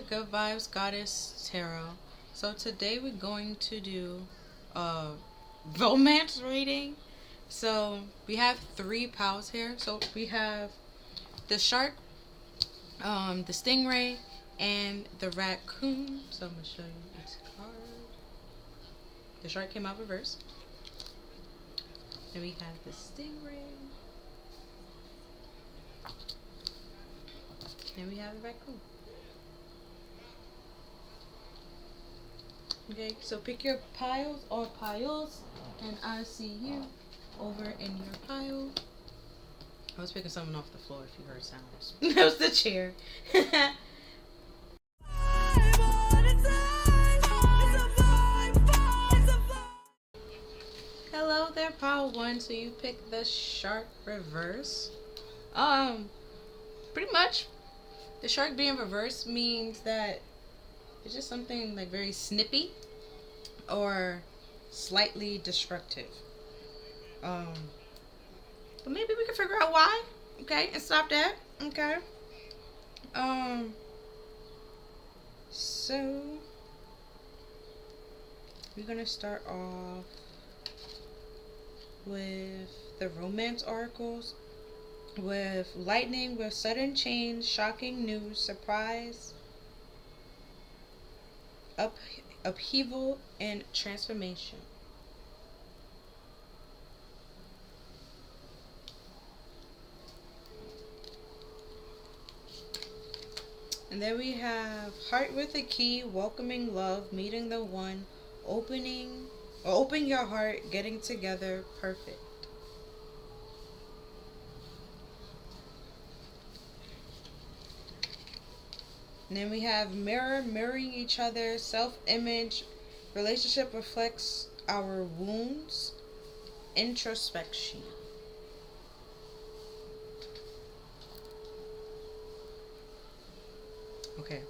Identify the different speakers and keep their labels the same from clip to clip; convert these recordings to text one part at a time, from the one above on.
Speaker 1: Good Vibes Goddess Tarot. So today we're going to do a romance reading. So we have three pals here. So we have the shark, the stingray, and the raccoon. So I'm gonna show you this card. The shark came out reverse. Then we have the stingray. And we have the raccoon. Okay, so pick your piles or piles, and I see you over in your pile. I was picking something off the floor if you heard sounds. That was the chair. Hello there, pile one. So you picked the shark reverse. Pretty much, the shark being reverse means that it's just something like very snippy or slightly destructive. But maybe we can figure out why. Okay, and stop that. Okay. So we're gonna start off with the romance oracles. With lightning, with sudden change, shocking news, surprise, upheaval, and transformation. And then we have heart with a key, welcoming love, meeting the one, open your heart, getting together, perfect. And then we have mirror, mirroring each other, self-image, relationship reflects our wounds, introspection. Okay.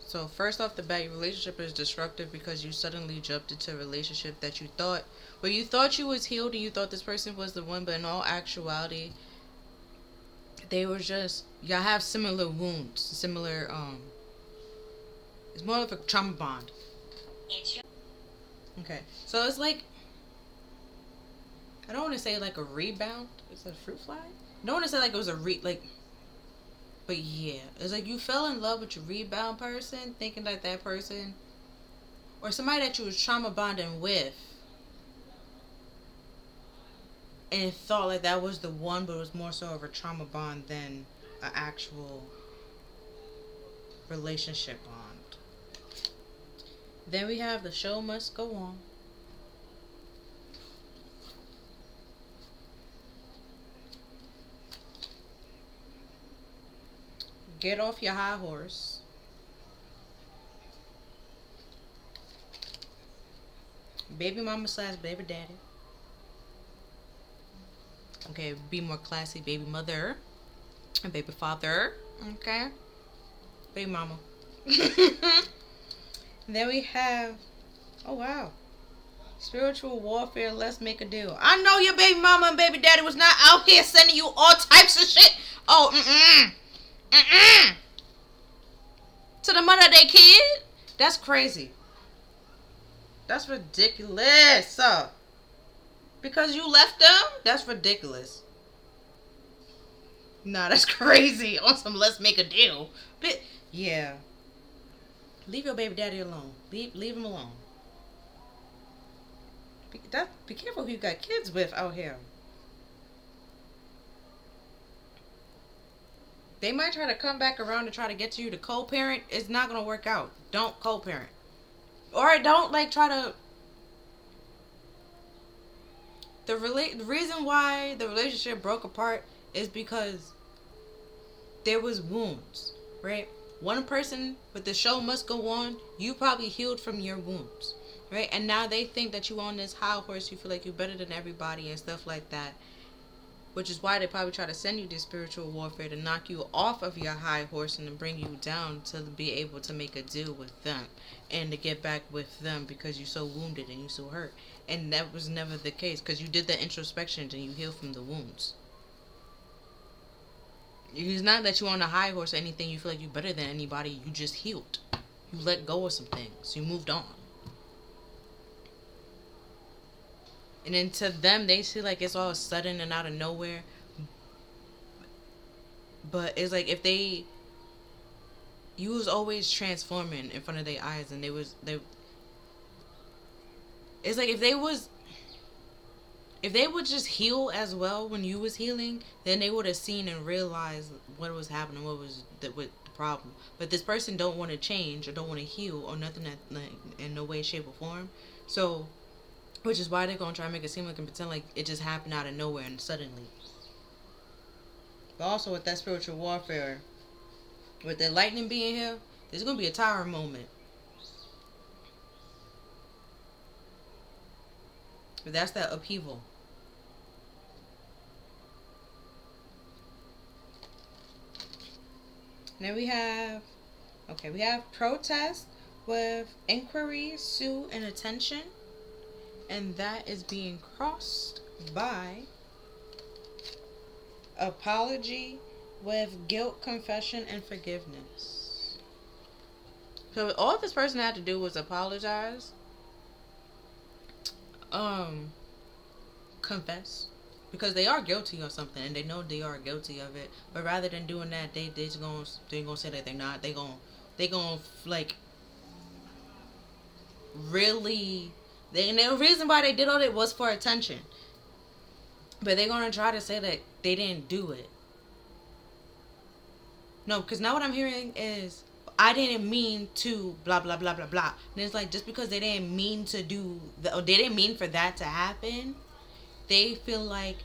Speaker 1: So first off the bat, your relationship is destructive because you suddenly jumped into a relationship that you thought you was healed and you thought this person was the one, but in all actuality, they were just, y'all have similar wounds, similar, it's more of a trauma bond. Okay, so it's like, I don't want to say like a rebound. Is that a fruit fly? I don't want to say like it was but yeah, it's like you fell in love with your rebound person, thinking that person, or somebody that you was trauma bonding with, and thought like that was the one, but it was more so of a trauma bond than an actual relationship bond. Then we have the show must go on. Get off your high horse. Baby mama / baby daddy. Okay, be more classy. Baby mother and baby father. Okay. Baby mama. Then we have, oh wow, spiritual warfare, let's make a deal. I know your baby mama and baby daddy was not out here sending you all types of shit. Oh, to the mother of their kid? That's crazy. That's ridiculous. Because you left them? That's ridiculous. Nah, that's crazy. On some let's make a deal. But yeah. Leave your baby daddy alone. Leave him alone. Be careful who you got kids with out here. They might try to come back around and try to get to you to co-parent. It's not gonna work out. Don't co-parent. Or don't like try to. The reason why the relationship broke apart is because there was wounds, right? One person, but the show must go on. You probably healed from your wounds, right? And now they think that you on this high horse. You feel like you're better than everybody and stuff like that. Which is why they probably try to send you this spiritual warfare to knock you off of your high horse and to bring you down to be able to make a deal with them and to get back with them because you're so wounded and you're so hurt. And that was never the case because you did the introspection and you healed from the wounds. It's not that you're on a high horse or anything. You feel like you're better than anybody. You just healed. You let go of some things. You moved on. And then to them, they see like it's all sudden and out of nowhere. But it's like if they, you was always transforming in front of their eyes, and they. It's like if they would just heal as well when you was healing, then they would have seen and realized what was happening, what was the problem. But this person don't want to change or don't want to heal or nothing that like, in no way, shape, or form. So, which is why they're gonna try to make it seem like and pretend like it just happened out of nowhere and suddenly. But also with that spiritual warfare, with the lightning being here, there's gonna be a tower moment. But that's that upheaval. And then we have protest with inquiry, sue, and attention. And that is being crossed by apology with guilt, confession, and forgiveness. So all this person had to do was apologize, confess, because they are guilty of something and they know they are guilty of it. But rather than doing that, they gonna say that they're not. They gonna like really. And the reason why they did all that was for attention. But they're gonna try to say that they didn't do it. No, because now what I'm hearing is I didn't mean to blah blah blah blah blah. And it's like just because they didn't mean to do or they didn't mean for that to happen, they feel like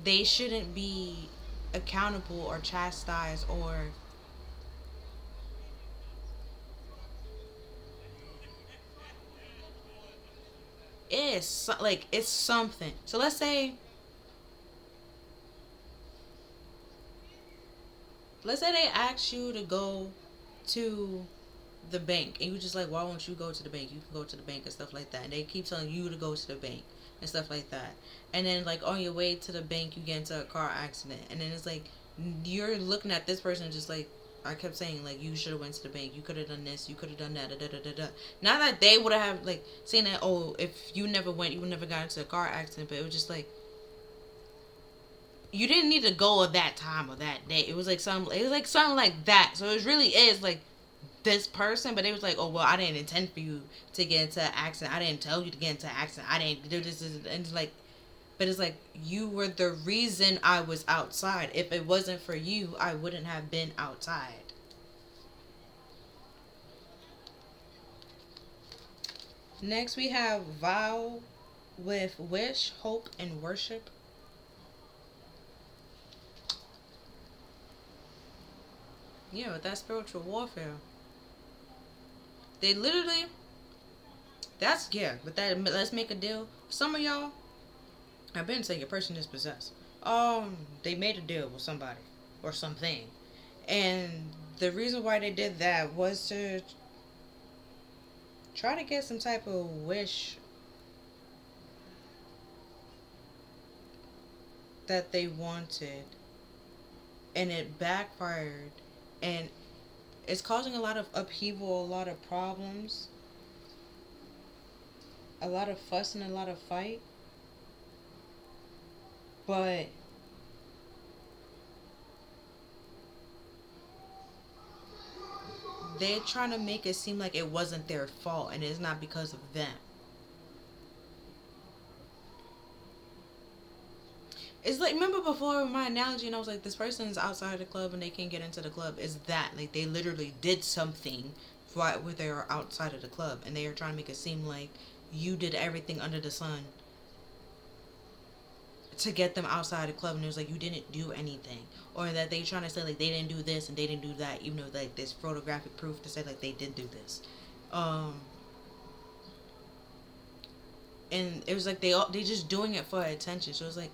Speaker 1: they shouldn't be accountable or chastised or it's something. So let's say they ask you to go to the bank and you just like, why won't you go to the bank? You can go to the bank and stuff like that. And they keep telling you to go to the bank and stuff like that. And then like on your way to the bank you get into a car accident, and then it's like you're looking at this person just like I kept saying, like, you should have went to the bank, you could have done this, you could have done that, da, da, da, da. Not that they would have like saying that, oh, if you never went you would never got into a car accident, but it was just like you didn't need to go at that time or that day. It was like something like that. So it really is like this person, but it was like, oh well, I didn't intend for you to get into an accident. I didn't tell you to get into an accident. I didn't do this, and it's like, but it's like you were the reason I was outside. If it wasn't for you, I wouldn't have been outside. Next, we have vow with wish, hope, and worship. Yeah, with that spiritual warfare. They literally, that's, yeah, but that, let's make a deal. Some of y'all, I've been saying your person is possessed. They made a deal with somebody or something. And the reason why they did that was to try to get some type of wish that they wanted. And it backfired. And it's causing a lot of upheaval, a lot of problems, a lot of fuss, and a lot of fight. But they're trying to make it seem like it wasn't their fault and it's not because of them. It's like, remember before my analogy, and I was like, this person's outside the club and they can't get into the club. Is that like they literally did something right where they are outside of the club, and they are trying to make it seem like you did everything under the sun to get them outside the club, and it was like you didn't do anything, or that they trying to say like they didn't do this and they didn't do that, even though like there's photographic proof to say like they did do this. And it was like they just doing it for attention. So it was like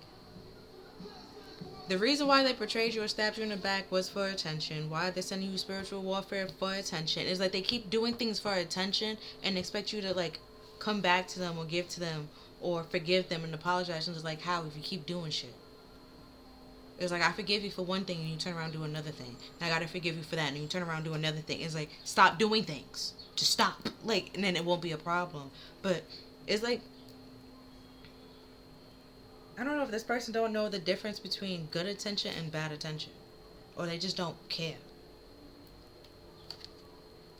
Speaker 1: the reason why they portrayed you or stabbed you in the back was for attention. Why they're sending you spiritual warfare for attention. It's like they keep doing things for attention and expect you to like come back to them or give to them or forgive them and apologize. And it's like, how if you keep doing shit? It's like, I forgive you for one thing and you turn around and do another thing. And I gotta forgive you for that and you turn around and do another thing. It's like, stop doing things. Just stop. Like, and then it won't be a problem. But it's like, I don't know if this person don't know the difference between good attention and bad attention. Or they just don't care.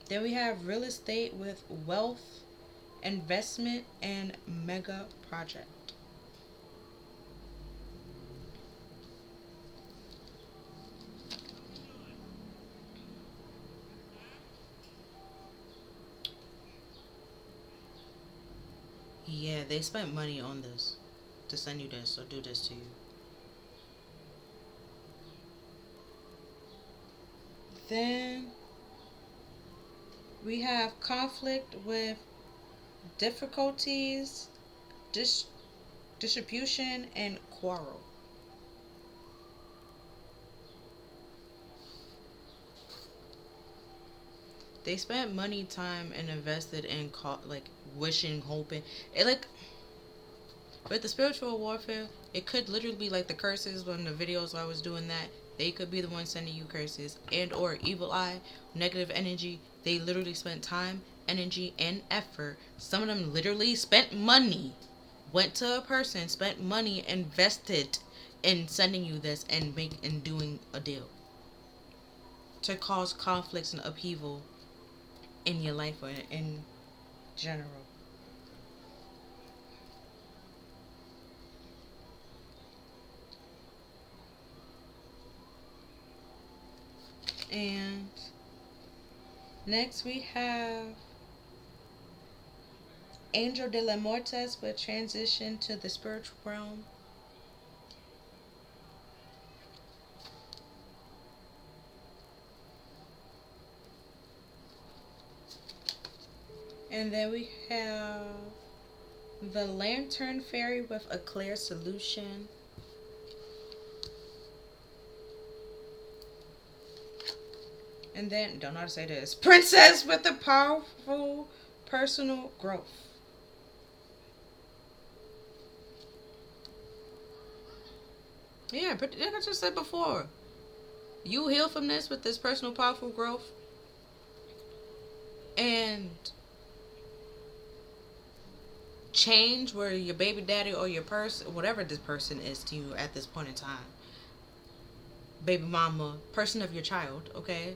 Speaker 1: Then we have real estate with wealth, investment, and mega project. Yeah, they spent money on this to send you this or do this to you. Then we have conflict with difficulties, dis- distribution, and quarrel. They spent money, time, and invested in like wishing, hoping. It like with the spiritual warfare, it could literally be like the curses when the videos I was doing that. They could be the ones sending you curses and or evil eye, negative energy. They literally spent time, energy, and effort. Some of them literally spent money. Went to a person, spent money, invested in sending you this and doing a deal to cause conflicts and upheaval in your life or in general. And next we have Angel de la Mortes with transition to the spiritual realm. And then we have the Lantern Fairy with a clear solution. And then, don't know how to say this, Princess with a powerful personal growth. Yeah, but like I just said before, you heal from this with this personal powerful growth. And change where your baby daddy or your person, whatever this person is to you at this point in time, baby mama, person of your child, okay,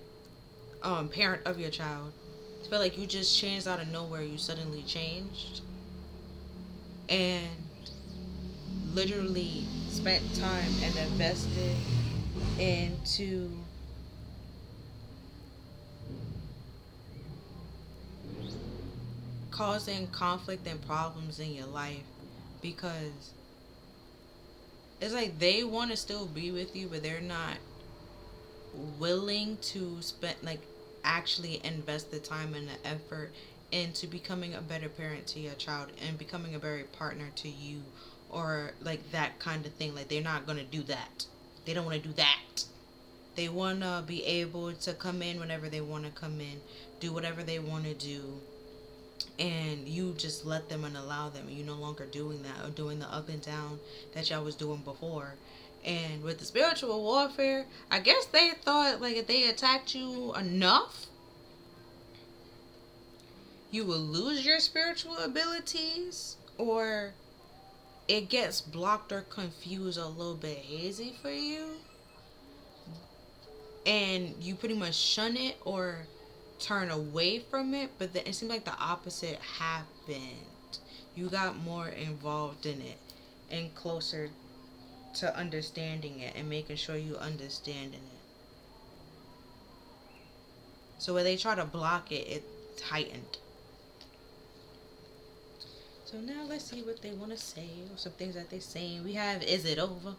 Speaker 1: parent of your child, I feel like you just changed out of nowhere. You suddenly changed and literally spent time and invested into causing conflict and problems in your life because it's like they want to still be with you, but they're not willing to spend, like, actually invest the time and the effort into becoming a better parent to your child and becoming a better partner to you, or like that kind of thing. Like, they're not gonna do that. They don't want to do that. They want to be able to come in whenever they want to come in, do whatever they want to do, and you just let them and allow them. You're no longer doing that or doing the up and down that y'all was doing before. And with the spiritual warfare, I guess they thought like if they attacked you enough, you will lose your spiritual abilities, or it gets blocked or confused a little bit hazy for you, and you pretty much shun it or turn away from it. But then it seemed like the opposite happened. You got more involved in it and closer to understanding it and making sure you understanding it. So when they try to block it, it tightened. So now let's see what they want to say, or some things that they're saying. We have, is it over?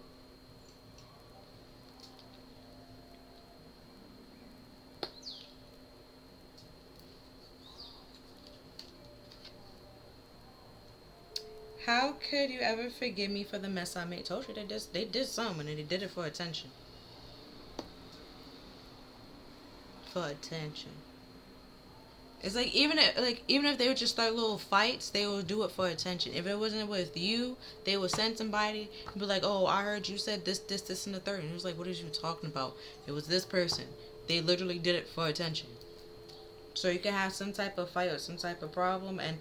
Speaker 1: How could you ever forgive me for the mess I made? Told you they did something and they did it for attention. For attention. It's like even if they would just start little fights, they would do it for attention. If it wasn't with you, they would send somebody and be like, "Oh, I heard you said this, and the third." And it was like, "What are you talking about?" It was this person. They literally did it for attention. So you can have some type of fight or some type of problem and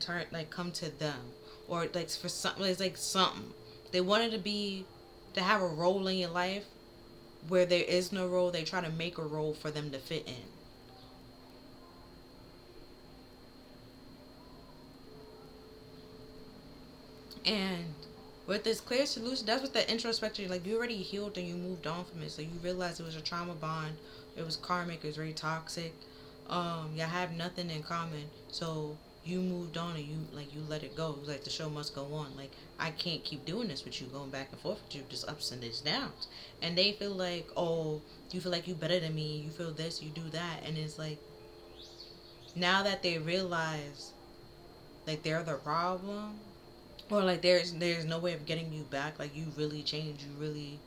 Speaker 1: come to them, or like for something, it's like something they wanted to have a role in your life where there is no role. They try to make a role for them to fit in. And with this clear solution, that's what the introspection, like you already healed and you moved on from it. So you realized it was a trauma bond. It was karmic. It was very toxic. Y'all have nothing in common. So you moved on and you let it go. It was like the show must go on. Like I can't keep doing this with you, going back and forth with you, just ups and downs. And they feel like, oh, you feel like you better than me. You feel this, you do that, and it's like now that they realize like they're the problem, or like there's no way of getting you back. Like you really changed. You really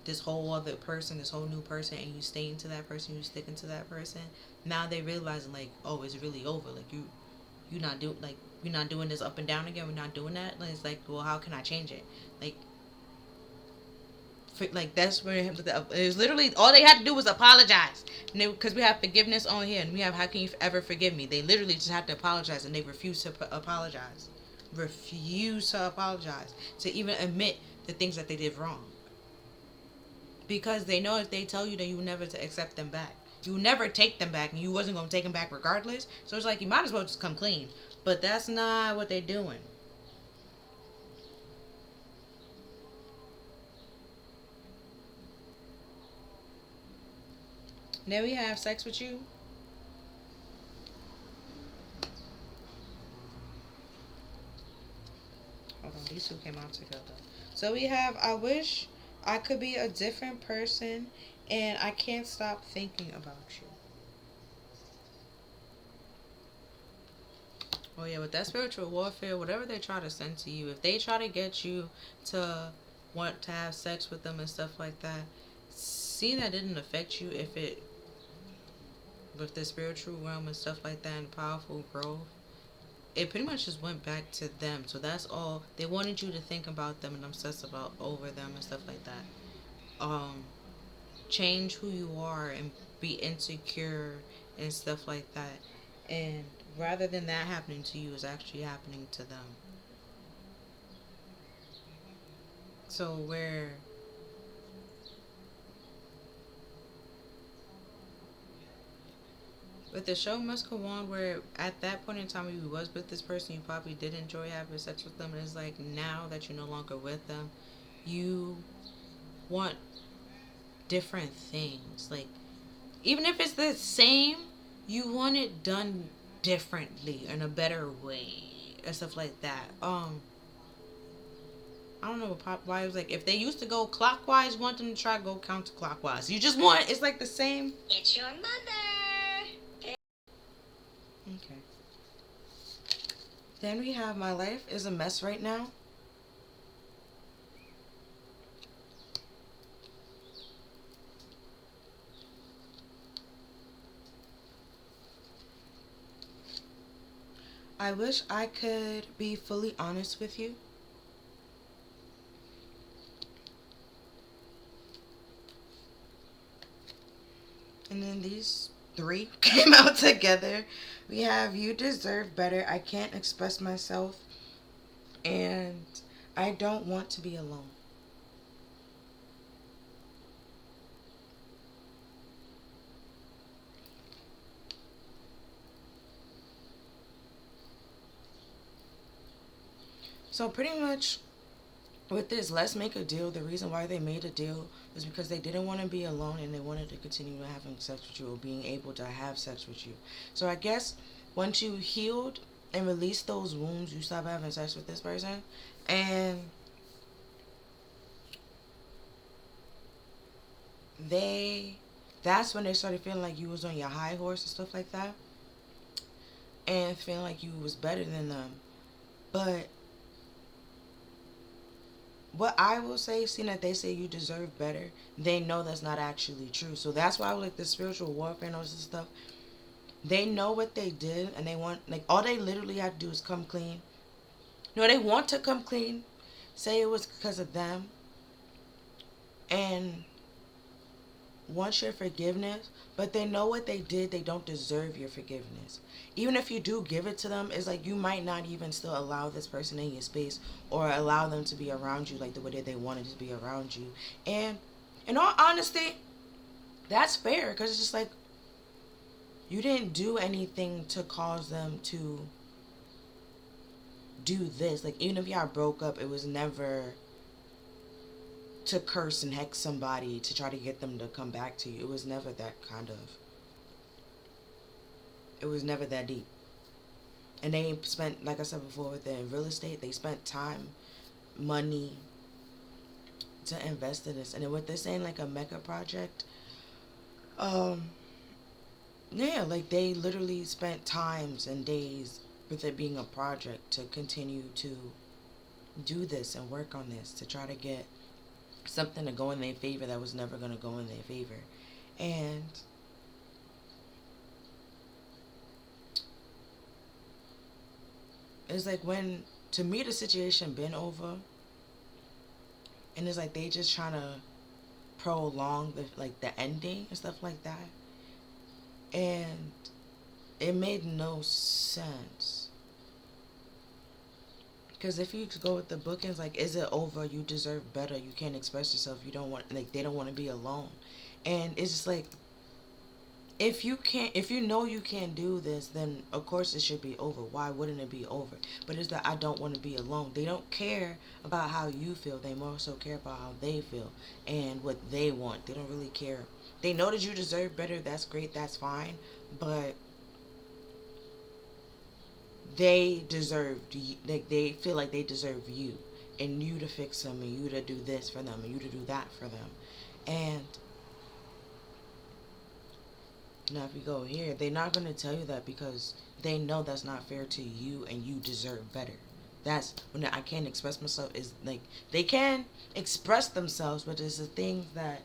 Speaker 1: this whole other person, this whole new person, and you stay into that person. You stick into that person. Now they realizing like, oh, it's really over. Like you not do like you're not doing this up and down again. We're not doing that. Like, it's like, well, how can I change it? Like. Like that's where it was literally all they had to do was apologize, because we have forgiveness on here, and we have how can you ever forgive me? They literally just have to apologize, and they refuse to apologize, to even admit the things that they did wrong, because they know if they tell you that you will never to accept them back, you will never take them back, and you wasn't gonna take them back regardless. So it's like you might as well just come clean, but that's not what they're doing. Then we have sex with you. Hold on, these two came out together. So we have I wish I could be a different person and I can't stop thinking about you. Oh yeah, with that spiritual warfare, whatever they try to send to you, if they try to get you to want to have sex with them and stuff like that, see that didn't affect you if it with the spiritual realm and stuff like that and powerful growth, it pretty much just went back to them. So that's all they wanted you to think about them and obsess about over them and stuff like that. Change who you are and be insecure and stuff like that. And rather than that happening to you, is actually happening to them. So where with the show must go on, where at that point in time when you was with this person, you probably did enjoy having sex with them, and it's like now that you're no longer with them, you want different things. Like even if it's the same, you want it done differently in a better way and stuff like that. I don't know why it was like if they used to go clockwise, want them to try to go counterclockwise. You just want it's like the same. It's your mother. Okay. Then we have my life is a mess right now. I wish I could be fully honest with you. And then these three came out together. We have you deserve better. I can't express myself. And I don't want to be alone. So pretty much with this, let's make a deal. The reason why they made a deal was because they didn't want to be alone and they wanted to continue having sex with you or being able to have sex with you. So I guess once you healed and released those wounds, you stop having sex with this person, and they that's when they started feeling like you was on your high horse and stuff like that, and feeling like you was better than them. But what I will say, seeing that they say you deserve better, they know that's not actually true. So that's why, like the spiritual warfare and all this stuff, They know what they did, and they want, like, all they literally have to do is come clean. No, they want to come clean, say it was because of them, and want your forgiveness, but they know what they did. They don't deserve your forgiveness. Even if you do give it to them, it's like you might not even still allow this person in your space or allow them to be around you like the way that they wanted to be around you. And in all honesty, that's fair, because it's just like you didn't do anything to cause them to do this. Like, even if y'all broke up, it was never to curse and hex somebody to try to get them to come back to you. It was never that kind of. It was never that deep. And they spent, like I said before, with the real estate, they spent time, money to invest in this. And then what they're saying, like a mega project, yeah, like they literally spent times and days with it being a project to continue to do this and work on this to try to get something to go in their favor that was never going to go in their favor. And it's like, when, to me, the situation been over, and it's like they just trying to prolong the ending and stuff like that. And it made no sense. Because if you go with the bookends, like, is it over? You deserve better. You can't express yourself. You don't want, like, they don't want to be alone. And it's just like, if you know you can't do this, then of course it should be over. Why wouldn't it be over? But it's that I don't want to be alone. They don't care about how you feel. They more so care about how they feel and what they want. They don't really care. They know that you deserve better. That's great. That's fine. But they they feel like they deserve you, and you to fix them, and you to do this for them, and you to do that for them. And now if you go here, they're not going to tell you that because they know that's not fair to you, and you deserve better. That's when I can't express myself, is like, they can express themselves, but it's the things that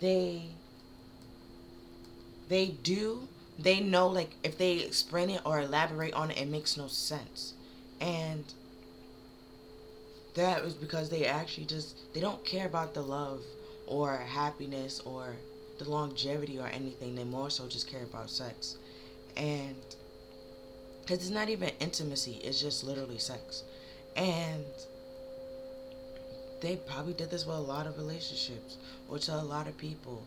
Speaker 1: they do, they know, like, if they explain it or elaborate on it, it makes no sense. And that was because they actually they don't care about the love or happiness or the longevity or anything. They more so just care about sex. And because it's not even intimacy, it's just literally sex. And they probably did this with a lot of relationships or to a lot of people.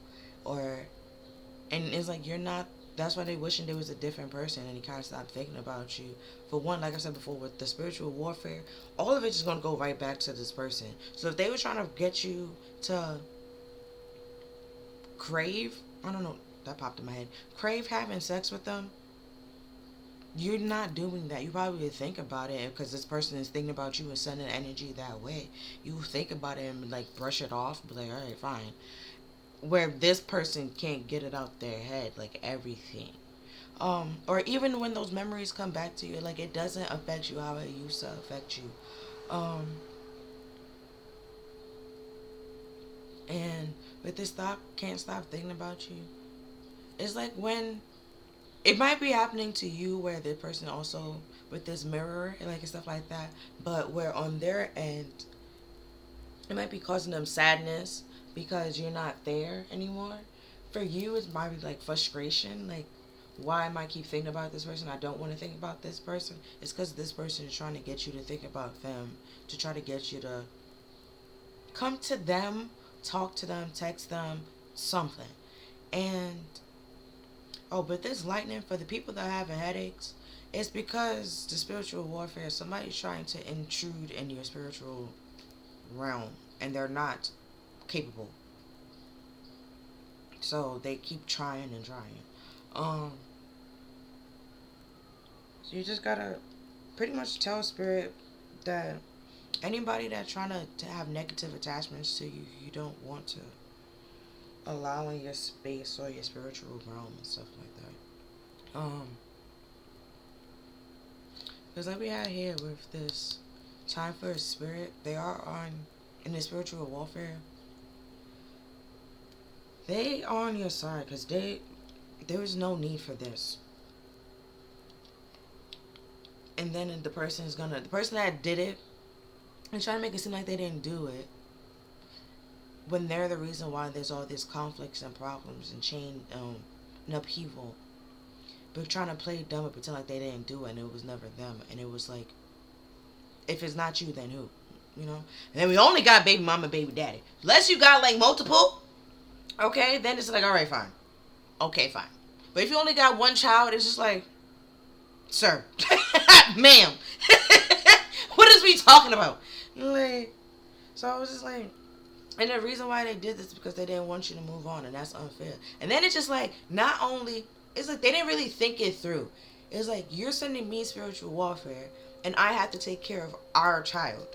Speaker 1: And it's like, you're not, that's why they wishing there was a different person, and he kind of stopped thinking about you. For one, like I said before, with the spiritual warfare, all of it is going to go right back to this person. So if they were trying to get you to crave, I don't know, that popped in my head, crave having sex with them, you're not doing that. You probably think about it because this person is thinking about you and sending energy that way. You think about it and, like, brush it off, be like, all right, fine. Where this person can't get it out their head, like, everything. Or even when those memories come back to you, like, it doesn't affect you how it used to affect you. And with this can't stop thinking about you. It's like when it might be happening to you where the person also with this mirror and, like, and stuff like that, but where on their end it might be causing them sadness because you're not there anymore. For you, it might be like frustration, like, why am I keep thinking about this person? I don't want to think about this person. It's because this person is trying to get you to think about them, to try to get you to come to them, talk to them, text them, something. And oh, but this lightning, for the people that are having headaches, it's because the spiritual warfare, somebody's trying to intrude in your spiritual realm, and they're not capable. So they keep trying and trying. So you just gotta pretty much tell spirit that anybody that's trying to have negative attachments to you, you don't want to allow in your space or your spiritual realm and stuff like that. Because like we had here with this time for a spirit, they are on, in the spiritual warfare, they are on your side because there is no need for this. And then the person that did it and trying to make it seem like they didn't do it, when they're the reason why there's all these conflicts and problems and chain and upheaval. But trying to play dumb and pretend like they didn't do it and it was never them. And it was like, if it's not you, then who? You know? And then we only got baby mama and baby daddy. Unless you got like multiple, okay, then it's like, alright, fine. Okay, fine. But if you only got one child, it's just like, sir, ma'am, what is we talking about? Like, so I was just like, and the reason why they did this is because they didn't want you to move on, and that's unfair. And then it's just like, not only, it's like they didn't really think it through. It's like, you're sending me spiritual warfare, and I have to take care of our child.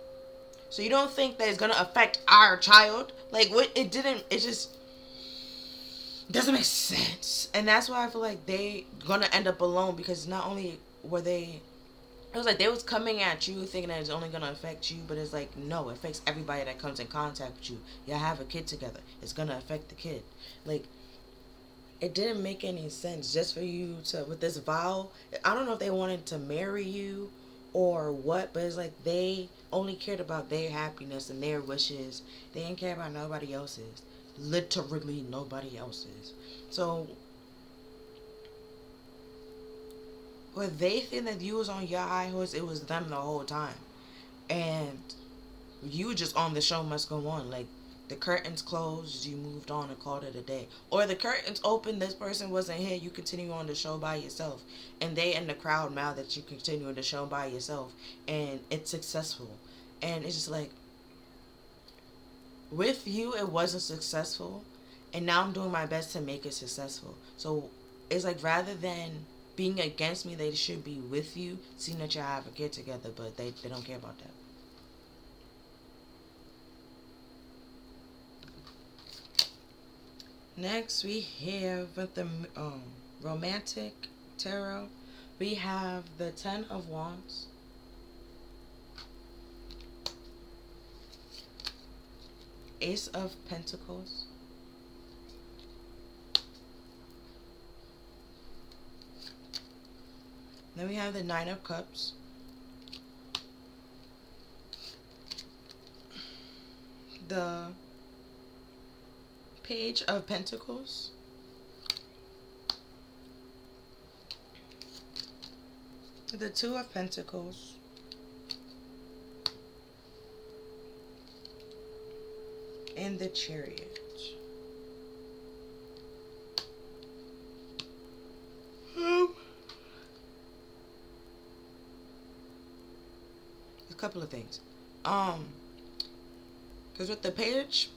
Speaker 1: So you don't think that it's going to affect our child? Like, what? It just doesn't make sense. And that's why I feel like they going to end up alone, because not only were they, it was like they was coming at you thinking that it's only going to affect you, but it's like, no, it affects everybody that comes in contact with you. Y'all have a kid together. It's going to affect the kid. Like, it didn't make any sense just for you to, with this vow, I don't know if they wanted to marry you or what, but it's like they only cared about their happiness and their wishes. They didn't care about nobody else's. Literally nobody else's. So, when they think that you was on your high horse, it was them the whole time. And you just on the show must go on. Like, the curtains closed, you moved on and called it a day. Or the curtains open, this person wasn't here, you continue on the show by yourself. And they in the crowd now that you continue on the show by yourself. And it's successful. And it's just like, with you, it wasn't successful. And now I'm doing my best to make it successful. So, it's like, rather than being against me, they should be with you, seeing that y'all have a kid together, but they don't care about that. Next, we have the romantic tarot. We have the Ten of Wands, Ace of Pentacles, then we have the Nine of Cups, the Page of Pentacles, the Two of Pentacles, and the Chariot. A couple of things. Because with the Page,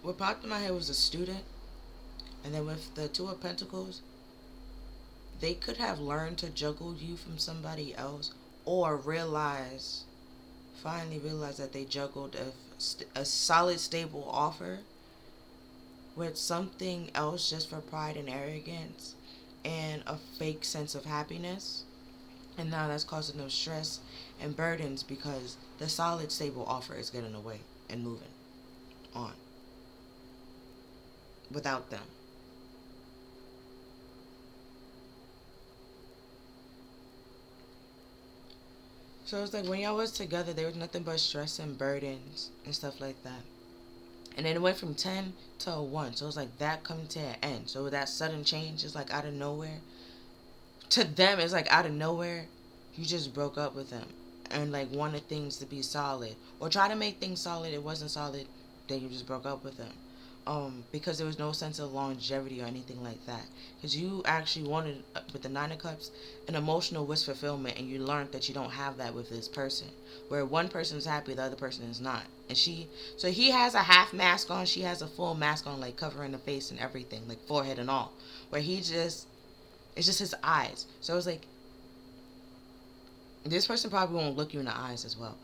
Speaker 1: what popped in my head was a student. And then with the Two of Pentacles, they could have learned to juggle you from somebody else, or finally realize that they juggled a solid, stable offer with something else just for pride and arrogance and a fake sense of happiness. And now that's causing them stress and burdens because the solid, stable offer is getting away and moving on without them. So it's like when y'all was together, there was nothing but stress and burdens and stuff like that. And then it went from 10 to a 1. So it was like that coming to an end. So that sudden change is like out of nowhere. To them, it's like out of nowhere, you just broke up with them. And like wanted things to be solid. Or try to make things solid. It wasn't solid. Then you just broke up with them. Because there was no sense of longevity or anything like that. Because you actually wanted, with the Nine of Cups, an emotional wish fulfillment, and you learned that you don't have that with this person. Where one person's happy, the other person is not. And so he has a half mask on, she has a full mask on, like covering the face and everything, like forehead and all. Where it's just his eyes. So it's like, this person probably won't look you in the eyes as well.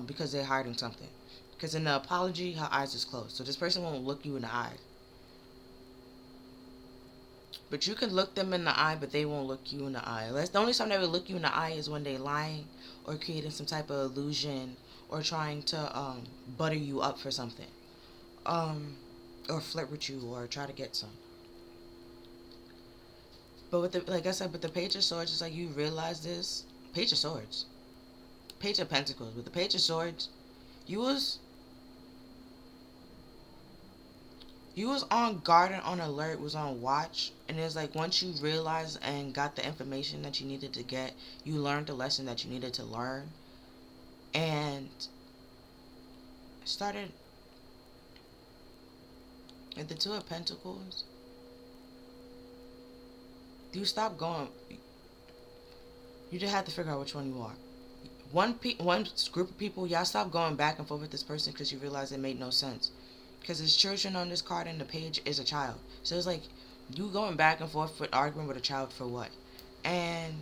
Speaker 1: Because they're hiding something. Because in the apology, her eyes is closed. So this person won't look you in the eye. But you can look them in the eye, but they won't look you in the eye. The only time they will look you in the eye is when they're lying or creating some type of illusion or trying to butter you up for something. Or flirt with you or try to get some. But with the, like I said, with the Page of Swords, it's like you realize this. Page of Swords. Page of Pentacles. With the Page of Swords, you was you was on guard and on alert, was on watch, and it's like once you realized and got the information that you needed to get, you learned the lesson that you needed to learn, and started at the Two of Pentacles. You stop going. You just have to figure out which one you are. One group of people, y'all stop going back and forth with this person because you realize it made no sense. Because there's children on this card and the page is a child. So it's like you going back and forth with arguing with a child for what? And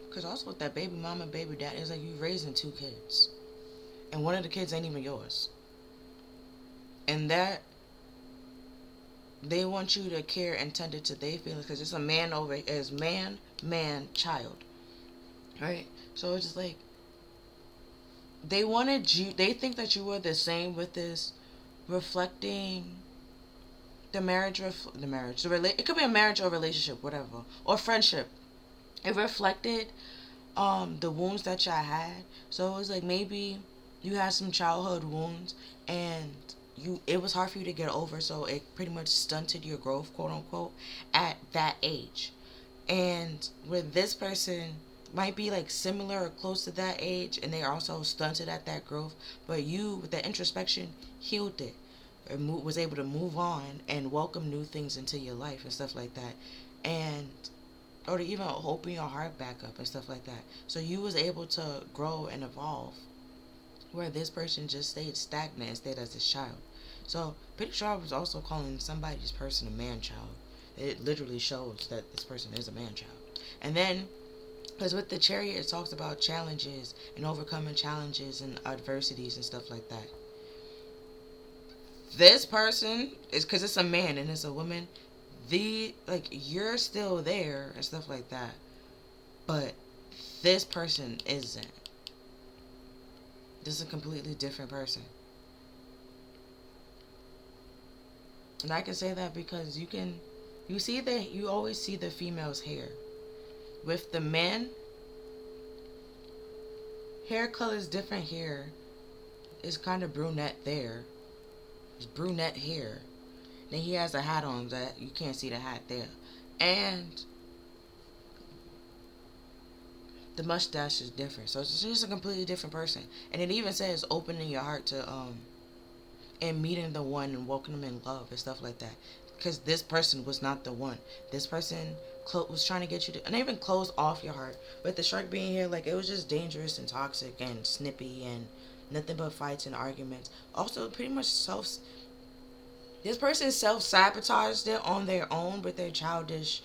Speaker 1: because also with that baby mama and baby dad, it's like you raising two kids. And one of the kids ain't even yours. And that they want you to care and tend to their feelings because it's a man over as man, child. Right? So it's just like they wanted you, they think that you were the same with this reflecting the marriage, it could be a marriage or relationship, whatever, or friendship. It reflected the wounds that y'all had. So it was like maybe you had some childhood wounds and it was hard for you to get over, so it pretty much stunted your growth, quote unquote, at that age. And with this person might be like similar or close to that age, and they are also stunted at that growth, but you with the introspection healed it, or was able to move on and welcome new things into your life and stuff like that, and or to even open your heart back up and stuff like that. So you was able to grow and evolve, where this person just stayed stagnant and stayed as this child. So Peter Shaw was also calling somebody's person a man child. It literally shows that this person is a man child. And then, because with the Chariot, it talks about challenges and overcoming challenges and adversities and stuff like that. This person is, because it's a man and it's a woman, you're still there and stuff like that, but this person isn't. This is a completely different person. And I can say that because you always see the female's hair. With the men, hair color is different here. It's kind of brunette there. It's brunette hair. Then he has a hat on that you can't see the hat there. And the mustache is different. So it's just a completely different person. And it even says opening your heart to and meeting the one and welcoming them in love and stuff like that. Because this person was not the one. This person was trying to get you to, and even close off your heart. But the shark being here, like, it was just dangerous and toxic and snippy and nothing but fights and arguments. Also, pretty much this person self-sabotaged it on their own with their childish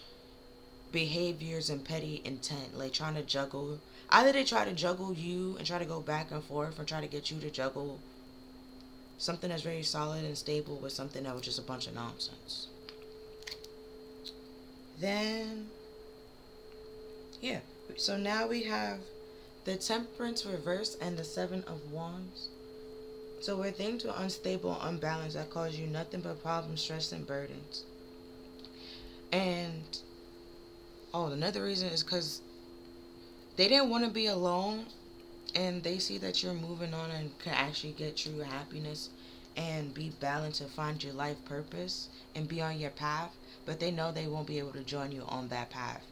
Speaker 1: behaviors and petty intent, like trying to juggle. Either they try to juggle you and try to go back and forth, or try to get you to juggle something that's very solid and stable with something that was just a bunch of nonsense. Then, yeah. So now we have the Temperance reverse and the Seven of Wands. So where things were unstable, unbalanced, that caused you nothing but problems, stress, and burdens. And another reason is because they didn't want to be alone, and they see that you're moving on and can actually get true happiness and be balanced and find your life purpose and be on your path, but they know they won't be able to join you on that path.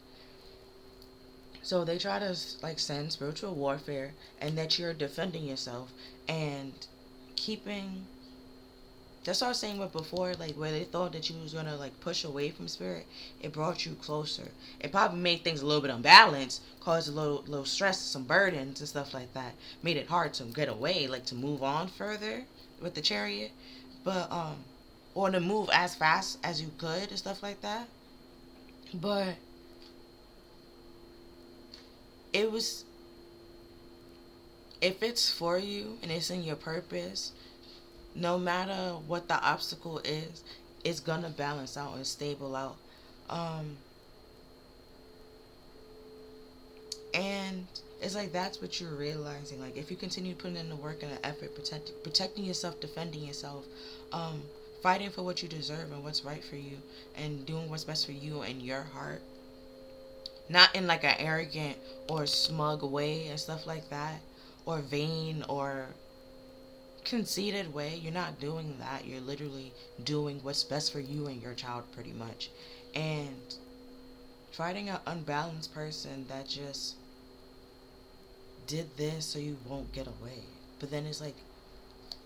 Speaker 1: So they try to send spiritual warfare, and that you're defending yourself and keeping. That's what I was saying with before, where they thought that you was gonna push away from spirit, it brought you closer. It probably made things a little bit unbalanced, caused a little stress, some burdens and stuff like that. Made it hard to get away, to move on further with the Chariot, but or to move as fast as you could and stuff like that. But it was, if it's for you and it's in your purpose, no matter what the obstacle is, it's gonna balance out and stable out. And It's like that's what you're realizing. Like if you continue putting in the work and the effort, protecting yourself, defending yourself, um, fighting for what you deserve and what's right for you, and doing what's best for you and your heart, not in like an arrogant or smug way and stuff like that, or vain or conceited way. You're not doing that. You're literally doing what's best for you and your child, pretty much. And fighting an unbalanced person that just did this so you won't get away. But then it's like,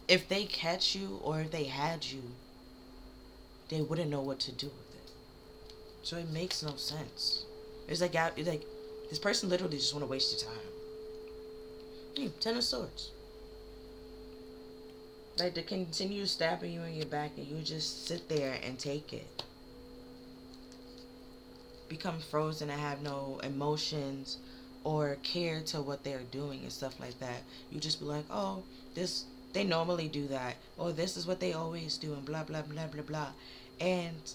Speaker 1: if they catch you or if they had you, they wouldn't know what to do with it. So it makes no sense. It's like this person literally just want to waste your time. Ten of Swords. Like they continue stabbing you in your back and you just sit there and take it. Become frozen and have no emotions or care to what they're doing and stuff like that. You just be like, oh, this, they normally do that, or this is what they always do, and blah blah blah blah blah. And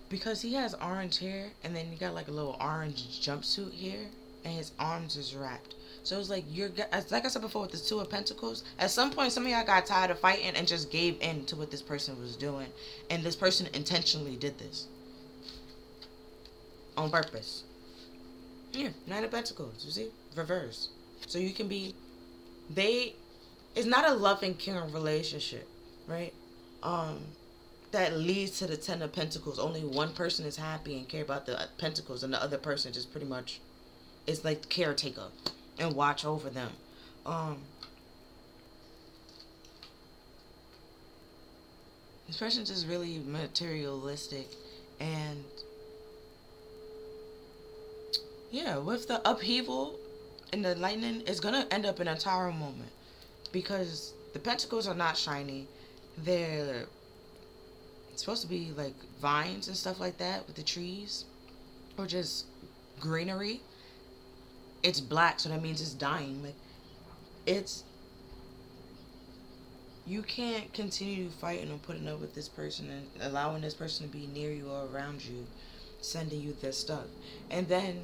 Speaker 1: because he has orange hair and then he got like a little orange jumpsuit here and his arms is wrapped, so it's like like I said before with the Two of Pentacles, at some point some of y'all got tired of fighting and just gave in to what this person was doing, and this person intentionally did this on purpose. Yeah, Nine of Pentacles, you see? Reverse. So you can be, it's not a loving, caring relationship, right? That leads to the Ten of Pentacles. Only one person is happy and care about the Pentacles, and the other person just pretty much is like the caretaker and watch over them. This person's just really materialistic, and yeah, with the upheaval and the lightning, it's gonna end up in a tower moment because the pentacles are not shiny. They're supposed to be like vines and stuff like that with the trees, or just greenery. It's black, so that means it's dying. Like it's, you can't continue fighting and putting up with this person and allowing this person to be near you or around you, sending you this stuff, and then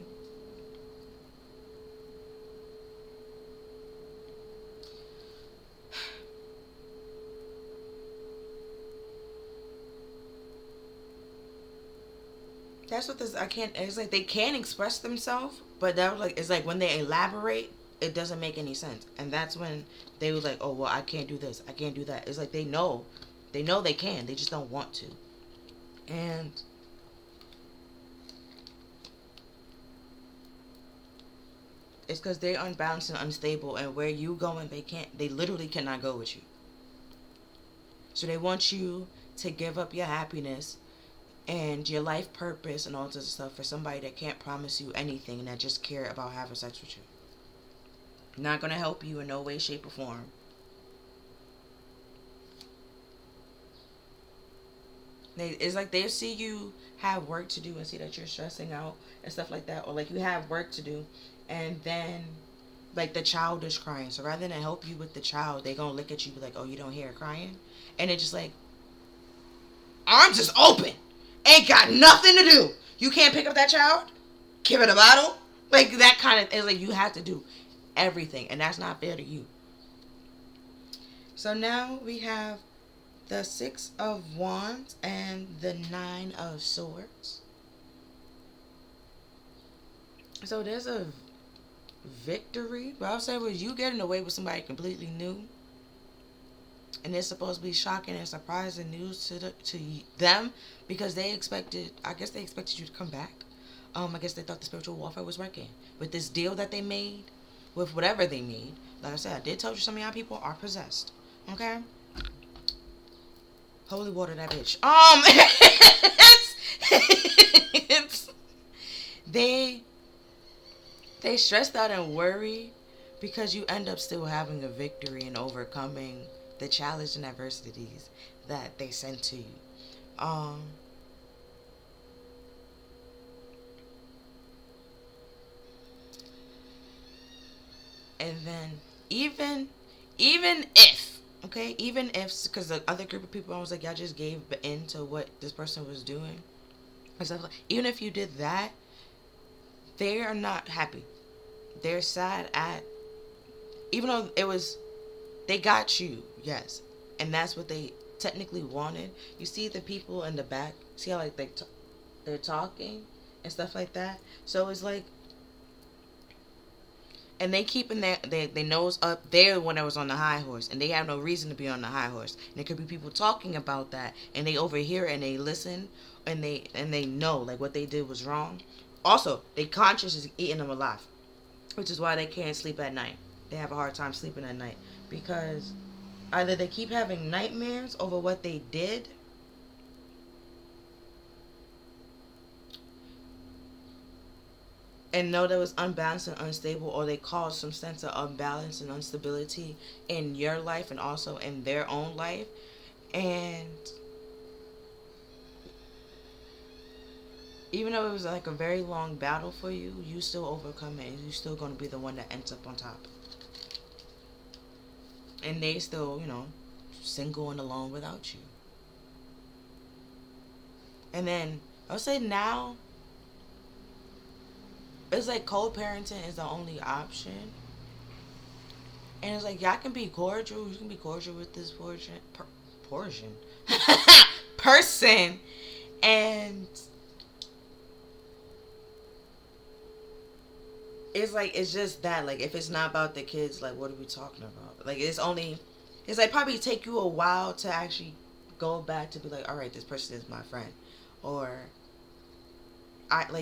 Speaker 1: that's what this, I can't, it's like they can express themselves, but that was like, it's like when they elaborate, it doesn't make any sense. And that's when they was like, oh, well, I can't do this, I can't do that. It's like they know they can, they just don't want to. And it's because they're unbalanced and unstable, and where you going, they literally cannot go with you. So they want you to give up your happiness and your life purpose and all this stuff for somebody that can't promise you anything and that just care about having sex with you. Not gonna help you in no way, shape, or form. It's like they see you have work to do and see that you're stressing out and stuff like that, or like you have work to do, and then like the child is crying. So rather than help you with the child, they gonna look at you like, oh, you don't hear her crying, and it's just like arms is open. Ain't got nothing to do. You can't pick up that child? Give it a bottle? Like that kind of, it's like you have to do everything, and that's not fair to you. So now we have the Six of Wands and the Nine of Swords. So there's a victory, but I'll say was you getting away with somebody completely new, and it's supposed to be shocking and surprising news to them, because they expected, I guess they expected you to come back. I guess they thought the spiritual warfare was working with this deal that they made, with whatever they made. Like I said, I did tell you some of y'all people are possessed. Okay, holy water that bitch. It's they stressed out and worry because you end up still having a victory and overcoming the challenge and adversities that they sent to you. And then even if, okay, even if, because the other group of people, I was like, y'all just gave in to what this person was doing and stuff like, even if you did that, they are not happy. They're sad at, even though they got you, yes, and that's what they technically wanted. You see the people in the back, see how like they're talking and stuff like that. So it's like, and they keeping their nose up. They're the one that was on the high horse, and they have no reason to be on the high horse. And there could be people talking about that, and they overhear and they listen, and they know like what they did was wrong. Also, their conscience is eating them alive, which is why they can't sleep at night. They have a hard time sleeping at night because either they keep having nightmares over what they did, and know that was unbalanced and unstable, or they cause some sense of unbalance and instability in your life and also in their own life. And even though it was like a very long battle for you, you still overcome it, and you're still going to be the one that ends up on top. And they still, single and alone without you. And then I would say now it's like co-parenting is the only option. And it's like, y'all can be cordial. You can be cordial with this person. And it's like, it's just that, like, if it's not about the kids, like, what are we talking about? Like, it's like probably take you a while to actually go back to be like, all right, this person is my friend. Or,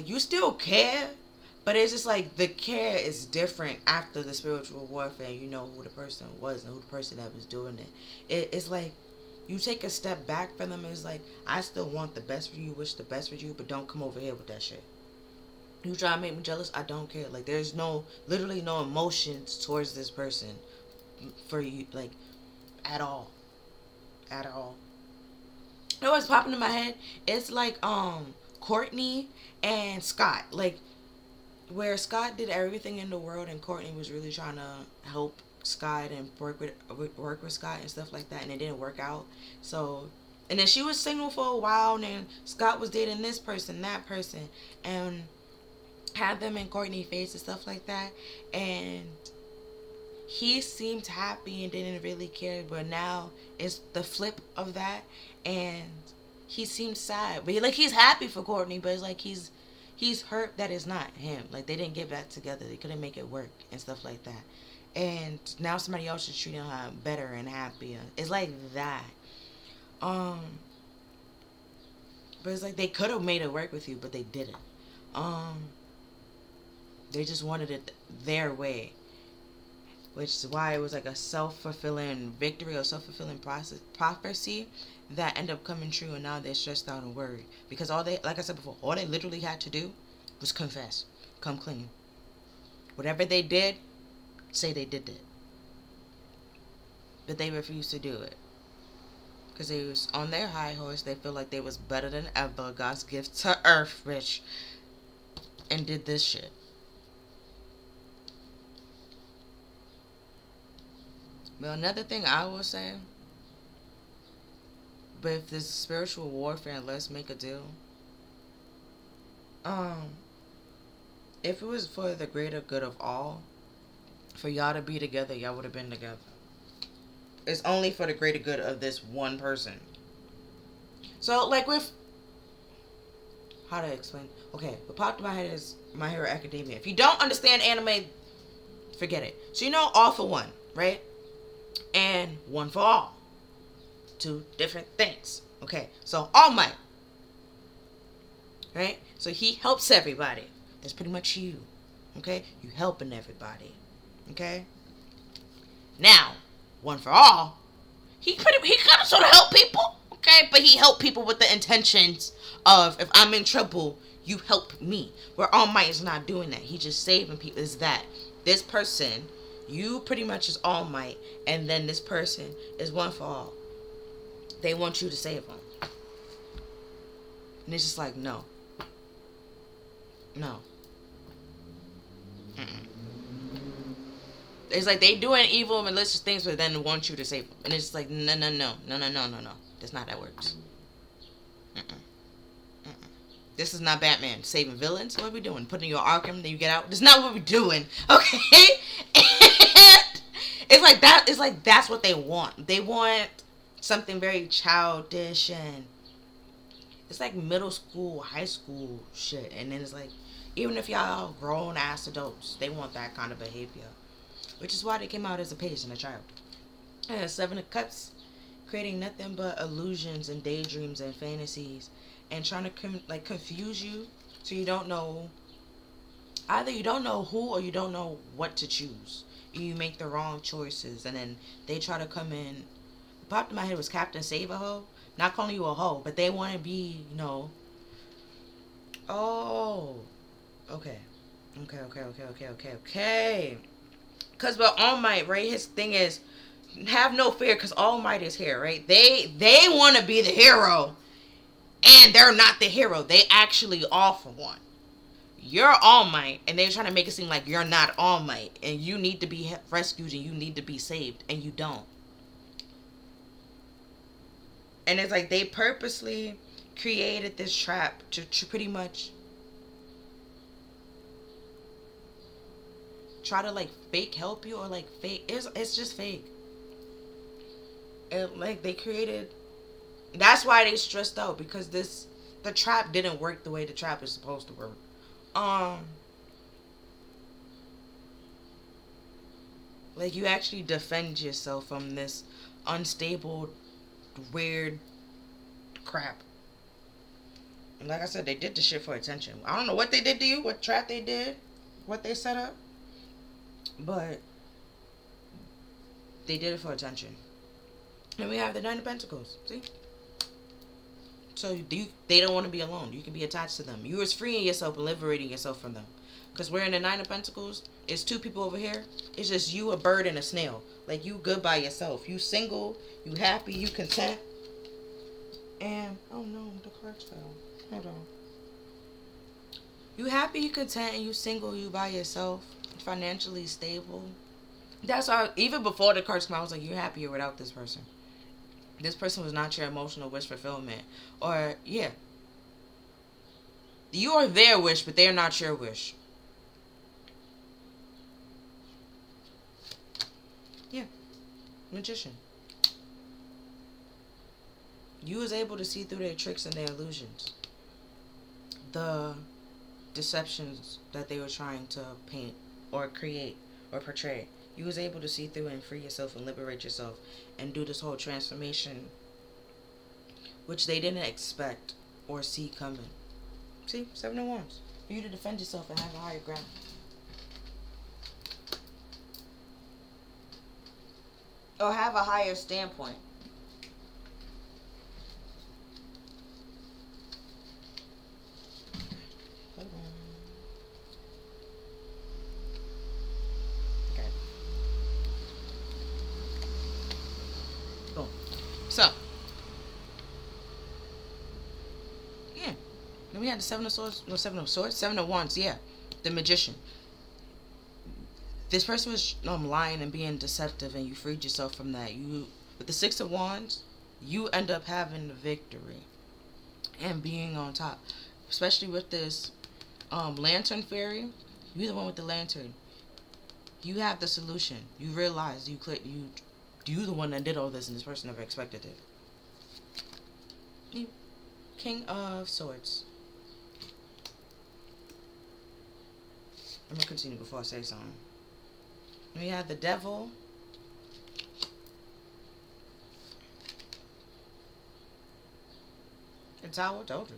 Speaker 1: you still care, but it's just like the care is different after the spiritual warfare. You know who the person was and who the person that was doing it. It's like you take a step back from them. And it's like, I still want the best for you, wish the best for you, but don't come over here with that shit. You try to make me jealous, I don't care. Like, there's literally no emotions towards this person for you, like, at all. At all. You know what's popping in my head? It's like, Courtney and Scott. Like, where Scott did everything in the world and Courtney was really trying to help Scott and work with Scott and stuff like that, and it didn't work out. So, and then she was single for a while, and then Scott was dating this person, that person, and had them in Courtney's face and stuff like that, and he seemed happy and didn't really care, but now it's the flip of that, and he seems sad, but he's happy for Courtney, but it's like he's hurt that it's not him. Like, they didn't get back together, they couldn't make it work and stuff like that, and now somebody else is treating her better and happier. It's like that. But it's like they could have made it work with you, but they didn't. They just wanted it their way, which is why it was like a self-fulfilling victory or self-fulfilling prophecy that ended up coming true, and now they're stressed out and worried because like I said before, all they literally had to do was confess, come clean. Whatever they did, say they did it, but they refused to do it because they was on their high horse. They feel like they was better than ever, God's gift to earth, rich, and did this shit. But another thing I will say, but if this spiritual warfare, let's make a deal. If it was for the greater good of all, for y'all to be together, y'all would have been together. It's only for the greater good of this one person. So, like with, how to explain? Okay, what popped in my head is My Hero Academia. If you don't understand anime, forget it. So all for one, right? And one for all. Two different things. Okay, so All Might, right? So he helps everybody. That's pretty much you. Okay, you helping everybody. Okay. Now, one for all. He kind of sort of help people. Okay, but he helped people with the intentions of, if I'm in trouble, you help me. Where All Might is not doing that. He's just saving people. Is that this person, you pretty much is All Might, and then this person is one for all. They want you to save them. And it's just like, no. No. Mm-mm. It's like they doing evil, malicious things, but then want you to save them. And it's like, no. That's not how that works. Mm-mm. This is not Batman saving villains. What are we doing? Putting your Arkham, then you get out. That's not what we're doing. Okay? And it's like that. It's like that's what they want. They want something very childish, and it's like middle school, high school shit. And then it's like, even if y'all grown ass adults, they want that kind of behavior. Which is why they came out as a page and a child. And 7 of Cups, creating nothing but illusions and daydreams and fantasies, and trying to confuse you, so you don't know. Either you don't know who, or you don't know what to choose. You make the wrong choices, and then they try to come in. What popped in my head was Captain Save a Hoe. Not calling you a hoe, but they want to be, Oh, okay. Okay. Because with All Might, right, his thing is, have no fear, because All Might is here, right? They want to be the hero, and they're not the hero. They actually offer one. You're All Might, and they're trying to make it seem like you're not All Might, and you need to be rescued, and you need to be saved, and you don't. And it's like they purposely created this trap to pretty much try to fake help you, or fake. It's just fake. And they created. That's why they stressed out, because the trap didn't work the way the trap is supposed to work. You actually defend yourself from this unstable, weird crap. And like I said, they did the shit for attention. I don't know what they did to you, what trap they did, what they set up, but they did it for attention. And we have the 9 of Pentacles. See? So they don't want to be alone. You can be attached to them. You is freeing yourself and liberating yourself from them. Because we're in the 9 of Pentacles. It's 2 people over here. It's just you, a bird, and a snail. You good by yourself. You single. You happy. You content. And, oh no, the cards fell. Hold on. You happy, you content, and you single. You by yourself. Financially stable. That's why, even before the cards came out, I was like, you're happier without this person. This person was not your emotional wish fulfillment. Or, yeah. You are their wish, but they're not your wish. Yeah. Magician. You was able to see through their tricks and their illusions. The deceptions that they were trying to paint or create or portray. You was able to see through and free yourself and liberate yourself and do this whole transformation, which they didn't expect or see coming. See? 7 of Wands. For you to defend yourself and have a higher ground. Or have a higher standpoint. So, yeah. Then we had the 7 of Swords. No, 7 of Swords? 7 of Wands, yeah. The Magician. This person was lying and being deceptive, and you freed yourself from that. With the 6 of Wands, you end up having the victory and being on top. Especially with this Lantern Fairy. You're the one with the lantern. You have the solution. You realize you the one that did all this, and this person never expected it. King of Swords. I'm going to continue before I say something. We have the Devil. The Tower, told you.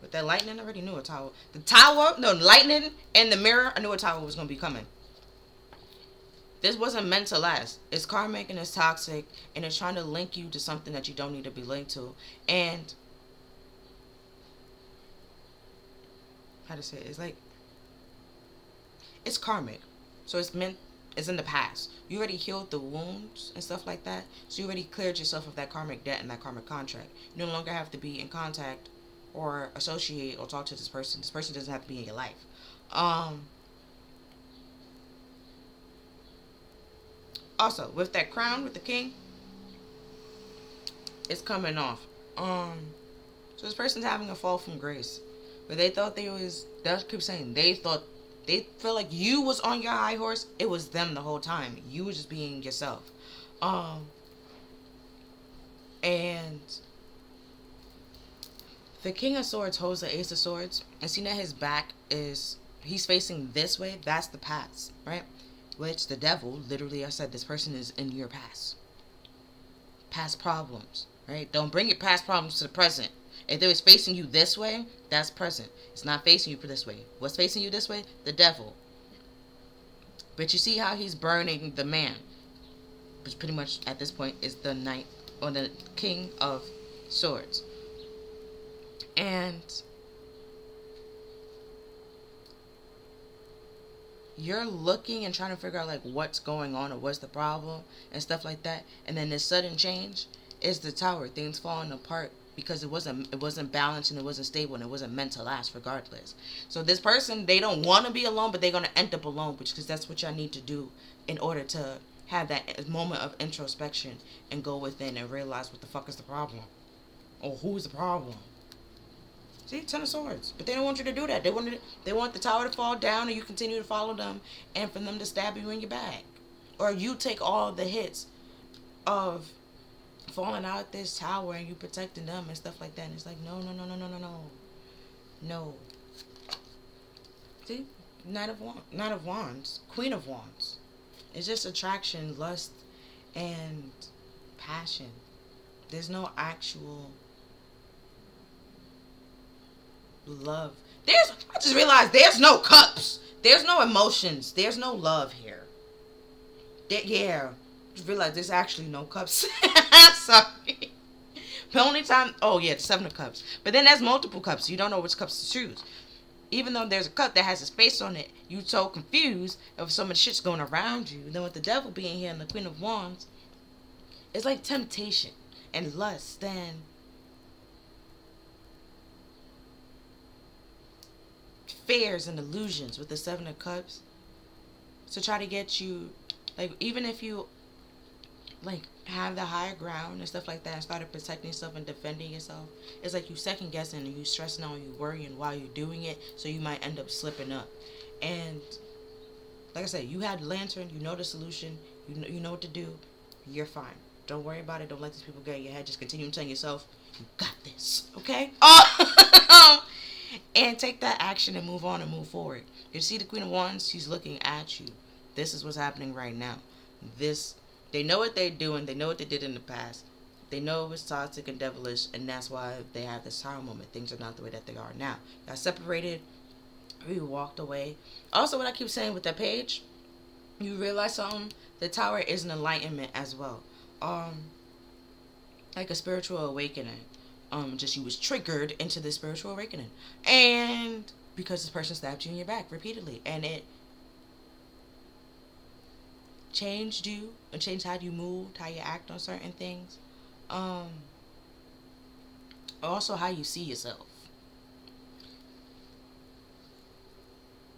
Speaker 1: With that lightning, I already knew a tower. The tower, no, lightning and the mirror, I knew a tower was going to be coming. This wasn't meant to last. It's karmic and it's toxic, and it's trying to link you to something that you don't need to be linked to. And how to say it? It's karmic. So it's in the past. You already healed the wounds and stuff like that. So you already cleared yourself of that karmic debt and that karmic contract. You no longer have to be in contact or associate or talk to this person. This person doesn't have to be in your life. Also, with that crown, with the king, it's coming off. So this person's having a fall from grace. But they thought they keep saying, they feel like you was on your high horse. It was them the whole time. You was just being yourself. Um, and the King of Swords holds the Ace of Swords, and seeing that his back is, he's facing this way, that's the past, right? Which the devil, literally, I said, this person is in your past. Past problems, right? Don't bring your past problems to the present. If it was facing you this way, that's present. It's not facing you this way. What's facing you this way? The devil. But you see how he's burning the man, which pretty much at this point is the knight or the King of Swords. And you're looking and trying to figure out like what's going on or what's the problem and stuff like that. And then this sudden change is the Tower. Things falling apart because it wasn't balanced and it wasn't stable and it wasn't meant to last regardless. So this person, they don't want to be alone, but they're going to end up alone, because that's what y'all need to do in order to have that moment of introspection and go within and realize what the fuck is the problem or who's the problem. See, Ten of Swords. But they don't want you to do that. They want the Tower to fall down and you continue to follow them and for them to stab you in your back. Or you take all the hits of falling out this tower and you protecting them and stuff like that. And it's like, no. No. See? Knight of Wands. Queen of Wands. It's just attraction, lust, and passion. There's no actual love. I just realized there's no cups. There's no emotions. There's no love here. Just realized there's actually no cups. Sorry. The only time, the Seven of Cups. But then there's multiple cups. You don't know which cups to choose. Even though there's a cup that has a space on it, you so confused of so much shit's going around you. Then with the devil being here and the Queen of Wands, it's like temptation and lust and fears and illusions with the Seven of Cups to try to get you, like, even if you like have the higher ground and stuff like that and started protecting yourself and defending yourself, it's like you second guessing and you stressing out and you worrying while you're doing it, so you might end up slipping up. And like I said, you had lantern, you know the solution, you know what to do, you're fine. Don't worry about it. Don't let these people get in your head. Just continue telling yourself, you got this, okay? And take that action and move on and move forward. You see the Queen of Wands, she's looking at you. This is what's happening right now. They know what they're doing. They know what they did in the past. They know it was toxic and devilish, and that's why they have this Tower moment. Things are not the way that they are now. Got separated. We walked away. Also, what I keep saying with that page, you realize something? The Tower is an enlightenment as well. Like a spiritual awakening. Just you was triggered into this spiritual awakening. And because this person stabbed you in your back repeatedly. And it changed you and changed how you moved, how you act on certain things. Also how you see yourself.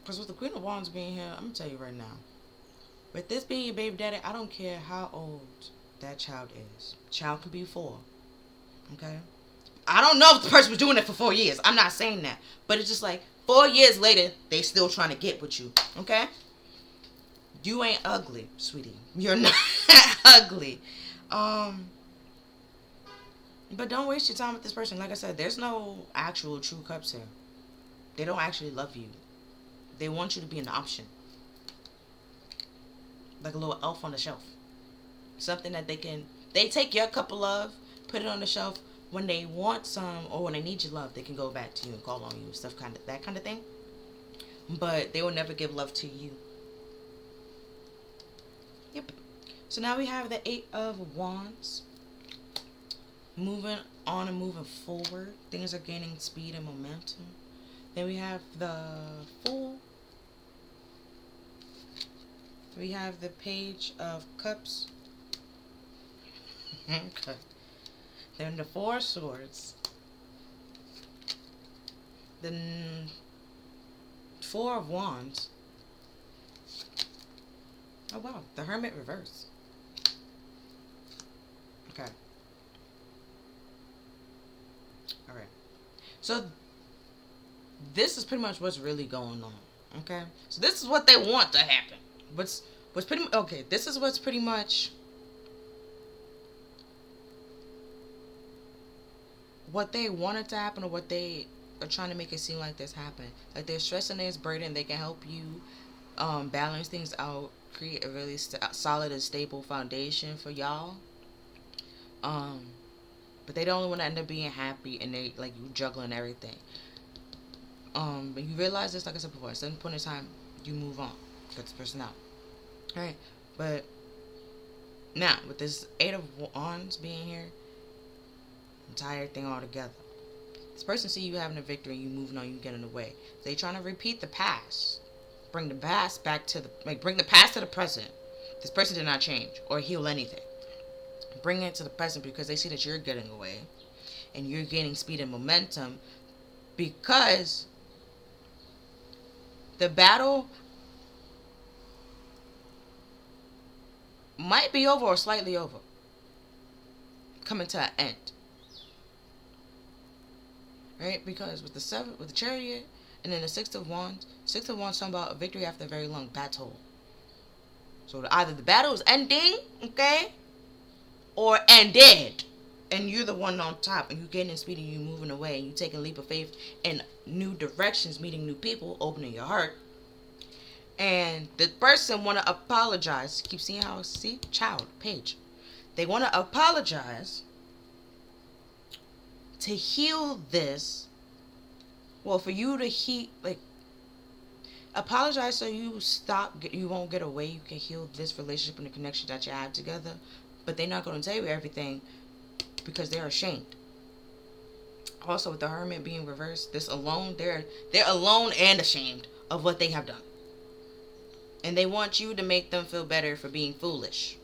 Speaker 1: Because with the Queen of Wands being here, I'm going to tell you right now. With this being your baby daddy, I don't care how old that child is. Child can be 4. Okay? I don't know if the person was doing it for 4 years. I'm not saying that. But it's just like 4 years later, they still trying to get with you. Okay? You ain't ugly, sweetie. You're not ugly. But don't waste your time with this person. Like I said, there's no actual true cups here. They don't actually love you. They want you to be an option. Like a little elf on the shelf. Something that they take your cup of love, put it on the shelf. When they want some or when they need your love, they can go back to you and call on you, that kind of thing. But they will never give love to you. Yep. So now we have the 8 of Wands. Moving on and moving forward. Things are gaining speed and momentum. Then we have the Fool. We have the Page of Cups. Okay. Then the 4 of Swords. Then 4 of Wands. Oh wow, the Hermit reverse. Okay. Alright. So this is pretty much what's really going on. Okay, so this is what they want to happen. What's pretty okay? This is what's pretty much what they wanted to happen, or what they are trying to make it seem like this happened. Like they're stressing this burden, they can help you balance things out, create a really solid and stable foundation for y'all. Um, but they don't want to end up being happy, and they like you juggling everything. But you realize this, like I said before, at some point in time, you move on, cut this person out, right? But now with this Eight of Wands being here, entire thing all together. This person see you having a victory, you moving on, you getting away. They trying to repeat the past, bring the past back to bring the past to the present. This person did not change or heal anything. Bring it to the present because they see that you're getting away, and you're gaining speed and momentum because the battle might be over or slightly over, coming to an end. Right? Because with the Chariot, and then the Six of Wands talking about a victory after a very long battle. So either the battle is ending, okay, or ended, and you're the one on top, and you're getting speed, and you're moving away, and you're taking a leap of faith in new directions, meeting new people, opening your heart. And the person want to apologize. Keep seeing how, page. They want to apologize to heal this. Well, for you to apologize so you won't get away. You can heal this relationship and the connection that you have together. But they're not going to tell you everything because they're ashamed. Also, with the Hermit being reversed, they're alone and ashamed of what they have done. And they want you to make them feel better for being foolish.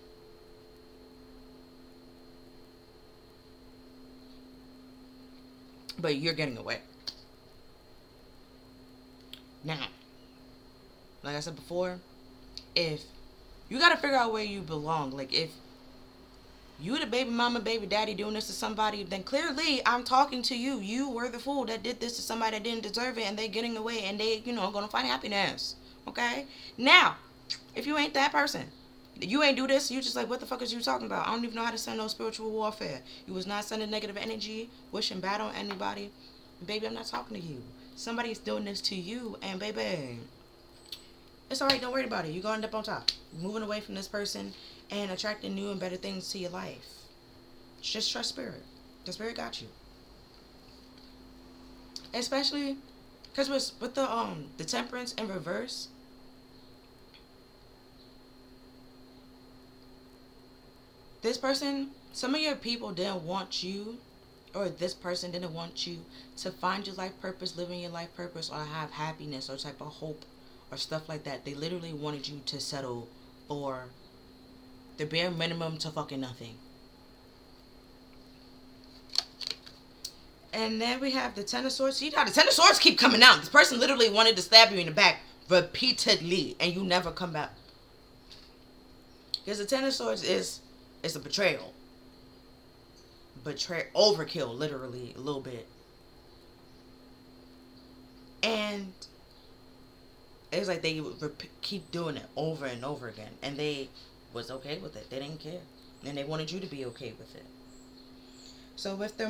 Speaker 1: But you're getting away. Now, like I said before, if you got to figure out where you belong. Like if you the baby mama, baby daddy doing this to somebody, then clearly I'm talking to you. You were the fool that did this to somebody that didn't deserve it, and they getting away, and they, gonna find happiness. Okay? Now, if you ain't that person, you ain't do this, you just like, what the fuck is you talking about? I don't even know how to send no spiritual warfare. You was not sending negative energy, wishing bad on anybody. Baby, I'm not talking to you. Somebody's doing this to you, and baby, it's alright, don't worry about it. You're gonna end up on top. Moving away from this person and attracting new and better things to your life. Just trust spirit. The spirit got you. Especially because with the Temperance in reverse, this person, some of your people didn't want you, or this person didn't want you to find your life purpose, living your life purpose, or have happiness or type of hope or stuff like that. They literally wanted you to settle for the bare minimum to fucking nothing. And then we have the Ten of Swords. See how the Ten of Swords keep coming out. This person literally wanted to stab you in the back repeatedly, and you never come back. Because the Ten of Swords is a betrayal. Overkill, literally, a little bit. And it's like they would keep doing it over and over again. And they was okay with it. They didn't care. And they wanted you to be okay with it. So with the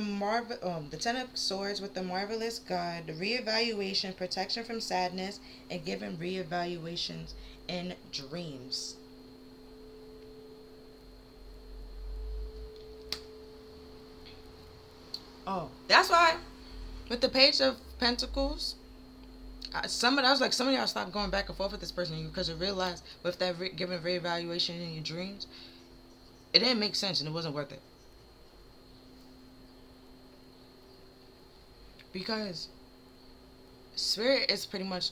Speaker 1: Ten of Swords with the Marvelous God, the reevaluation, protection from sadness, and giving reevaluations in dreams. Oh, that's why with the Page of Pentacles, some of y'all stopped going back and forth with this person because you realized with that giving reevaluation in your dreams, it didn't make sense and it wasn't worth it. Because Spirit is pretty much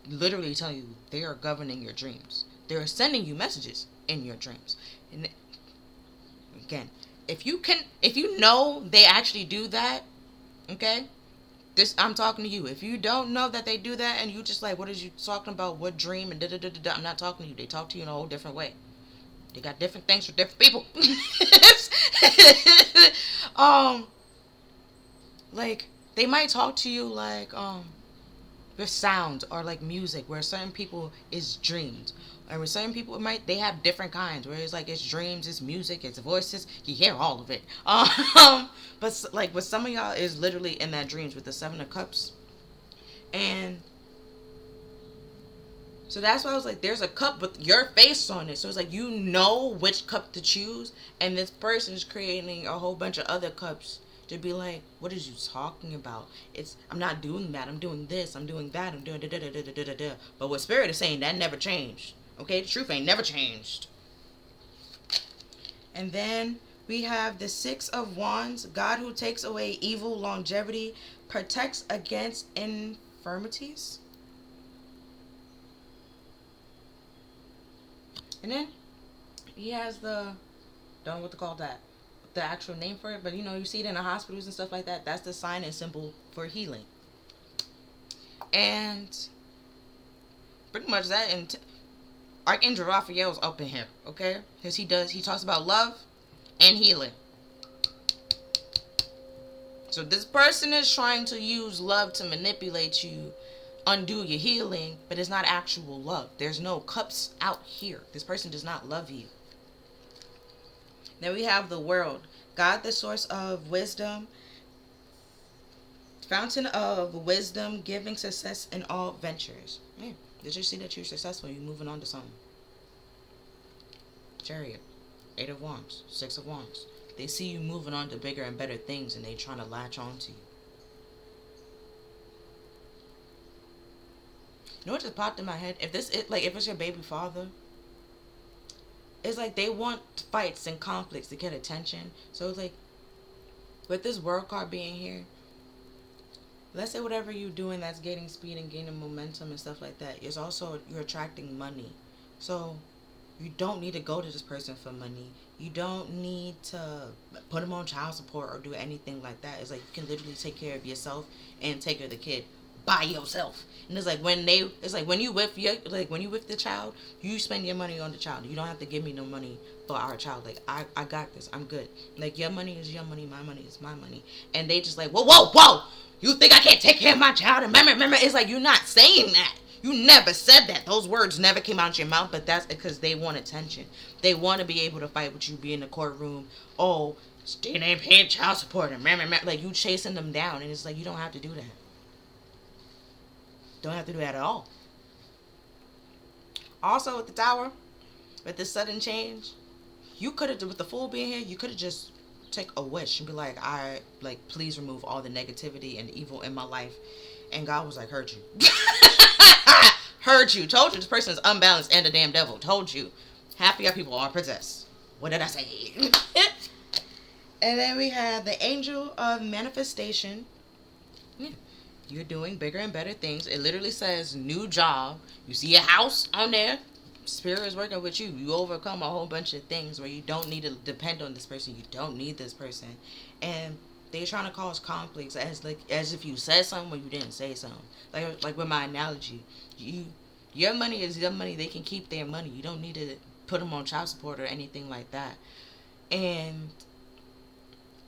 Speaker 1: literally telling you they are governing your dreams. They are sending you messages in your dreams. And again, if you know they actually do that, okay? I'm talking to you. If you don't know that they do that and you just like, what is you talking about? What dream and da-da-da-da-da, I'm not talking to you. They talk to you in a whole different way. They got different things for different people. Like, they might talk to you like, with sounds or like music, where certain people is dreams, and with certain people they have different kinds, where it's like it's dreams, it's music, it's voices, you hear all of it. But like with some of y'all is literally in that dreams with the 7 of Cups. And so that's why I was like, there's a cup with your face on it. So it's like, you know which cup to choose. And this person is creating a whole bunch of other cups to be like, what is you talking about? I'm not doing that. I'm doing this. I'm doing that. I'm doing da da da da da da da. But what Spirit is saying, that never changed. Okay? The truth ain't never changed. And then we have the 6 of Wands. God who takes away evil, longevity, protects against infirmities. And then he has don't know what to call that, the actual name for it, but you see it in the hospitals and stuff like that. That's the sign and symbol for healing. And pretty much that, and Archangel Raphael's up in here, okay? Because he talks about love and healing. So this person is trying to use love to manipulate you, undo your healing, but it's not actual love. There's no cups out here. This person does not love you. Then we have the World. God, the source of wisdom, fountain of wisdom, giving success in all ventures. Man, did you see that you're successful? You're moving on to something. Chariot, 8 of Wands, 6 of Wands. They see you moving on to bigger and better things, and they trying to latch on to you. You know what just popped in my head? If it's your baby father, it's like they want fights and conflicts to get attention. So it's like, with this World card being here, let's say whatever you're doing that's gaining speed and gaining momentum and stuff like that, is also you're attracting money. So you don't need to go to this person for money. You don't need to put them on child support or do anything like that. It's like you can literally take care of yourself and take care of the kid by yourself. And it's like when you with the child, you spend your money on the child. You don't have to give me no money for our child. Like, I got this. I'm good. Like, your money is your money, my money is my money. And they just like, whoa, you think I can't take care of my child? And remember, it's like, you're not saying that. You never said that. Those words never came out your mouth, but that's because they want attention. They want to be able to fight with you, be in the courtroom. Oh, they ain't paying child support. And like, you chasing them down. And it's like, you don't have to do that. Don't have to do that at all. Also, with the Tower, with this sudden change, you could have, with the Fool being here, you could have just take a wish and be like, please remove all the negativity and evil in my life. And God was like, heard you. Heard you. Told you this person is unbalanced and a damn devil. Told you. Half of your people are possessed. What did I say? And then we have the Angel of Manifestation. Yeah. You're doing bigger and better things. It literally says new job. You see a house on there. Spirit is working with you. You overcome a whole bunch of things where you don't need to depend on this person. You don't need this person. And they're trying to cause conflicts as if you said something when you didn't say something. Like with my analogy. Your money is your money. They can keep their money. You don't need to put them on child support or anything like that. And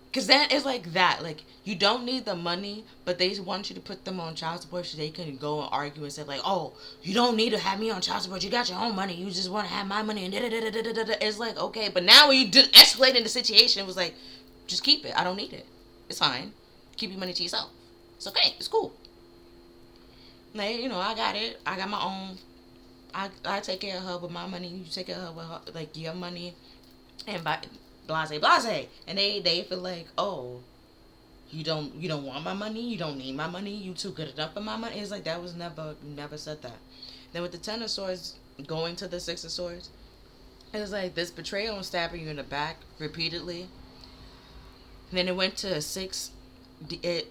Speaker 1: because that is like that. Like, you don't need the money, but they want you to put them on child support so they can go and argue and say, like, oh, you don't need to have me on child support. You got your own money. You just want to have my money. And da-da-da-da-da-da-da. It's like, okay. But now when you escalating the situation, it was like, just keep it. I don't need it. It's fine. Keep your money to yourself. It's okay. It's cool. Like, I got it. I got my own. I take care of her with my money. You take care of her with her, like, your money. And blase. And they feel like, oh, you don't want my money, you don't need my money, you too good enough for my money. It's like, that was never said that. Then with the 10 of Swords going to the 6 of Swords, it's like this betrayal and stabbing you in the back repeatedly. And then it went to 6. That's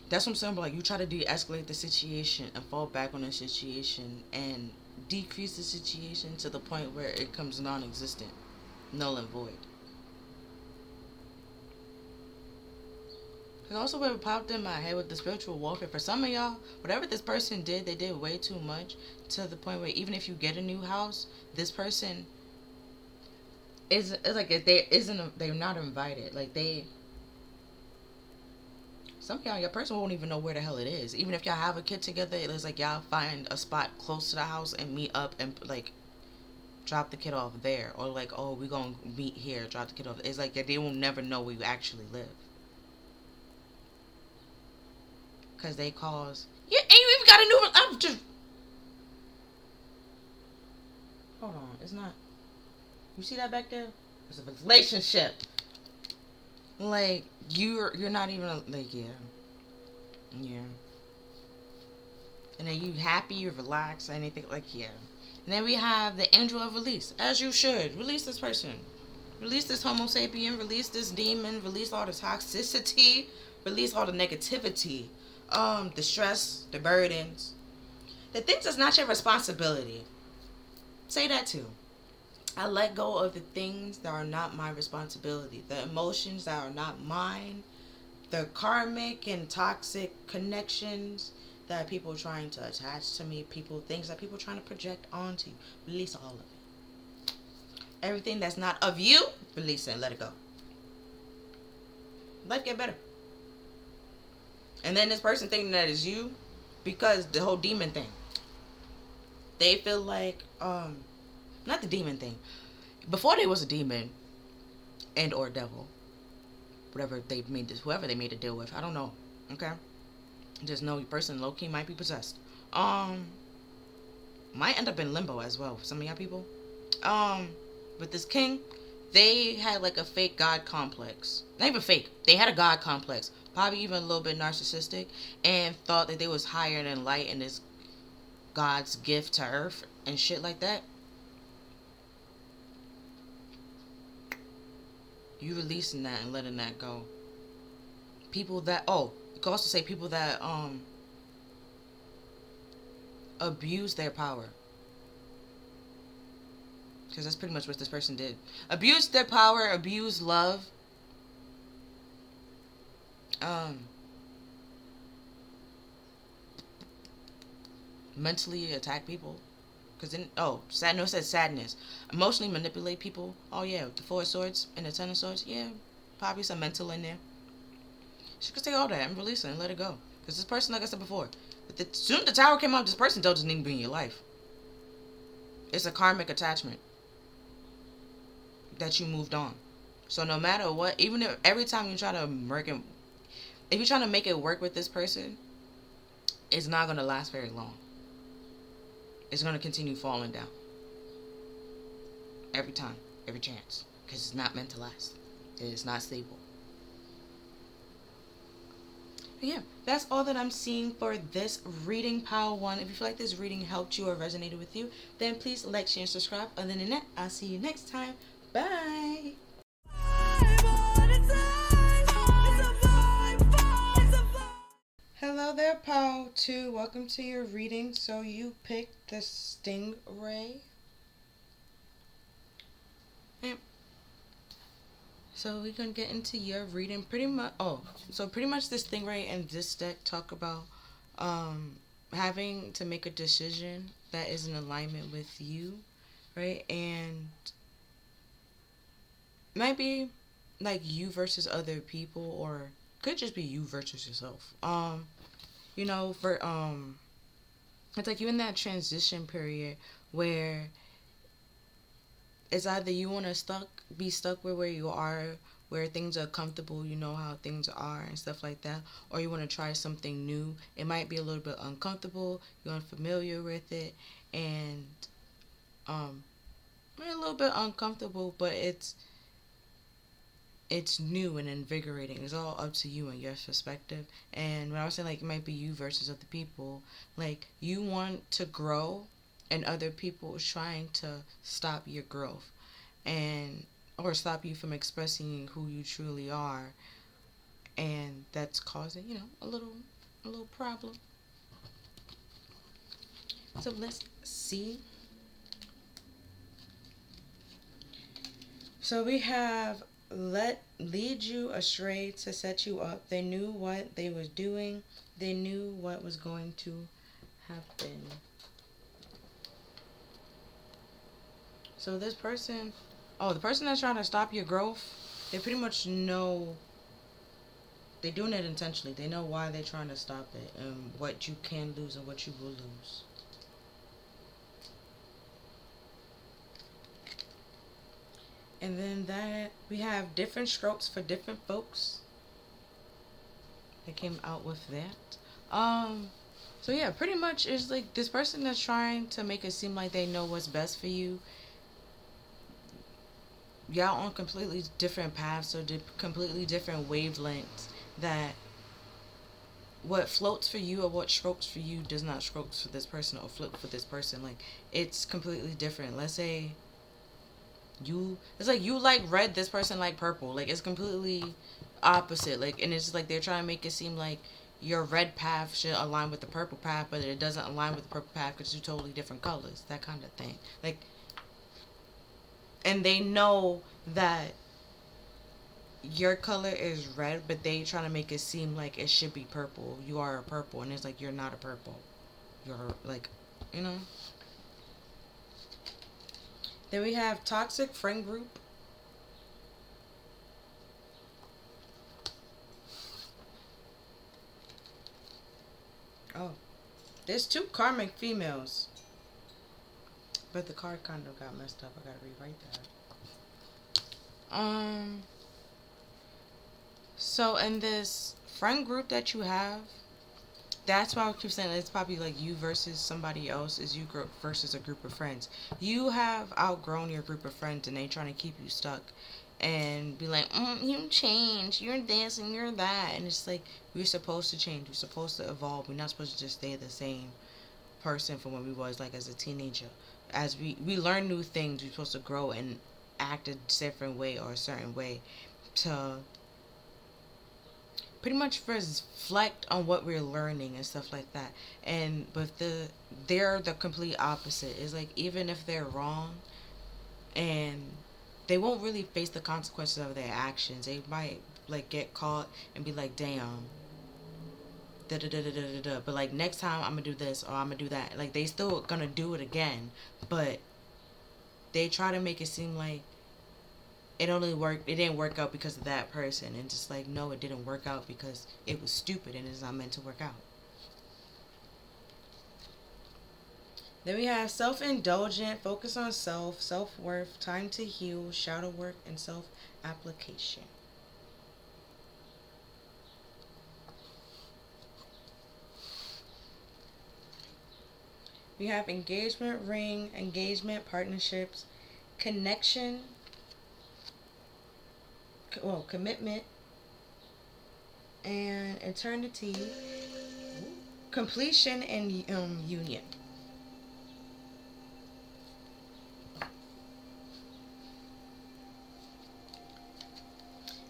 Speaker 1: what I'm saying, but like, you try to de-escalate the situation and fall back on the situation and decrease the situation to the point where it comes non-existent, null and void. And also what popped in my head with the spiritual warfare, for some of y'all, whatever this person did, they did way too much to the point where even if you get a new house, this person they're not invited. Like, some of y'all, your person won't even know where the hell it is. Even if y'all have a kid together, it's like y'all find a spot close to the house and meet up and like drop the kid off there, or like, oh, we gonna meet here, drop the kid off. It's like they will never know where you actually live, cause they cause. Yeah, and you even got a new. I'm just. Hold on, it's not. You see that back there? It's a relationship. Like you're not even like yeah. And then you happy, you relax, anything like yeah. And then we have the angel of release, as you should release this person, release this Homo sapien, release this demon, release all the toxicity, release all the negativity, the stress, the burdens, the things that's not your responsibility. Say that too. I let go of the things that are not my responsibility, the emotions that are not mine, the karmic and toxic connections that people trying to attach to me, things that people trying to project onto you. Release all of it. Everything that's not of you, release it and let it go. Life get better. And then this person thinking that is you, because the whole demon thing. They feel like, not the demon thing. Before they was a demon and or devil, whatever they made this, whoever they made a deal with, I don't know. Okay, just know your person low key might be possessed. Might end up in limbo as well for some of y'all people. With this king, they had like a fake god complex. Not even fake. They had a god complex, probably even a little bit narcissistic, and thought that they was higher than light and this God's gift to earth and shit like that. You releasing that and letting that go. People that you can also say people that abuse their power, because that's pretty much what this person did. Abuse their power, abuse love, mentally attack people. Because then, it says sadness. Emotionally manipulate people. Oh, yeah, the Four of Swords and the Ten of Swords. Yeah, probably some mental in there. She could take all that and release it and let it go. Because this person, like I said before, soon the tower came out, this person doesn't even be in your life. It's a karmic attachment that you moved on. So no matter what, even if every time you try to if you're trying to make it work with this person, it's not going to last very long. It's going to continue falling down. Every time. Every chance. Because it's not meant to last. It's not stable. But yeah, that's all that I'm seeing for this reading, Pile 1. If you feel like this reading helped you or resonated with you, then please like, share, and subscribe. Other than that, I'll see you next time. Bye! Hello there, Pile 2. Welcome to your reading. So you picked the Stingray. Yep. So we're gonna get into your reading. Pretty much this Stingray and this deck talk about having to make a decision that is in alignment with you, right? And might be like you versus other people, or could just be you versus yourself. It's like you're in that transition period where it's either you want to be stuck with where you are, where things are comfortable, you know how things are and stuff like that, or you want to try something new. It might be a little bit uncomfortable, you're unfamiliar with it, and a little bit uncomfortable, but it's new and invigorating. It's all up to you and your perspective. And when I was saying, like, it might be you versus other people, like, you want to grow and other people are trying to stop your growth or stop you from expressing who you truly are, and that's causing, a little problem. So let's see. So we have lead you astray to set you up. They knew what they was doing. They knew what was going to happen. So this person, the person that's trying to stop your growth, they pretty much know They're doing it intentionally. They know why they're trying to stop it and what you can lose and what you will lose. And then that we have different strokes for different folks. They came out with that. So yeah, pretty much it's like this person that's trying to make it seem like they know what's best for you. Y'all on completely different paths or completely different wavelengths. That what floats for you or what strokes for you does not strokes for this person or flip for this person. Like it's completely different. Let's say it's like you like red, this person like purple. Like it's completely opposite. Like, and it's just like they're trying to make it seem like your red path should align with the purple path, but it doesn't align with the purple path because you're totally different colors. That kind of thing. Like, and they know that your color is red, but they trying to make it seem like it should be purple. You are a purple, and it's like you're not a purple. You're like, you know. Then we have toxic friend group. Oh, there's two karmic females, but the card kind of got messed up. I gotta rewrite that. So in this friend group that you have, that's why I keep saying it's probably like you versus somebody else is you versus a group of friends. You have outgrown your group of friends and they trying to keep you stuck and be like, you changed, you're this and you're that. And it's like, we're supposed to change. We're supposed to evolve. We're not supposed to just stay the same person from when we was like as a teenager. As we learn new things, we're supposed to grow and act a different way or a certain way to pretty much reflect on what we're learning and stuff like that. And but they're the complete opposite. It's like even if they're wrong and they won't really face the consequences of their actions, they might like get caught and be like, damn, da da da da da da. But like next time I'm gonna do this or I'm gonna do that. Like they still gonna do it again, but they try to make it seem like it didn't work out because of that person, and just like no, it didn't work out because it was stupid and it's not meant to work out. Then we have self-indulgent, focus on self-worth, time to heal, shadow work, and self-application. We have engagement ring, engagement partnerships, connection, commitment, and eternity, completion, and union.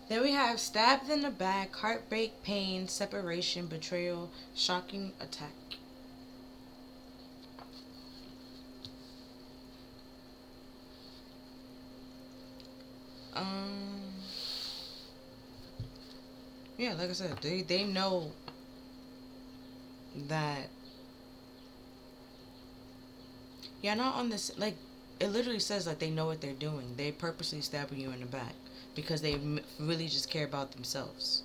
Speaker 1: Then we have stabbed in the back, heartbreak, pain, separation, betrayal, shocking attack. Um, yeah, like I said, they know that. Yeah, not on this. Like it literally says like they know what they're doing. They purposely stabbing you in the back because they really just care about themselves.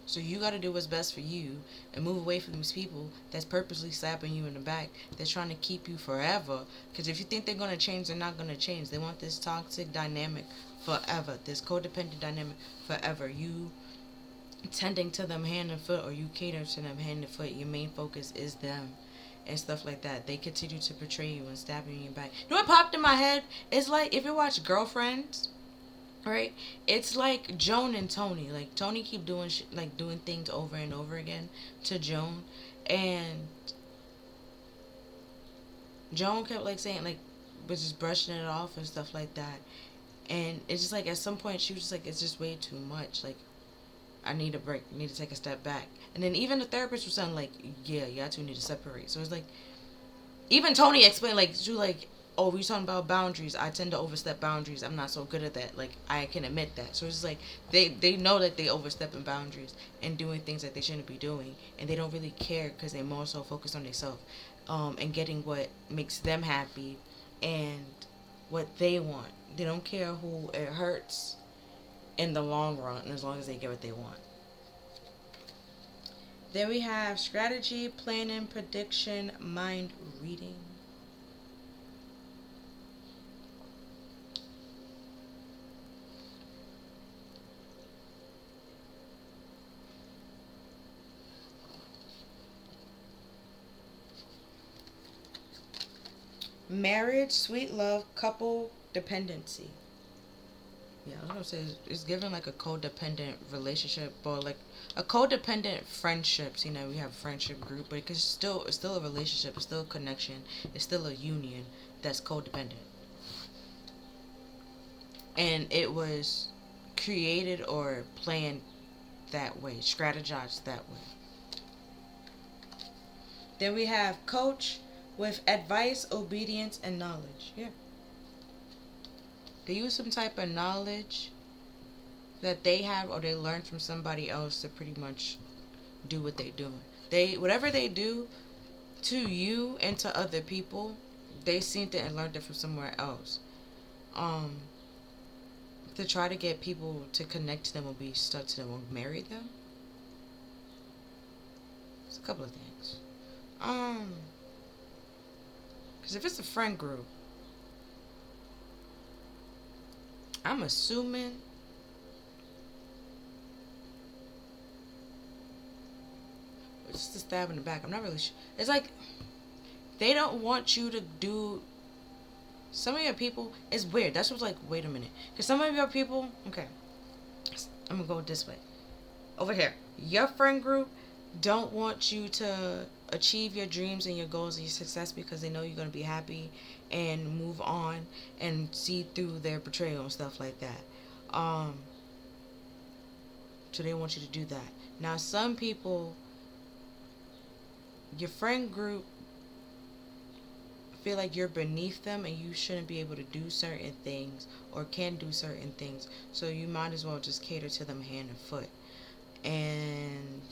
Speaker 1: So you got to do what's best for you and move away from these people that's purposely slapping you in the back. They're trying to keep you forever. Because if you think they're going to change, they're not going to change. They want this toxic dynamic forever. This codependent dynamic forever. You tending to them hand and foot or you cater to them hand and foot. Your main focus is them and stuff like that. They continue to betray you and stab you in your back. You know what popped in my head? It's like if you watch Girlfriends, right? It's like Joan and Tony. Like Tony keep doing like doing things over and over again to Joan, and Joan kept like saying like was just brushing it off and stuff like that. And it's just like at some point she was just like it's just way too much. Like I need a break. I need to take a step back. And then even the therapist was saying like yeah, y'all two need to separate. So it's like even Tony explained like she like oh we talking about boundaries. I tend to overstep boundaries. I'm not so good at that. Like I can admit that. So it's like they know that they overstepping boundaries and doing things that they shouldn't be doing, and they don't really care because they more so focus on themselves, and getting what makes them happy, and what they want. They don't care who it hurts in the long run as long as they get what they want. Then we have strategy, planning, prediction, mind reading. Marriage, sweet love, couple, dependency. Yeah, I was gonna say it's given like a codependent relationship, or like a codependent friendships. You know, we have friendship group, but it's still a relationship, it's still a connection, it's still a union that's codependent, and it was created or planned that way, strategized that way. Then we have coach with advice, obedience, and knowledge. Yeah, they use some type of knowledge that they have or they learn from somebody else to pretty much do what they do. They whatever they do to you and to other people, they seen it and learned it from somewhere else. Um, to try to get people to connect to them or be stuck to them or marry them. It's a couple of things. Because if it's a friend group, I'm assuming it's just a stab in the back. I'm not really sure. It's like they don't want you to do. Some of your people, it's weird. That's what's like, wait a minute. Because some of your people, okay, I'm going to go this way. Over here. Your friend group don't want you to achieve your dreams and your goals and your success because they know you're going to be happy and move on and see through their betrayal and stuff like that. So they want you to do that. Now, some people, your friend group feel like you're beneath them and you shouldn't be able to do certain things or can do certain things. So you might as well just cater to them hand and foot. And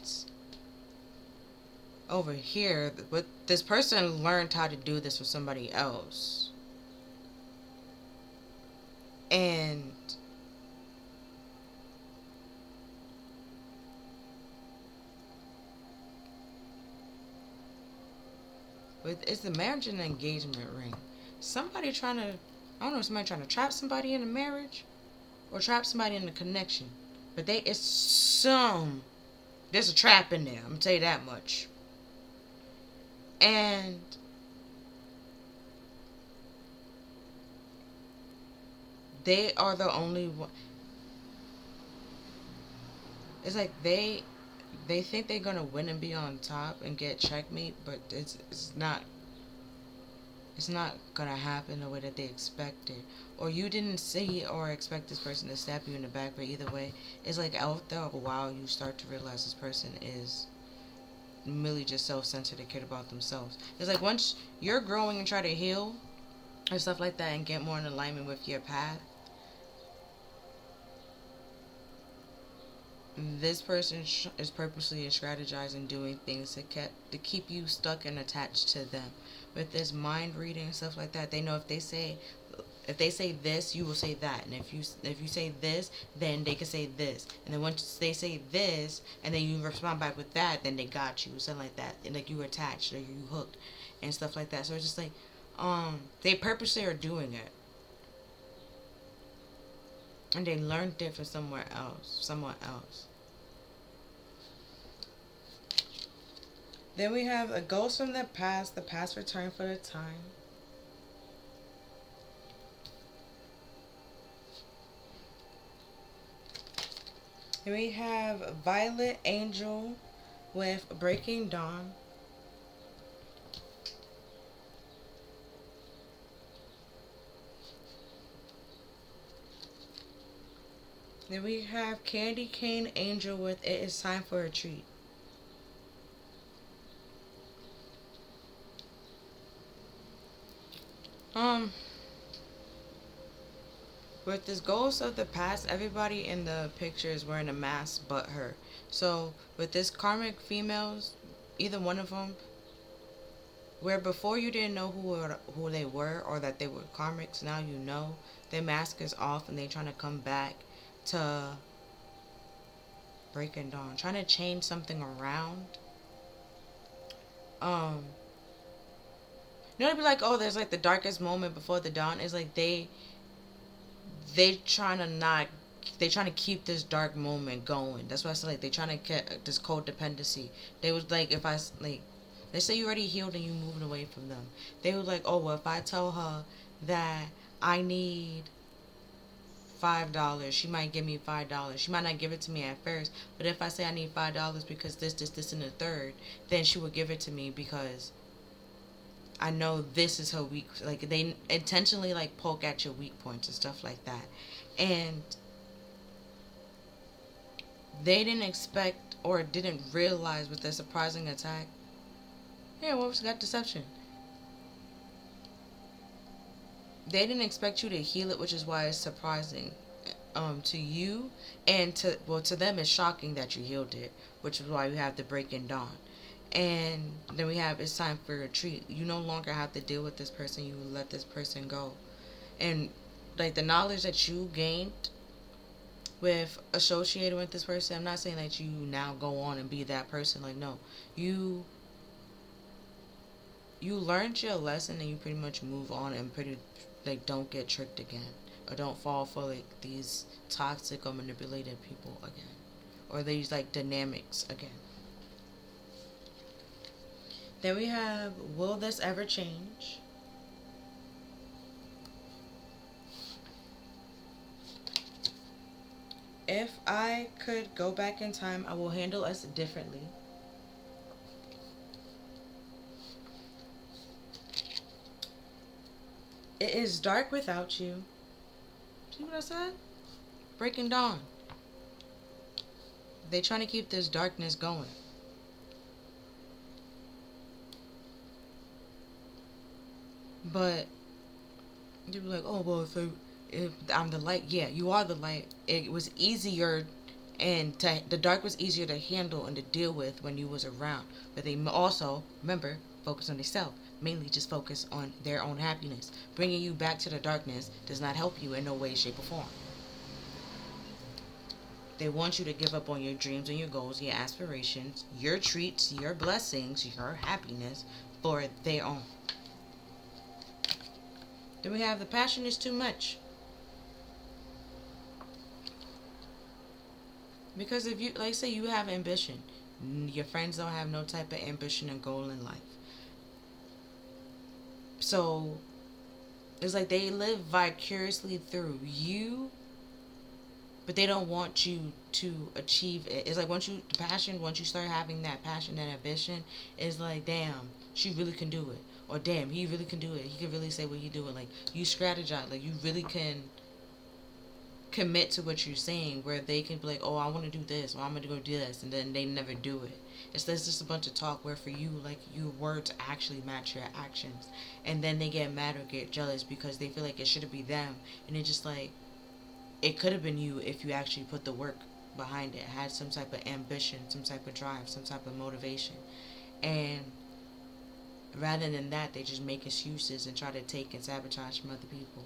Speaker 1: over here, but this person learned how to do this with somebody else. And with it's the marriage and engagement ring. Somebody trying to, I don't know, somebody trying to trap somebody in a marriage or trap somebody in a connection. But there's a trap in there. I'm gonna tell you that much. And they are the only one. It's like they think they're gonna win and be on top and get checkmate, but it's not gonna happen the way that they expected. Or you didn't see or expect this person to stab you in the back, but either way, it's like after a while you start to realize this person is really just self-centered and cared about themselves. It's like once you're growing and try to heal and stuff like that and get more in alignment with your path, this person is purposely strategizing doing things to keep you stuck and attached to them. With this mind reading and stuff like that, they know if they say this, you will say that, and if you say this, then they can say this, and then once they say this, and then you respond back with that, then they got you, something like that, and like you were attached or you hooked, and stuff like that. So it's just like, they purposely are doing it, and they learned it from someone else. Then we have a ghost from the past return for the time. Then we have Violet Angel with Breaking Dawn. Then we have Candy Cane Angel with It Is Time for a Treat. With this ghost of the past, everybody in the picture is wearing a mask but her. So with this karmic females, either one of them, where before you didn't know who they were or that they were karmics, now you know their mask is off and they're trying to come back to Breaking Dawn, trying to change something around um it'd be like, oh, there's like the darkest moment before the dawn. Is like they trying to not they trying to keep this dark moment going. That's why I said like they trying to get this codependency. They was like, if I like, let's say you already healed and you moving away from them, they was like, oh well, if I tell her that I need $5, she might give me $5. She might not give it to me at first, but if I say I need $5 because this, and the third, then she will give it to me because I know this is her weak. Like they intentionally like poke at your weak points and stuff like that, and they didn't expect or didn't realize with their surprising attack. Yeah, what was that deception? They didn't expect you to heal it, which is why it's surprising to you, and to them it's shocking that you healed it, which is why we have the breaking dawn. And then we have it's time for retreat. You no longer have to deal with this person. You let this person go. And like the knowledge that you gained with associating with this person, I'm not saying that you now go on and be that person. Like no, you you learned your lesson and you pretty much move on and pretty like don't get tricked again or don't fall for like these toxic or manipulated people again or these like dynamics again. Then we have, will this ever change? If I could go back in time, I will handle us differently. It is dark without you. See what I said? Breaking dawn. They trying to keep this darkness going. But you be like, oh well, if I'm the light, yeah, you are the light. It was easier, and the dark was easier to handle and to deal with when you was around. But they also remember focus on themselves. Mainly just focus on their own happiness. Bringing you back to the darkness does not help you in no way, shape, or form. They want you to give up on your dreams and your goals, your aspirations, your treats, your blessings, your happiness for their own. Then we have the passion is too much. Because if you, like say you have ambition, your friends don't have no type of ambition and goal in life. So it's like they live vicariously through you, but they don't want you to achieve it. It's like once you start having that passion and ambition, it's like, damn, she really can do it. Or damn, he really can do it. He can really say what he doing. Like you strategize, like you really can commit to what you're saying, where they can be like, oh, I want to do this, or I'm going to go do this, and then they never do it. It's just a bunch of talk where for you, like, your words actually match your actions. And then they get mad or get jealous because they feel like it should be them. And it's just like, it could have been you if you actually put the work behind it, had some type of ambition, some type of drive, some type of motivation. And rather than that, they just make excuses and try to take and sabotage from other people.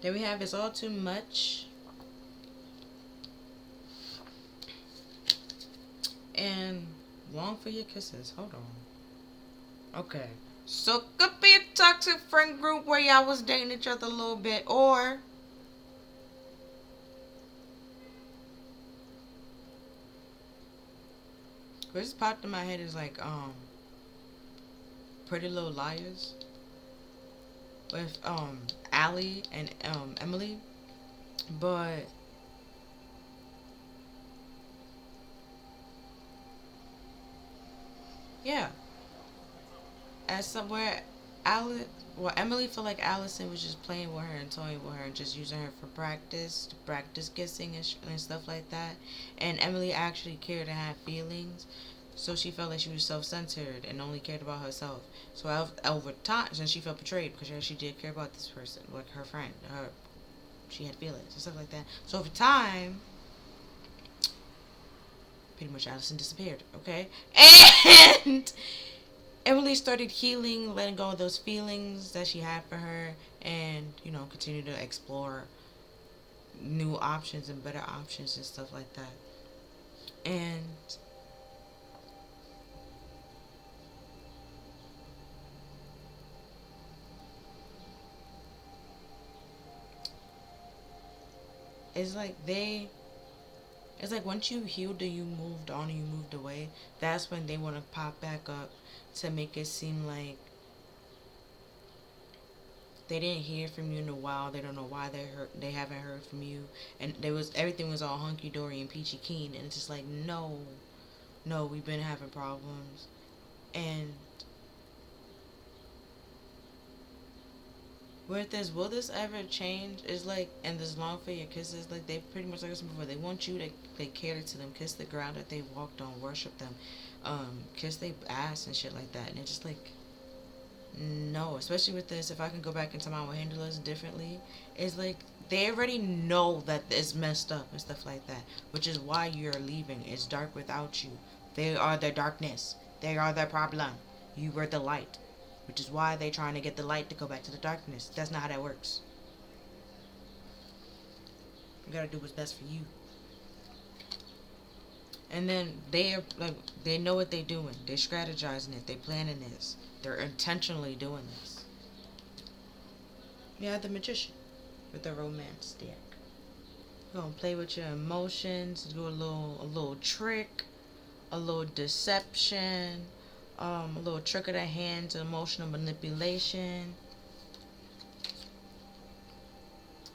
Speaker 1: Then we have it's all too much. And long for your kisses. Hold on. Okay. So could be a toxic friend group where y'all was dating each other a little bit, or what just popped in my head is like Pretty Little Liars with Allie and Emily. But yeah, as somewhere Alice, well, Emily felt like Allison was just playing with her and toying with her and just using her for practice, to practice kissing and stuff like that. And Emily actually cared and had feelings, so she felt like she was self-centered and only cared about herself. So over time, since she felt betrayed because she did care about this person, like her friend, she had feelings and stuff like that. So over time, pretty much Allison disappeared. Okay, and Emily started healing, letting go of those feelings that she had for her, and continue to explore new options and better options and stuff like that. And It's like they. It's like once you healed and you moved on and you moved away, that's when they want to pop back up to make it seem like they didn't hear from you in a while. They don't know why they haven't heard from you, and everything was all hunky dory and peachy keen. And it's just like no, no, we've been having problems, and with this, will this ever change? Is like, and this long for your kisses, like they pretty much like I said before, they want you to they cater to them, kiss the ground that they walked on, worship them, kiss their ass and shit like that, and it's just like no, especially with this, if I can go back into my handlers differently, it's like they already know that it's messed up and stuff like that, which is why you're leaving. It's dark without you. They are the darkness. They are the problem. You were the light, which is why they're trying to get the light to go back to the darkness. That's not how that works. You gotta do what's best for you. And then they know what they're doing. They're strategizing it. They're planning this. They're intentionally doing this. You have the magician with the romance deck. You're gonna play with your emotions, do a little trick, a little deception, a little trick of the hands, emotional manipulation.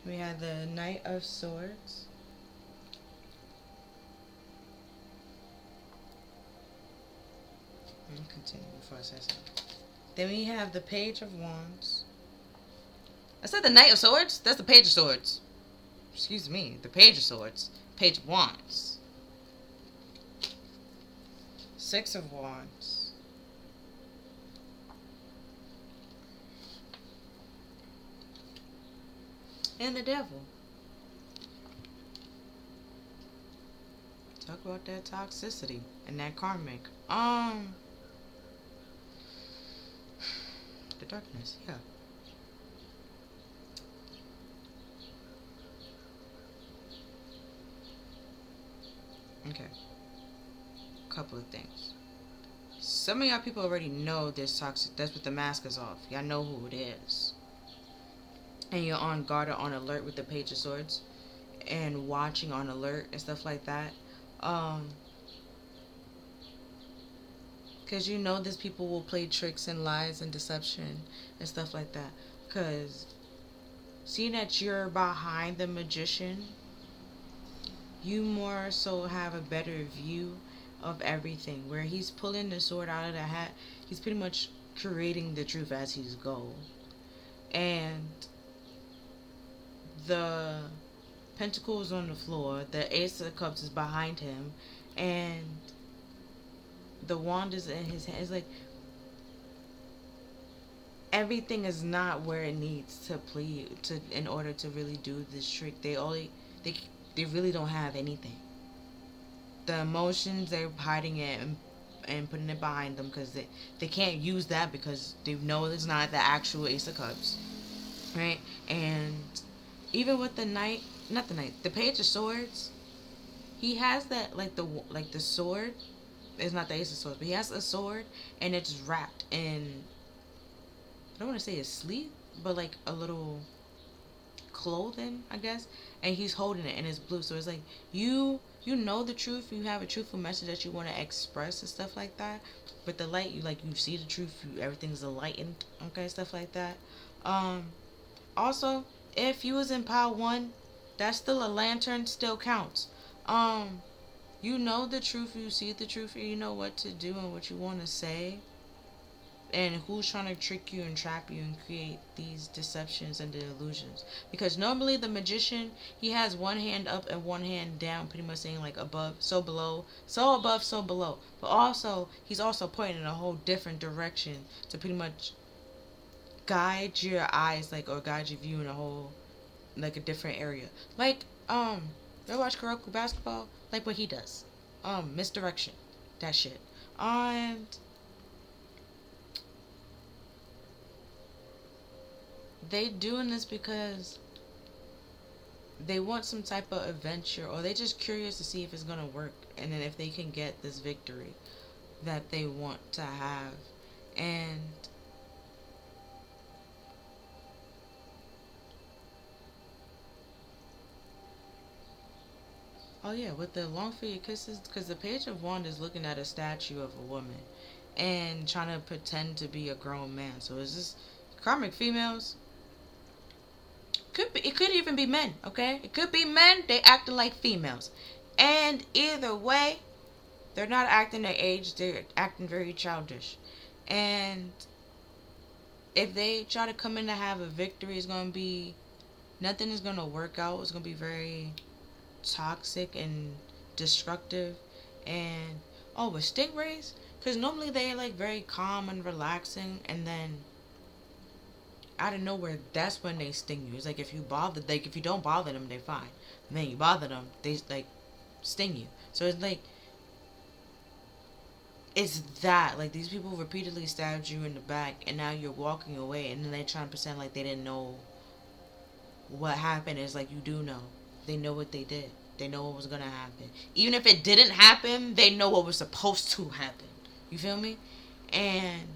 Speaker 1: We have the Knight of Swords. Let me continue before I say something. Then we have the Page of Wands. I said the Knight of Swords? That's the Page of Swords. Excuse me, the Page of Swords. Page of Wands. Six of Wands. And the Devil. Talk about that toxicity and that karmic. The darkness, yeah. Okay. Couple of things. Some of y'all people already know this toxic. That's what the mask is off. Y'all know who it is. And you're on guard or on alert with the Page of Swords. And watching on alert and stuff like that. Because you know these people will play tricks and lies and deception and stuff like that. Because seeing that you're behind the magician, you more so have a better view of everything. Where he's pulling the sword out of the hat, he's pretty much creating the truth as he's go. And the pentacles on the floor, the Ace of Cups is behind him, and the wand is in his hand. It's like everything is not where it needs to plead to in order to really do this trick. They really don't have anything. The emotions, they're hiding it and putting it behind them because they can't use that because they know it's not the actual Ace of Cups, right? And even with the knight, not the knight, the Page of Swords, he has that like the sword. It's not the Ace of Swords, but he has a sword and it's wrapped in, I don't want to say a sleeve, but like a little clothing, I guess. And he's holding it and it's blue. So it's like you know the truth. You have a truthful message that you want to express and stuff like that. But the light, you see the truth. Everything's enlightened. Okay, stuff like that. Also, if you was in pile 1, that's still a lantern. Still counts. You know the truth, you see the truth, and you know what to do and what you want to say. And who's trying to trick you and trap you and create these deceptions and the illusions. Because normally the magician, he has one hand up and one hand down, pretty much saying like above, so below, so above, so below. But also, he's also pointing in a whole different direction to pretty much guide your eyes, like, or guide your view in a whole, like a different area. Like, you watch Kuroko basketball? Like what he does. Misdirection. That shit. And they doing this because they want some type of adventure, or they just curious to see if it's gonna work, and then if they can get this victory that they want to have. And Oh yeah, with the long for your kisses, because the Page of Wands is looking at a statue of a woman and trying to pretend to be a grown man. So is this karmic females? Could be. It could even be men. Okay, it could be men. They acting like females, and either way, they're not acting their age. They're acting very childish, and if they try to come in to have a victory, it's gonna be nothing is gonna work out. It's gonna be very toxic and destructive. And oh, with stingrays, because normally they're like very calm and relaxing, and then out of nowhere, that's when they sting you. It's like if you don't bother them, they're fine. And then you bother them, they like sting you. So it's like it's that like these people repeatedly stabbed you in the back, and now you're walking away, and then they try to pretend like they didn't know what happened. Is like you do know. They know what they did. They know what was gonna happen. Even if it didn't happen, they know what was supposed to happen. You feel me? And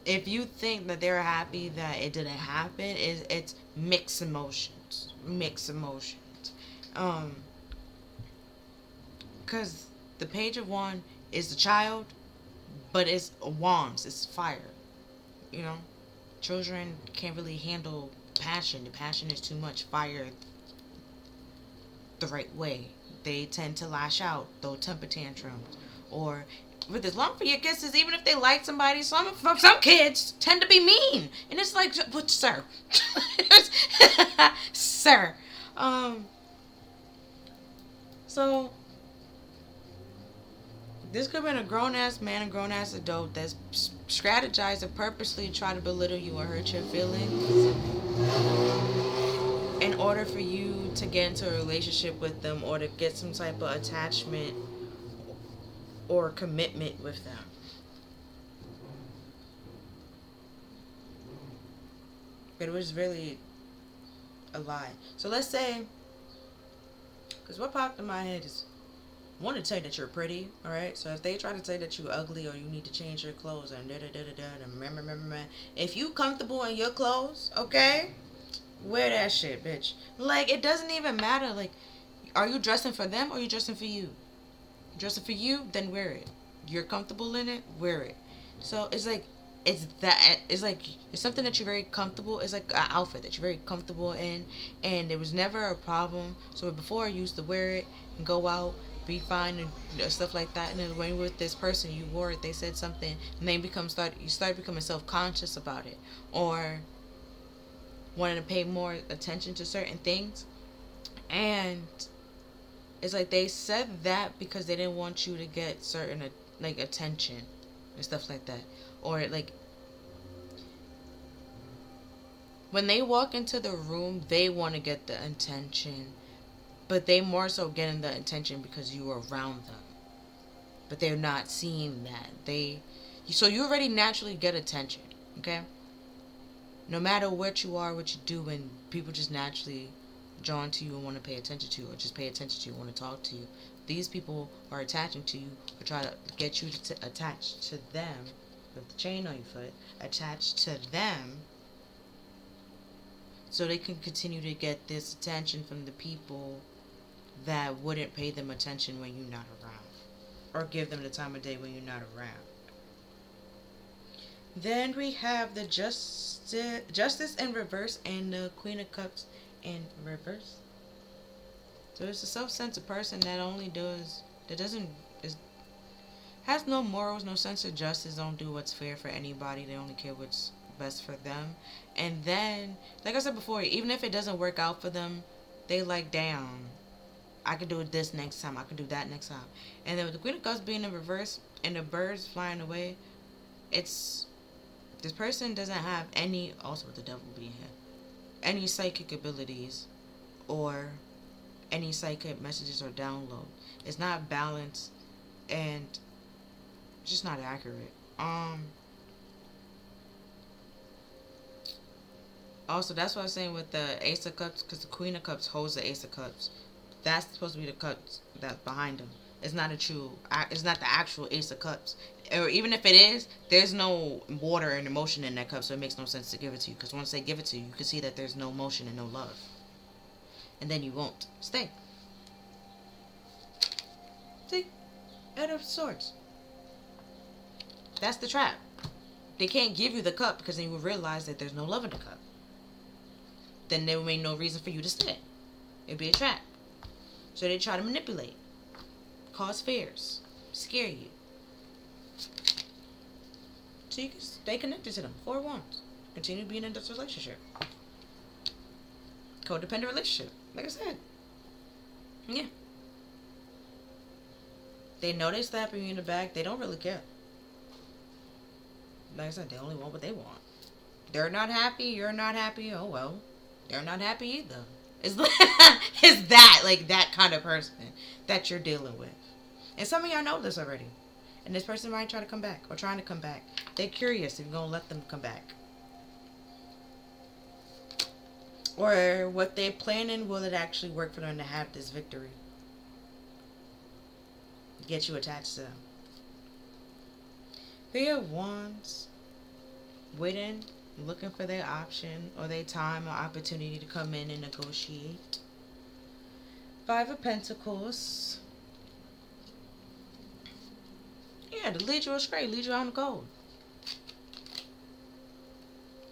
Speaker 1: if you think that they're happy that it didn't happen, it's mixed emotions. Mixed emotions. Because the Page of Wands is the child, but it's wands. It's fire. You know? Children can't really handle passion. The passion is too much. Fire the right way. They tend to lash out, throw temper tantrums, or with as long for your kisses, even if they like somebody, some kids tend to be mean, and it's like, but sir, sir, so this could have been a grown ass man, a grown ass adult that's strategized to purposely try to belittle you or hurt your feelings in order for you to get into a relationship with them or to get some type of attachment or commitment with them. But it was really a lie. So let's say, because what popped in my head is, I want to tell you that you're pretty, all right? So if they try to say that you're ugly or you need to change your clothes and da-da-da-da-da, and remember, if you comfortable in your clothes, okay, wear that shit, bitch. Like, it doesn't even matter. Like, are you dressing for them or are you dressing for you? Dressing for you, then wear it. You're comfortable in it, wear it. So it's like it's something that you're very comfortable. It's like an outfit that you're very comfortable in, and there was never a problem. So before I used to wear it and go out, be fine and stuff like that. And then when you were with this person, you wore it. They said something, and then you start becoming self conscious about it, or wanting to pay more attention to certain things, and it's like they said that because they didn't want you to get certain like attention and stuff like that. Or like when they walk into the room, they want to get the attention, but they more so getting the attention because you are around them. But they're not seeing that. So you already naturally get attention, okay? No matter what you are, what you do, and people just naturally drawn to you and want to pay attention to you, or just pay attention to you, want to talk to you. These people are attaching to you or try to get you to attach to them with the chain on your foot, attached to them so they can continue to get this attention from the people that wouldn't pay them attention when you're not around, or give them the time of day when you're not around. Then we have the Justice in reverse and the Queen of Cups in reverse. So it's a self-centered person that only does that doesn't is has no morals, no sense of justice, don't do what's fair for anybody. They only care what's best for them. And then, like I said before, even if it doesn't work out for them, they like, damn, I could do this next time. I could do that next time. And then with the Queen of Cups being in reverse and the birds flying away, it's this person doesn't have any, also with the devil being here, any psychic abilities or any psychic messages or download. It's not balanced and just not accurate. Also, that's what I was saying with the Ace of Cups, because the Queen of Cups holds the Ace of Cups. That's supposed to be the cups that's behind them. It's not it's not the actual Ace of Cups. Or even if it is, there's no water and emotion in that cup, so it makes no sense to give it to you. Because once they give it to you, you can see that there's no emotion and no love. and then you won't stay. See? Eight of Swords. That's the trap. They can't give you the cup because then you will realize that there's no love in the cup. Then there will be no reason for you to stay. It'd be a trap. So they try to manipulate, cause fears, scare you. So you can stay connected to them. 4 of Wands. Continue being in this relationship. Codependent relationship. Like I said. Yeah. They know they slapping you in the back. They don't really care. Like I said, they only want what they want. They're not happy. You're not happy. Oh, well. They're not happy either. It's that, like, that kind of person that you're dealing with. And some of y'all know this already. And this person might try to come back or trying to come back. They're curious if you're going to let them come back. Or what they're planning, will it actually work for them to have this victory? Get you attached to them. 3 of Wands. Waiting, looking for their option or their time or opportunity to come in and negotiate. 5 of Pentacles. Yeah, to lead you astray, lead you out in the cold.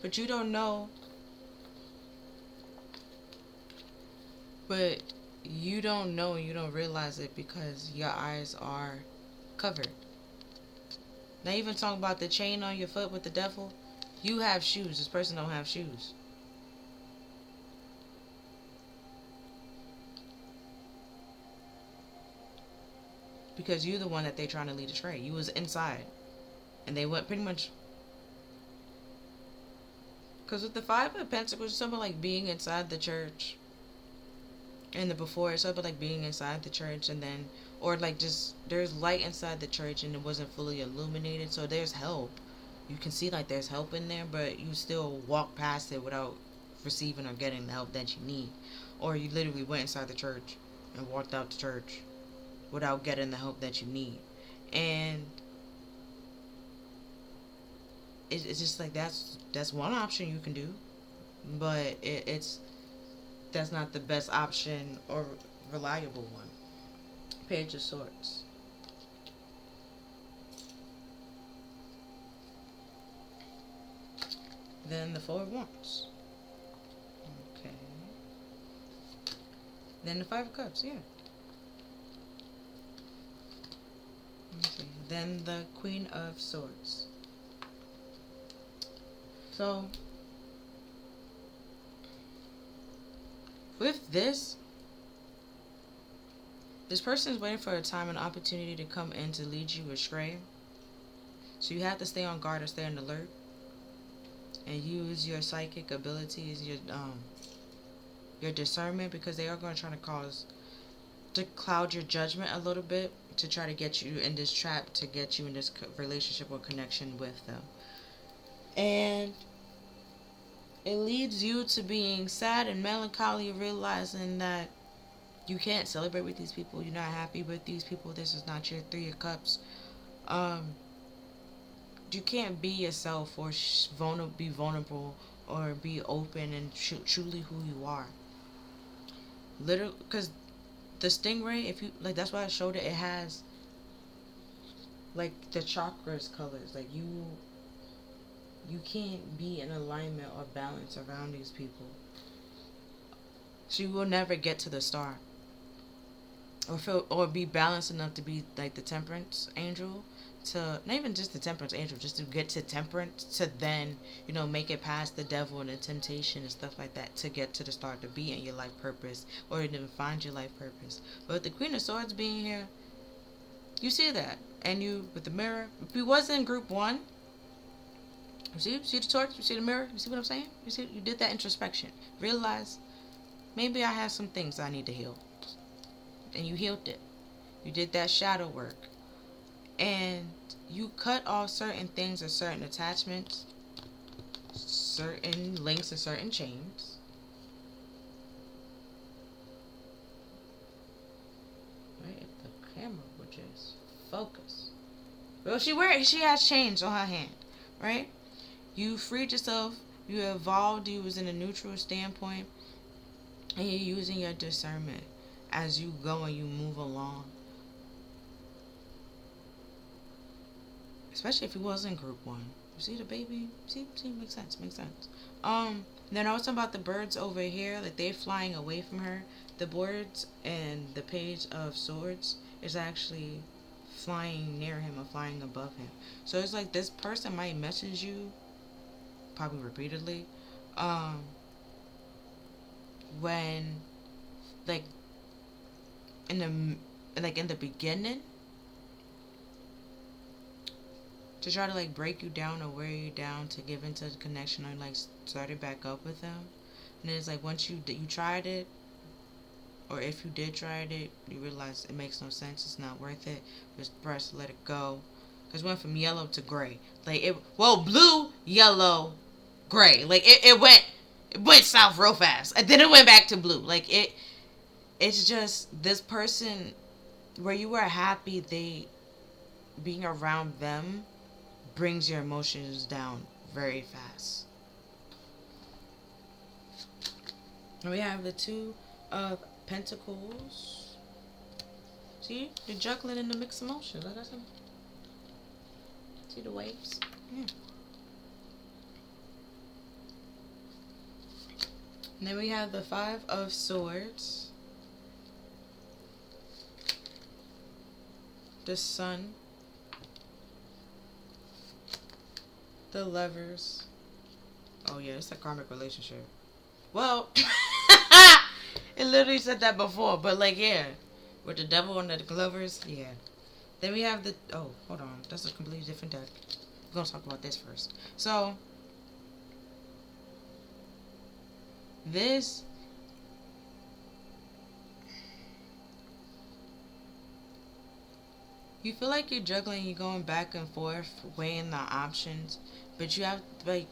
Speaker 1: But you don't know. But you don't know and you don't realize it because your eyes are covered. Now even talking about the chain on your foot with the devil. You have shoes. This person don't have shoes. Because you're the one that they're trying to lead astray. You was inside. And they went pretty much... Because with the 5 of Pentacles, it's something like being inside the church. And the before, it's something like being inside the church and then... Or like just, there's light inside the church and it wasn't fully illuminated. So there's help. You can see like there's help in there, but you still walk past it without receiving or getting the help that you need. Or you literally went inside the church and walked out the church without getting the help that you need. And it's just like that's one option you can do, but that's not the best option or reliable one. Page of Swords. Then the 4 of Wands. Okay. Then the 5 of Cups, yeah. Okay. Then the Queen of Swords. So, with this person is waiting for a time and opportunity to come in to lead you astray. So you have to stay on guard or stay on alert. And use your psychic abilities, your discernment, because they are going to try to cloud your judgment a little bit to try to get you in this trap, to get you in this relationship or connection with them. And it leads you to being sad and melancholy, realizing that you can't celebrate with these people. You're not happy with these people. This is not your 3 of Cups. You can't be yourself or be vulnerable or be open and truly who you are. Literally, because the stingray, if you like, that's why I showed it. It has like the chakras colors. Like you can't be in alignment or balance around these people. So you will never get to the star. Or be balanced enough to be like the temperance angel. To not even just the temperance angel, just to get to temperance, to then make it past the devil and the temptation and stuff like that, to get to the start, to be in your life purpose or even find your life purpose. But with the Queen of Swords being here, you see that, and you with the mirror. If you was in group 1, you see the torch, you see the mirror, you see what I'm saying? You did that introspection, realize maybe I have some things I need to heal, and you healed it. You did that shadow work. And you cut off certain things or certain attachments, certain links and certain chains. Right? If the camera would just focus. Well, she has chains on her hand, right? You freed yourself. You evolved. You was in a neutral standpoint. And you're using your discernment as you go and you move along. Especially if he was in group one. You see the baby? See, makes sense, makes sense. Then also about the birds over here, like they're flying away from her. The birds and the page of swords is actually flying near him or flying above him. So it's like this person might message you, probably repeatedly, um, when like in the beginning, to try to like break you down or wear you down to give into the connection or like start it back up with them. And it's like once you tried it, or if you did try it, you realize it makes no sense. It's not worth it. Just press, let it go. Cause it went from yellow to gray. Like blue, yellow, gray. Like it went south real fast, and then it went back to blue. Like it's just this person where you were happy. They being around them brings your emotions down very fast. And we have the Two of Pentacles. See, you're juggling in the mixed emotions. Like I said. See the waves? Yeah. And then we have the Five of Swords. The Sun. The Lovers. Oh yeah, it's a karmic relationship. Well, it literally said that before, but like yeah, with the Devil and the Lovers, yeah. Then we have the hold on, that's a completely different deck. We're gonna talk about this first. So this you feel like you're juggling, you're going back and forth, weighing the options, but you have like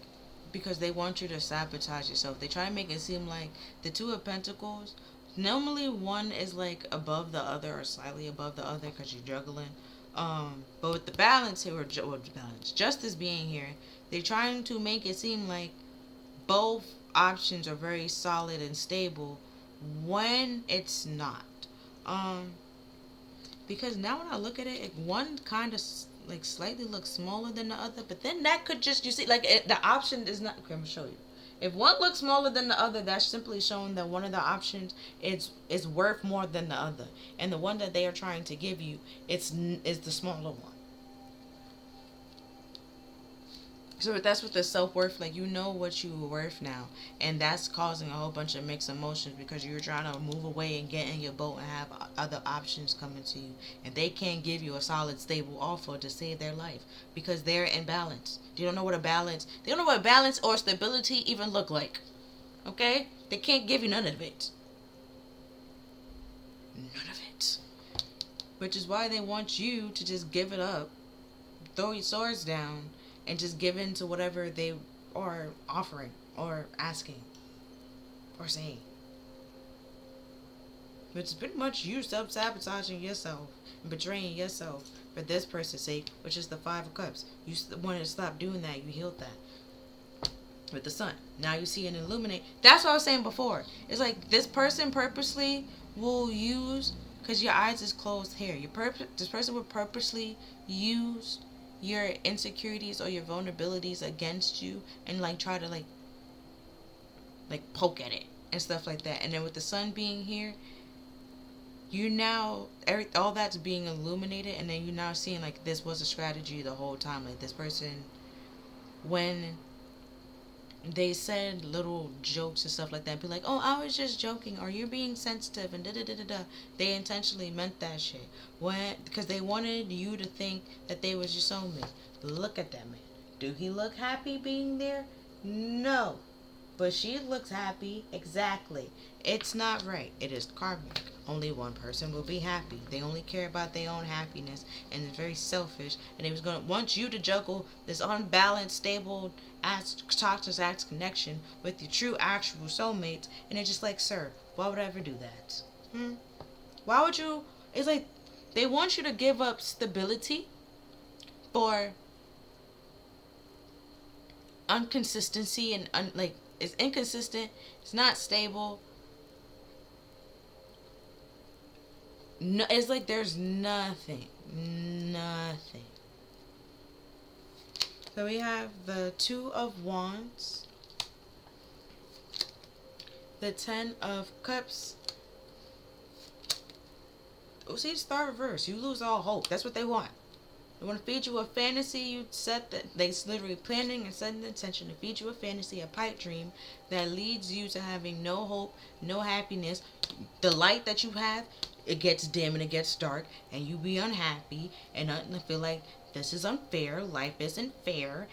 Speaker 1: because they want you to sabotage yourself. They try to make it seem like the Two of Pentacles. Normally, one is like above the other or slightly above the other because you're juggling. But with the balance here, justice being here, they're trying to make it seem like both options are very solid and stable when it's not. Um, because now when I look at it, one kind of like slightly looks smaller than the other, but then that could just, you see, like the option is not, okay, I'm gonna show you. If one looks smaller than the other, that's simply showing that one of the options is worth more than the other, and the one that they are trying to give you, is the smaller one. So that's with the self-worth, like you know what you are worth now, and that's causing a whole bunch of mixed emotions because you're trying to move away and get in your boat and have other options coming to you, and they can't give you a solid, stable offer to save their life because they're in balance. They don't know what balance or stability even look like. Okay, they can't give you none of it. None of it. Which is why they want you to just give it up, throw your swords down, and just give in to whatever they are offering or asking or saying. Which is pretty much you self-sabotaging yourself and betraying yourself for this person's sake, which is the Five of Cups. You wanted to stop doing that. You healed that with the Sun. Now you see and illuminate. That's what I was saying before. It's like this person purposely will use, because your eyes is closed here. This person will purposely use your insecurities or your vulnerabilities against you and like try to like poke at it and stuff like that. And then with the Sun being here, you now all that's being illuminated, and then you're now seeing like this was a strategy the whole time. Like this person, when they said little jokes and stuff like that, be like, oh, I was just joking, or you're being sensitive, and da da da da da. They intentionally meant that shit. Because they wanted you to think that they was your soulmate. Look at that man. Do he look happy being there? No. But she looks happy. Exactly. It's not right. It is karmic. Only one person will be happy. They only care about their own happiness, and it's very selfish. And they was gonna want you to juggle this unbalanced, stable, toxic connection with your true, actual soulmates. And it's just like, sir, why would I ever do that? Why would you? It's like they want you to give up stability for inconsistency and like it's inconsistent. It's not stable. No, it's like there's nothing. Nothing. So we have the Two of Wands, the Ten of Cups. Oh, see, star reverse. You lose all hope. That's what they want. They want to feed you a fantasy. You set that they literally planning and setting the intention to feed you a fantasy, a pipe dream that leads you to having no hope, no happiness. The light that you have, it gets dim and it gets dark, and you be unhappy and feel like this is unfair. Life isn't fair.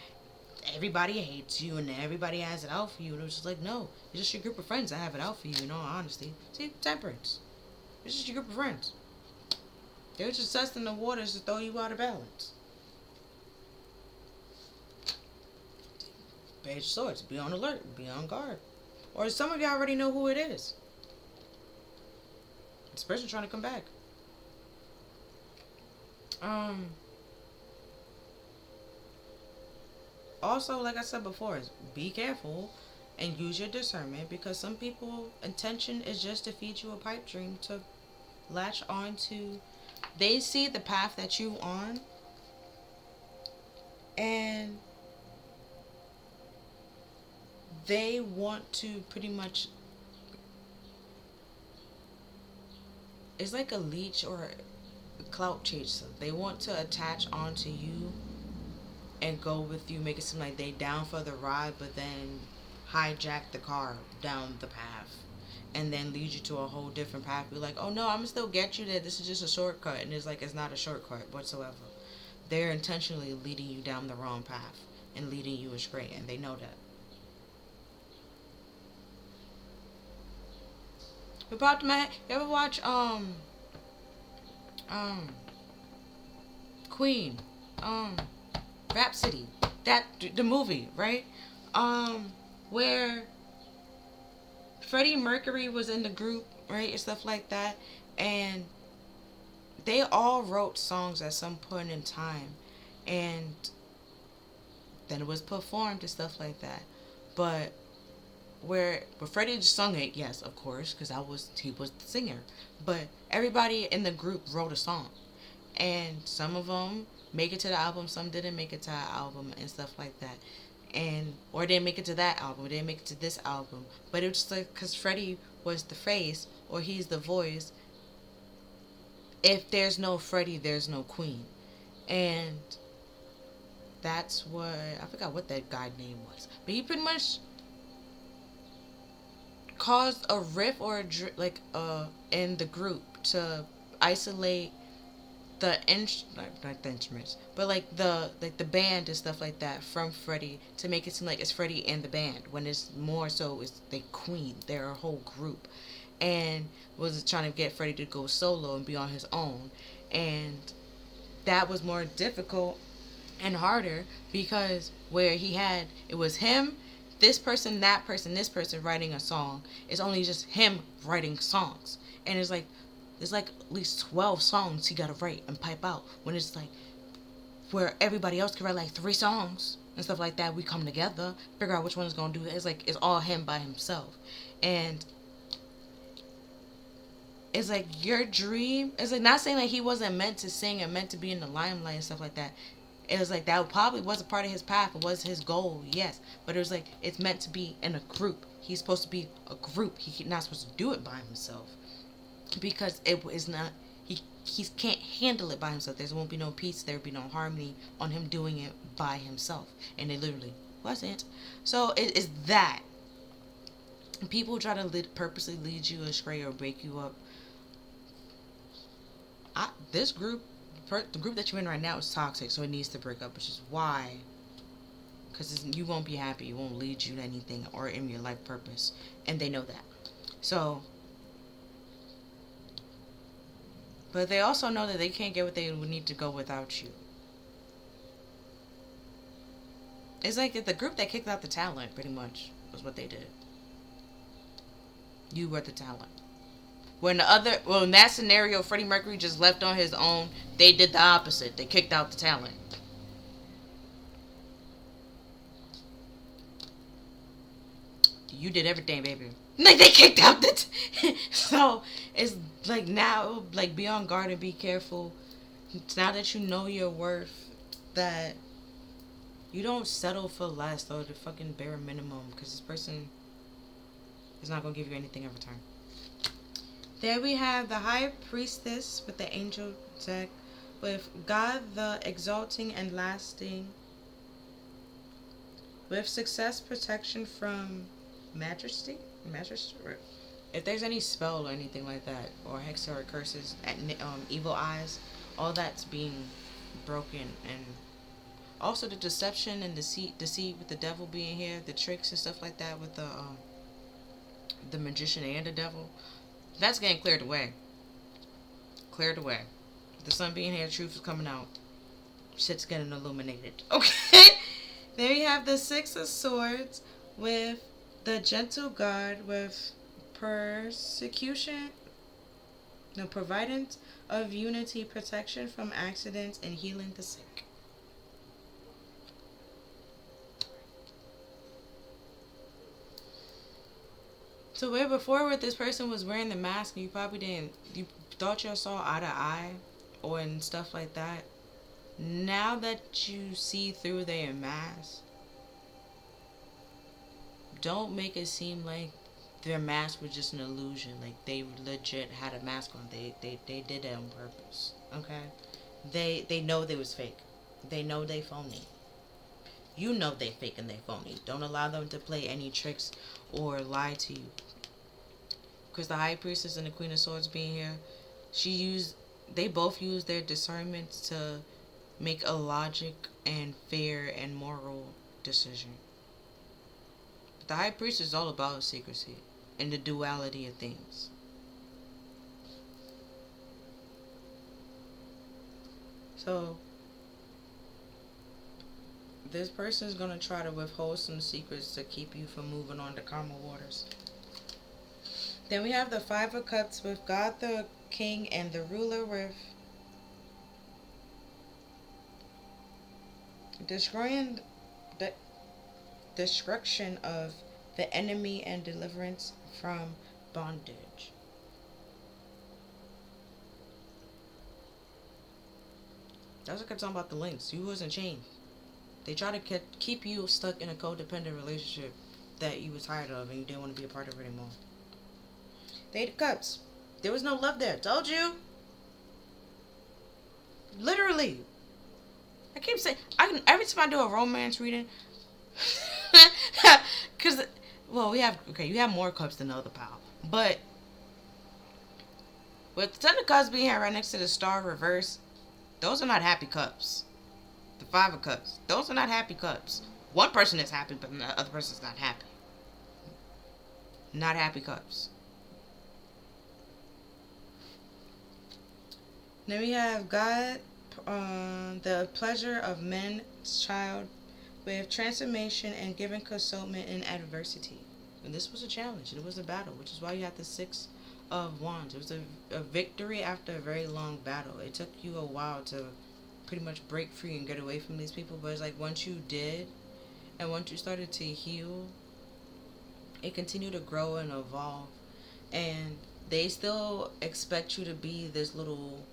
Speaker 1: Everybody hates you and everybody has it out for you. And it's just like, no, it's just your group of friends that have it out for you. In all honesty, see, temperance. It's just your group of friends. They're just testing the waters to throw you out of balance. Page of Swords. Be on alert. Be on guard. Or some of you already know who it is. This person trying to come back. Also, like I said before, be careful and use your discernment, because some people intention is just to feed you a pipe dream to latch on to. They see the path that you on, and they want to pretty much, it's like a leech or a clout chaser. They want to attach onto you and go with you, make it seem like they down for the ride, but then hijack the car down the path and then lead you to a whole different path. Be like, oh no, I'm gonna still get you there. This is just a shortcut. And it's like, it's not a shortcut whatsoever. They're intentionally leading you down the wrong path and leading you astray, and they know that. It popped in my head. You ever watch Queen, Rhapsody, that the movie, right? Where Freddie Mercury was in the group, right, and stuff like that, and they all wrote songs at some point in time, and then it was performed and stuff like that. But where Freddie just sung it, yes, of course, because he was the singer. But everybody in the group wrote a song, and some of them make it to the album, some didn't make it to the album and stuff like that, or didn't make it to that album, or didn't make it to this album. But it was just like, because Freddie was the face, or he's the voice. If there's no Freddie, there's no Queen, and that's what, I forgot what that guy's name was, but he pretty much caused a rift or in the group to isolate the not the instruments, but like the band and stuff like that from Freddie, to make it seem like it's Freddie and the band, when it's more so it's the Queen. They're a whole group, and was trying to get Freddie to go solo and be on his own, and that was more difficult and harder, because where it was him, this person, that person, this person writing a song. It's only just him writing songs, and it's like there's like at least 12 songs he gotta write and pipe out, when it's like where everybody else can write like 3 songs and stuff like that. We come together, figure out which one is gonna do it. It's like it's all him by himself, and it's like your dream. It's like, not saying like he wasn't meant to sing and meant to be in the limelight and stuff like that. It was like that probably was a part of his path. It was his goal, yes. But it was like, it's meant to be in a group. He's supposed to be a group. He's not supposed to do it by himself, because it is not. He can't handle it by himself. There won't be no peace. There will be no harmony on him doing it by himself. And it literally wasn't. So it is that. People try to purposely lead you astray or break you up. This group, the group that you're in right now, is toxic, so it needs to break up, which is why. Because you won't be happy. It won't lead you to anything or in your life purpose. And they know that. So, but they also know that they can't get what they would need to go without you. It's like the group that kicked out the talent, pretty much, was what they did. You were the talent. In that scenario, Freddie Mercury just left on his own. They did the opposite. They kicked out the talent. You did everything, baby. Like, they kicked out so it's like, now, like, be on guard and be careful. Now that you know your worth, that you don't settle for less or the fucking bare minimum, because this person is not gonna give you anything in return. There we have the High Priestess with the Angel deck, with God the Exalting and Lasting, with success, protection from majesty. If there's any spell or anything like that, or hex or curses, evil eyes, all that's being broken. And also the deception and deceit with the devil being here, the tricks and stuff like that with the magician and the devil, that's getting cleared away. The sun being here, truth is coming out. Shit's getting illuminated. Okay. There you have the Six of Swords with the Gentle God, with providence of unity, protection from accidents, and healing the sick. So where before, where this person was wearing the mask, you thought you saw eye to eye, or and stuff like that. Now that you see through their mask, don't make it seem like their mask was just an illusion. Like, they legit had a mask on. They did it on purpose. Okay? They know they was fake. They know they phony. You know they fake and they phony. Don't allow them to play any tricks or lie to you. Because the High Priestess and the Queen of Swords being here, they both use their discernment to make a logic and fair and moral decision. But the High Priestess is all about secrecy and the duality of things. So this person is going to try to withhold some secrets to keep you from moving on to calmer waters. Then we have the Five of Cups with God the King and the Ruler, with destruction of the enemy and deliverance from bondage. That's what I'm talking about, the links. You wasn't chained. They try to keep you stuck in a codependent relationship that you was tired of and you didn't want to be a part of it anymore. The Eight of Cups. There was no love there. Told you. Literally. I keep saying, every time I do a romance reading, because, well, you have more cups than the other pile. But with the Ten of Cups being here right next to the Star reverse, those are not happy cups. The Five of Cups. Those are not happy cups. One person is happy, but the other person's not happy. Not happy cups. Then we have God, the pleasure of man's child, with transformation and giving consolement in adversity. And this was a challenge. It was a battle, which is why you have the Six of Wands. It was a victory after a very long battle. It took you a while to pretty much break free and get away from these people, but it's like once you did, and once you started to heal, it continued to grow and evolve. And they still expect you to be this little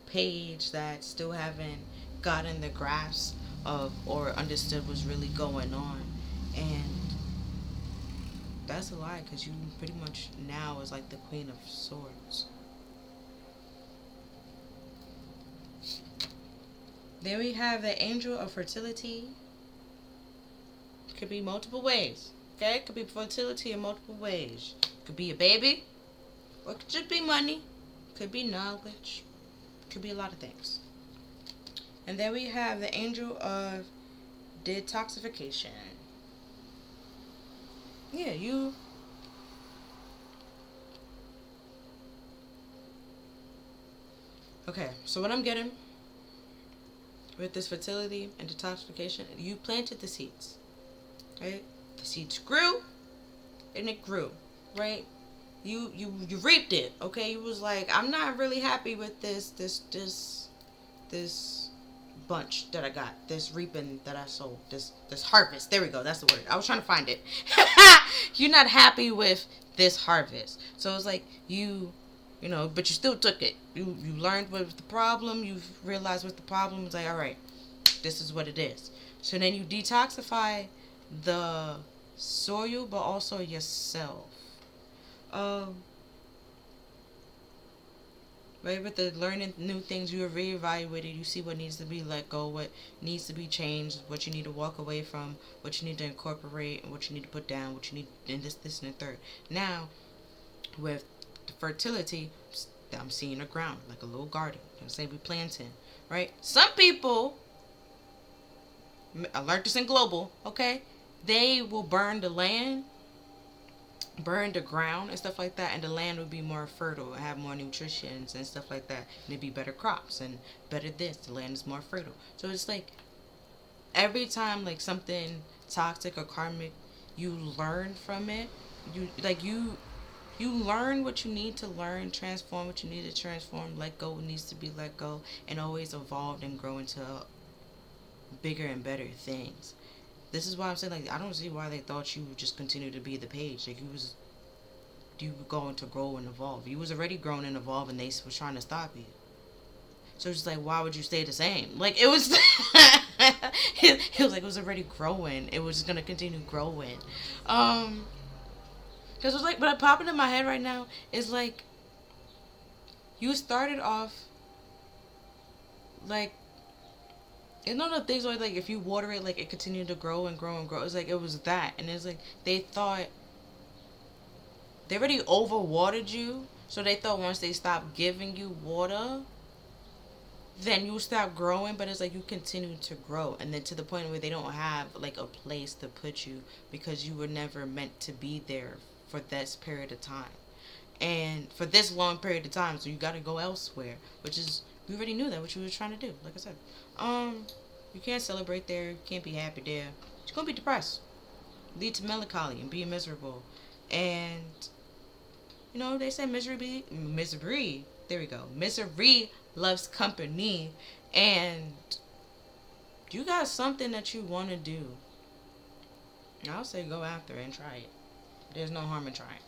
Speaker 1: page that still haven't gotten the grasp of or understood what's really going on. And that's a lie, because you pretty much now is like the Queen of Swords. Then we have the Angel of Fertility. Could be multiple ways. Okay? Could be fertility in multiple ways. Could be a baby. Or it could just be money. Could be knowledge. Could be a lot of things. And then we have the Angel of Detoxification. Yeah, you... Okay, so what I'm getting with this fertility and detoxification, you planted the seeds, right? The seeds grew, and it grew, right? You reaped it, okay? You was like, I'm not really happy with this bunch that I got, this reaping that I sowed, this harvest. There we go. That's the word. I was trying to find it. you're not happy with this harvest. So it's like you know, but you still took it. You learned what was the problem. You've realized what the problem is. Like, all right, this is what it is. So then you detoxify the soil, but also yourself. Um, right, with the learning new things, you reevaluate it. You see what needs to be let go, what needs to be changed, what you need to walk away from, what you need to incorporate, and what you need to put down, what you need, and this, and the third. Now, with the fertility, I'm seeing a ground, like a little garden. Let's say we planting, right? Some people, I learned this in global, okay? They will burn the land, burn the ground and stuff like that, and the land would be more fertile and have more nutrition and stuff like that. And it'd be better crops and better this. The land is more fertile. So it's like every time like something toxic or karmic, you learn from it. You learn what you need to learn, transform what you need to transform, let go what needs to be let go, and always evolve and grow into bigger and better things. This is why I'm saying, like, I don't see why they thought you would just continue to be the page. Like, you were going to grow and evolve. You was already growing and evolving, and they was trying to stop you. So it's just like, why would you stay the same? Like, it was, it was like, it was already growing. It was just going to continue growing. Because it was like, what popping in my head right now is like, you started off, like, you know the things where like if you water it, like it continued to grow and grow and grow. It's like it was that, and it's like they thought they already overwatered you, so they thought once they stopped giving you water, then you stop growing. But it's like you continue to grow, and then to the point where they don't have like a place to put you because you were never meant to be there for this period of time, and for this long period of time. So you got to go elsewhere, which is we already knew that what you were trying to do. Like I said, you can't celebrate there. You can't be happy there. You're gonna be depressed, lead to melancholy and being miserable. And you know they say misery. There we go. Misery loves company, and you got something that you want to do. I'll say go after it and try it. There's no harm in trying.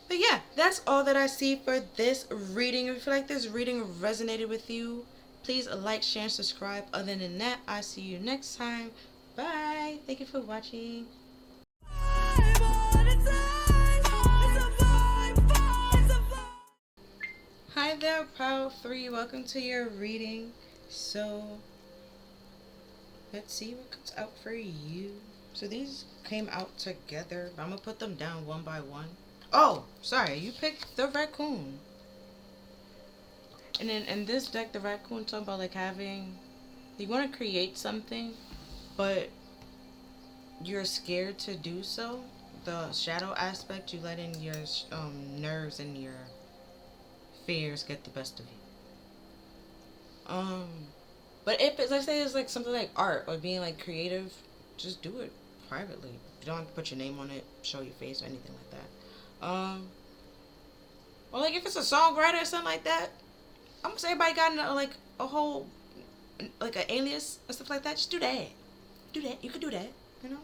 Speaker 1: But yeah, that's all that I see for this reading. If you feel like this reading resonated with you, please like, share, and subscribe. Other than that, I see you next time. Bye. Thank you for watching. Hi there, Proud 3. Welcome to your reading. So, let's see what comes out for you. So these came out together. I'm going to put them down one by one. Oh, sorry, you picked the raccoon. And then in this deck, the raccoon talking about like having, you want to create something, but you're scared to do so. The shadow aspect, you let in your nerves and your fears get the best of you. But if it's, let's say it's like something like art or being like creative, just do it privately. You don't have to put your name on it, show your face or anything like that. Or like if it's a songwriter or something like that, I'm gonna say everybody got like a whole, like an alias and stuff like that. Just do that. Do that. You could do that, you know?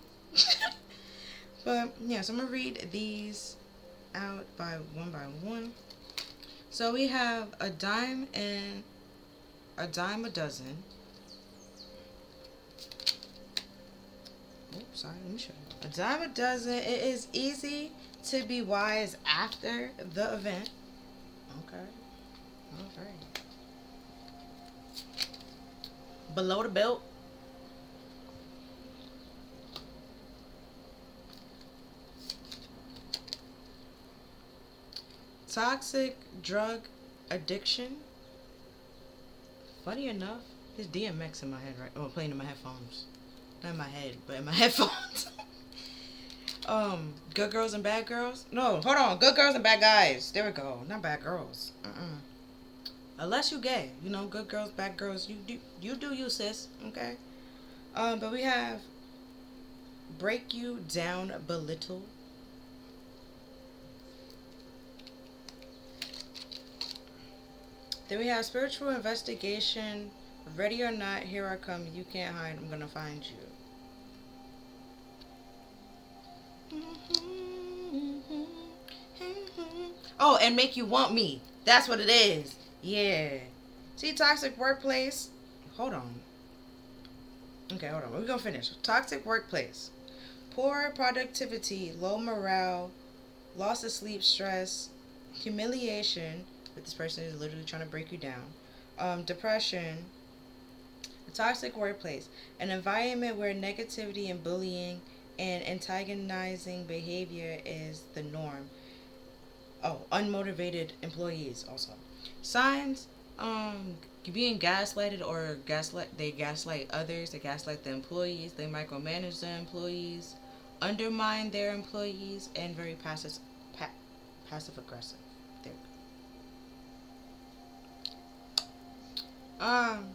Speaker 1: But yeah, so I'm gonna read these out by one. So we have a dime a dozen. Oops, sorry, let me show you. A dime a dozen. It is easy to be wise after the event. Okay. Alright. Below the belt. Toxic drug addiction. Funny enough, there's DMX in my head right. Oh, playing in my headphones. Not in my head, but in my headphones. Good girls and bad girls. No, hold on. Good girls and bad guys. There we go. Not bad girls. Unless you gay, you know, good girls, bad girls. You do you, sis. Okay. But we have break you down, belittle. Then we have spiritual investigation. Ready or not, here I come. You can't hide. I'm gonna find you. Oh, and make you want me. That's what it is. Yeah. See, toxic workplace. Hold on. Okay, hold on. We're gonna finish. Toxic workplace. Poor productivity, low morale, loss of sleep, stress, humiliation. But this person is literally trying to break you down. Depression. A toxic workplace. An environment where negativity and bullying and antagonizing behavior is the norm. Oh, unmotivated employees also. Signs, being gaslighted or they gaslight others, they gaslight the employees, they micromanage the employees, undermine their employees, and very passive aggressive. There. Um,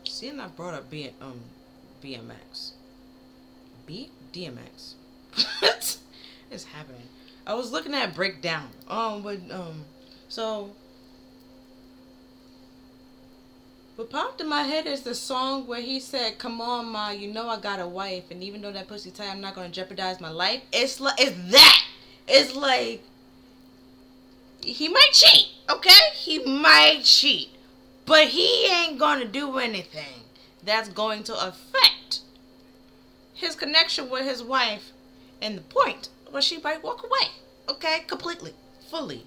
Speaker 1: seeing I brought up BMX. DMX. What is happening? I was looking at breakdown. So what popped in my head is the song where he said, "Come on, ma, you know I got a wife, and even though that pussy tight, I'm not gonna jeopardize my life." It's that. It's like he might cheat, okay? He might cheat, but he ain't gonna do anything that's going to affect his connection with his wife, and the point where she might walk away, okay, completely, fully.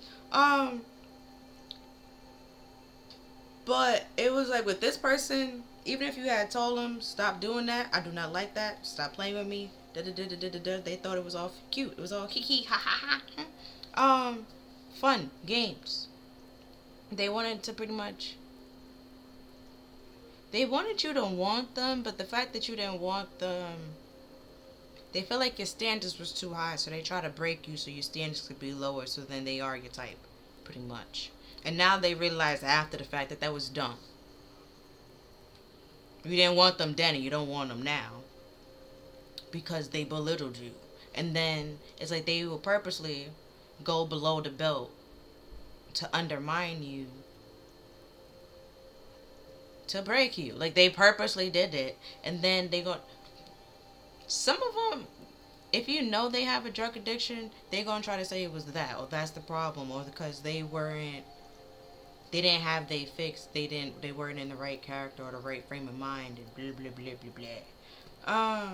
Speaker 1: But it was like with this person, even if you had told them stop doing that, I do not like that, stop playing with me, they thought it was all cute, it was all kiki, ha ha ha. Fun games. They wanted to pretty much. They wanted you to want them, but the fact that you didn't want them, they feel like your standards was too high, so they try to break you so your standards could be lower, so then they are your type, pretty much. And now they realize after the fact that that was dumb. You didn't want them then and you don't want them now. Because they belittled you. And then it's like they will purposely go below the belt to undermine you. To break you. Like they purposely did it. And then they go... Some of them, if you know they have a drug addiction, they're going to try to say it was that. Or that's the problem. Or because they didn't have they fixed. They weren't in the right character or the right frame of mind and blah blah blah blah blah.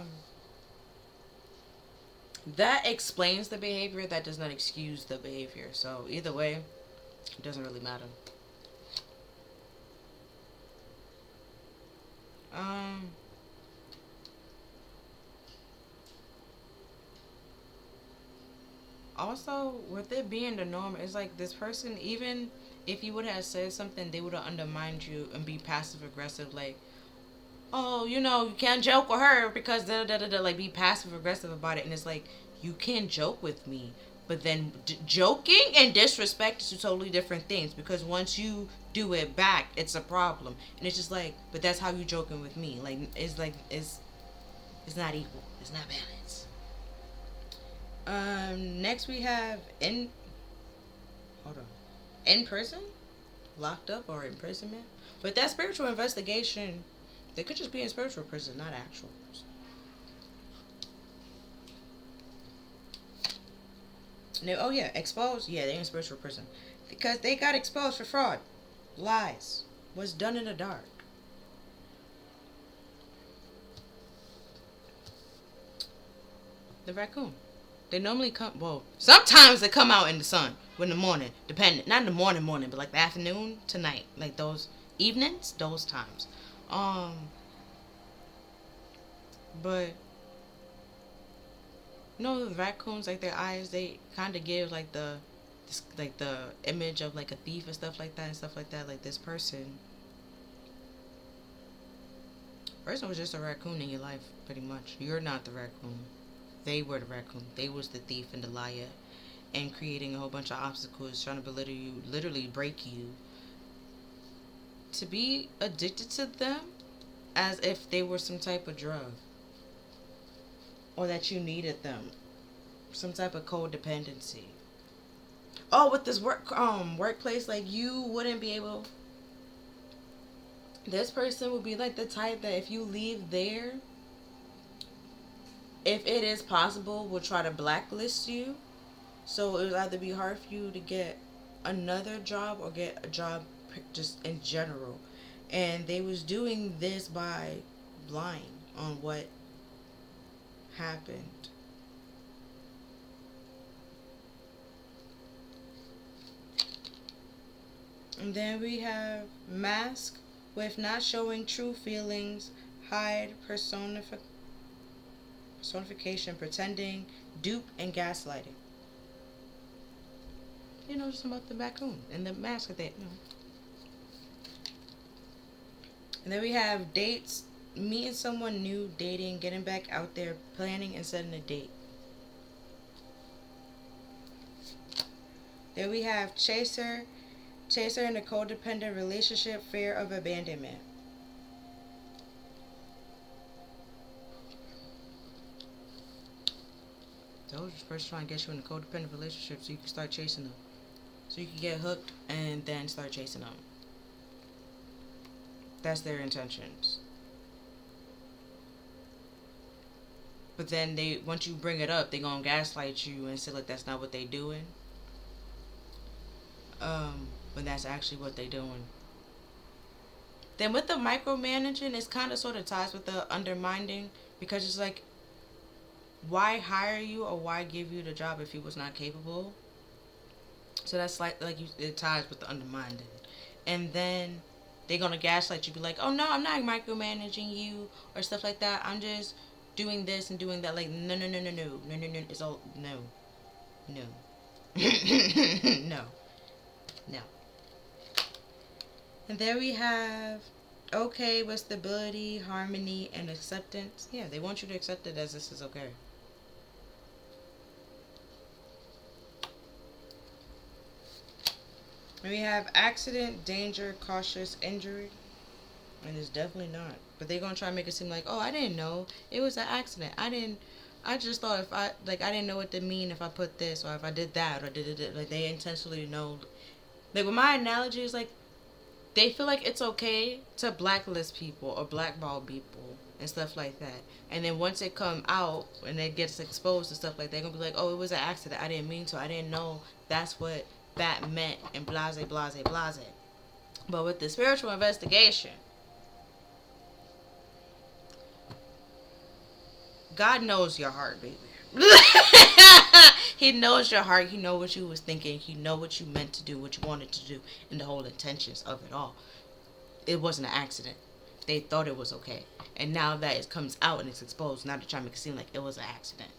Speaker 1: That explains the behavior. That does not excuse the behavior. So either way, it doesn't really matter. Also, with it being the norm, it's like this person, even if you would have said something, they would have undermined you and be passive aggressive, like, oh, you can't joke with her because da da da da, like be passive aggressive about it. And it's like, you can joke with me, but then joking and disrespect is two totally different things, because once you do it back, it's a problem. And it's just like, but that's how you joking with me. Like it's not equal. It's not balanced. Next we have hold on, in prison, locked up, or imprisonment. But that spiritual investigation, they could just be in spiritual prison, not actual prison. Oh yeah, exposed. Yeah, they're in spiritual prison because they got exposed for fraud, lies, was done in the dark. The raccoon. They normally come. Well, sometimes they come out in the sun, in the morning, depending. Not in the morning, but like the afternoon to night, like those evenings, those times. But the raccoons, like their eyes, they kind of give like the image of like a thief and stuff like that and stuff like that. Like this person was just a raccoon in your life, pretty much. You're not the raccoon. They were the raccoon. They was the thief and the liar, and creating a whole bunch of obstacles, trying to belittle you, literally break you. To be addicted to them as if they were some type of drug, or that you needed them, some type of codependency. Oh, with this workplace, like you wouldn't be able. This person would be like the type that if you leave there, if it is possible, will try to blacklist you. So it would either be hard for you to get another job or get a job just in general. And they was doing this by lying on what happened. And then we have mask with not showing true feelings, hide personification, pretending, dupe, and gaslighting. Just about the raccoon and the mask that. And then we have dates, meeting someone new, dating, getting back out there, planning, and setting a date. Then we have chaser in a codependent relationship, fear of abandonment. Those are first trying to get you in a codependent relationship so you can start chasing them. So you can get hooked and then start chasing them. That's their intentions. But then once you bring it up, they gonna gaslight you and say like that's not what they doing. When that's actually what they doing. Then with the micromanaging, it's kind of sort of ties with the undermining, because it's like, why hire you or why give you the job if you was not capable? So that's like it ties with the undermining. And then they're gonna gaslight you, be like, oh no, I'm not micromanaging you or stuff like that. I'm just doing this and doing that. Like, no. It's all no. No. And there we have okay with stability, harmony, and acceptance. Yeah, they want you to accept it as this is okay. And we have accident, danger, cautious, injury. And it's definitely not. But they're going to try to make it seem like, oh, I didn't know. It was an accident. I just thought I didn't know what to mean if I put this or if I did that or did it. Like, they intentionally know. Like, with my analogy is like, they feel like it's okay to blacklist people or blackball people and stuff like that. And then once it come out and it gets exposed and stuff like that, they're going to be like, oh, it was an accident. I didn't mean to. I didn't know that's what that meant and blase, blase, blase. But with the spiritual investigation, God knows your heart, baby. He knows your heart. He knows what you was thinking. He knows what you meant to do, what you wanted to do, and the whole intentions of it all. It wasn't an accident. They thought it was okay. And now that it comes out and it's exposed, now they're trying to make it seem like it was an accident.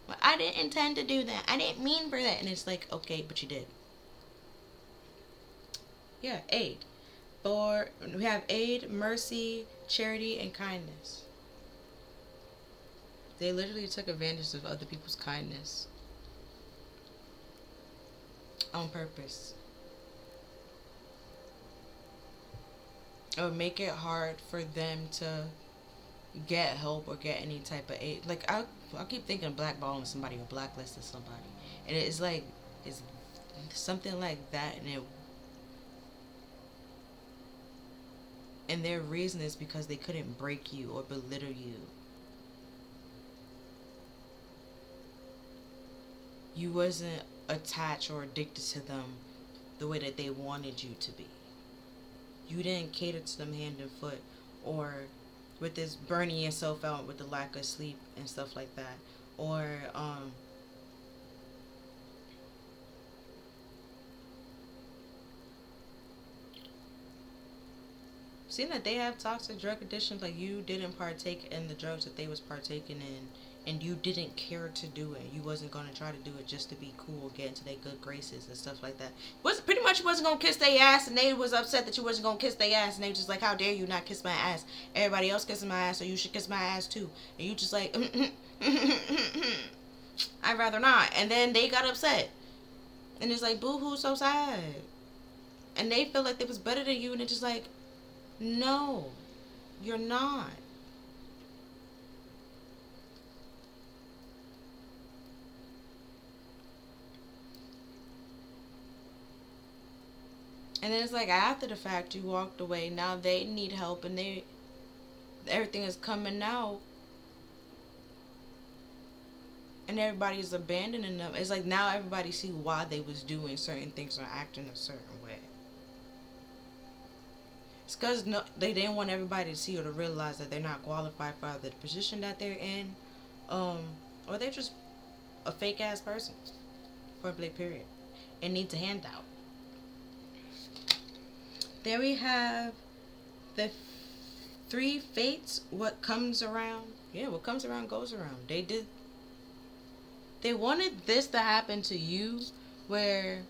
Speaker 1: But I didn't intend to do that. I didn't mean for that. And it's like, okay, but you did. Yeah, aid. We have aid, mercy, charity, and kindness. They literally took advantage of other people's kindness on purpose. It would make it hard for them to get help or get any type of aid. Like, I keep thinking of blackballing somebody or blacklisting somebody. And it's like, it's something like that. And their reason is because they couldn't break you or belittle you. You wasn't attached or addicted to them the way that they wanted you to be. You didn't cater to them hand and foot, or with this burning yourself out with the lack of sleep and stuff like that, or seeing that they have toxic drug addictions, like you didn't partake in the drugs that they was partaking in, and you didn't care to do it. You wasn't gonna try to do it just to be cool, get into their good graces and stuff like that. Pretty much you wasn't gonna kiss their ass, and they was upset that you wasn't gonna kiss their ass, and they just like, how dare you not kiss my ass? Everybody else kissing my ass, so you should kiss my ass too. And you just like, I'd rather not. And then they got upset, and it's like, boo hoo, so sad. And they feel like they was better than you, and it's just like, no, you're not. And then it's like after the fact you walked away. Now they need help and everything is coming out. and everybody's abandoning them. It's like now everybody see why they was doing certain things or acting a certain way. It's because no, they didn't want everybody to see or to realize that they're not qualified for the position that they're in, um, or they're just a fake ass person for a blank period and needs a handout. Then we have the three fates. What comes around, yeah, what comes around goes around. They wanted this to happen to you, where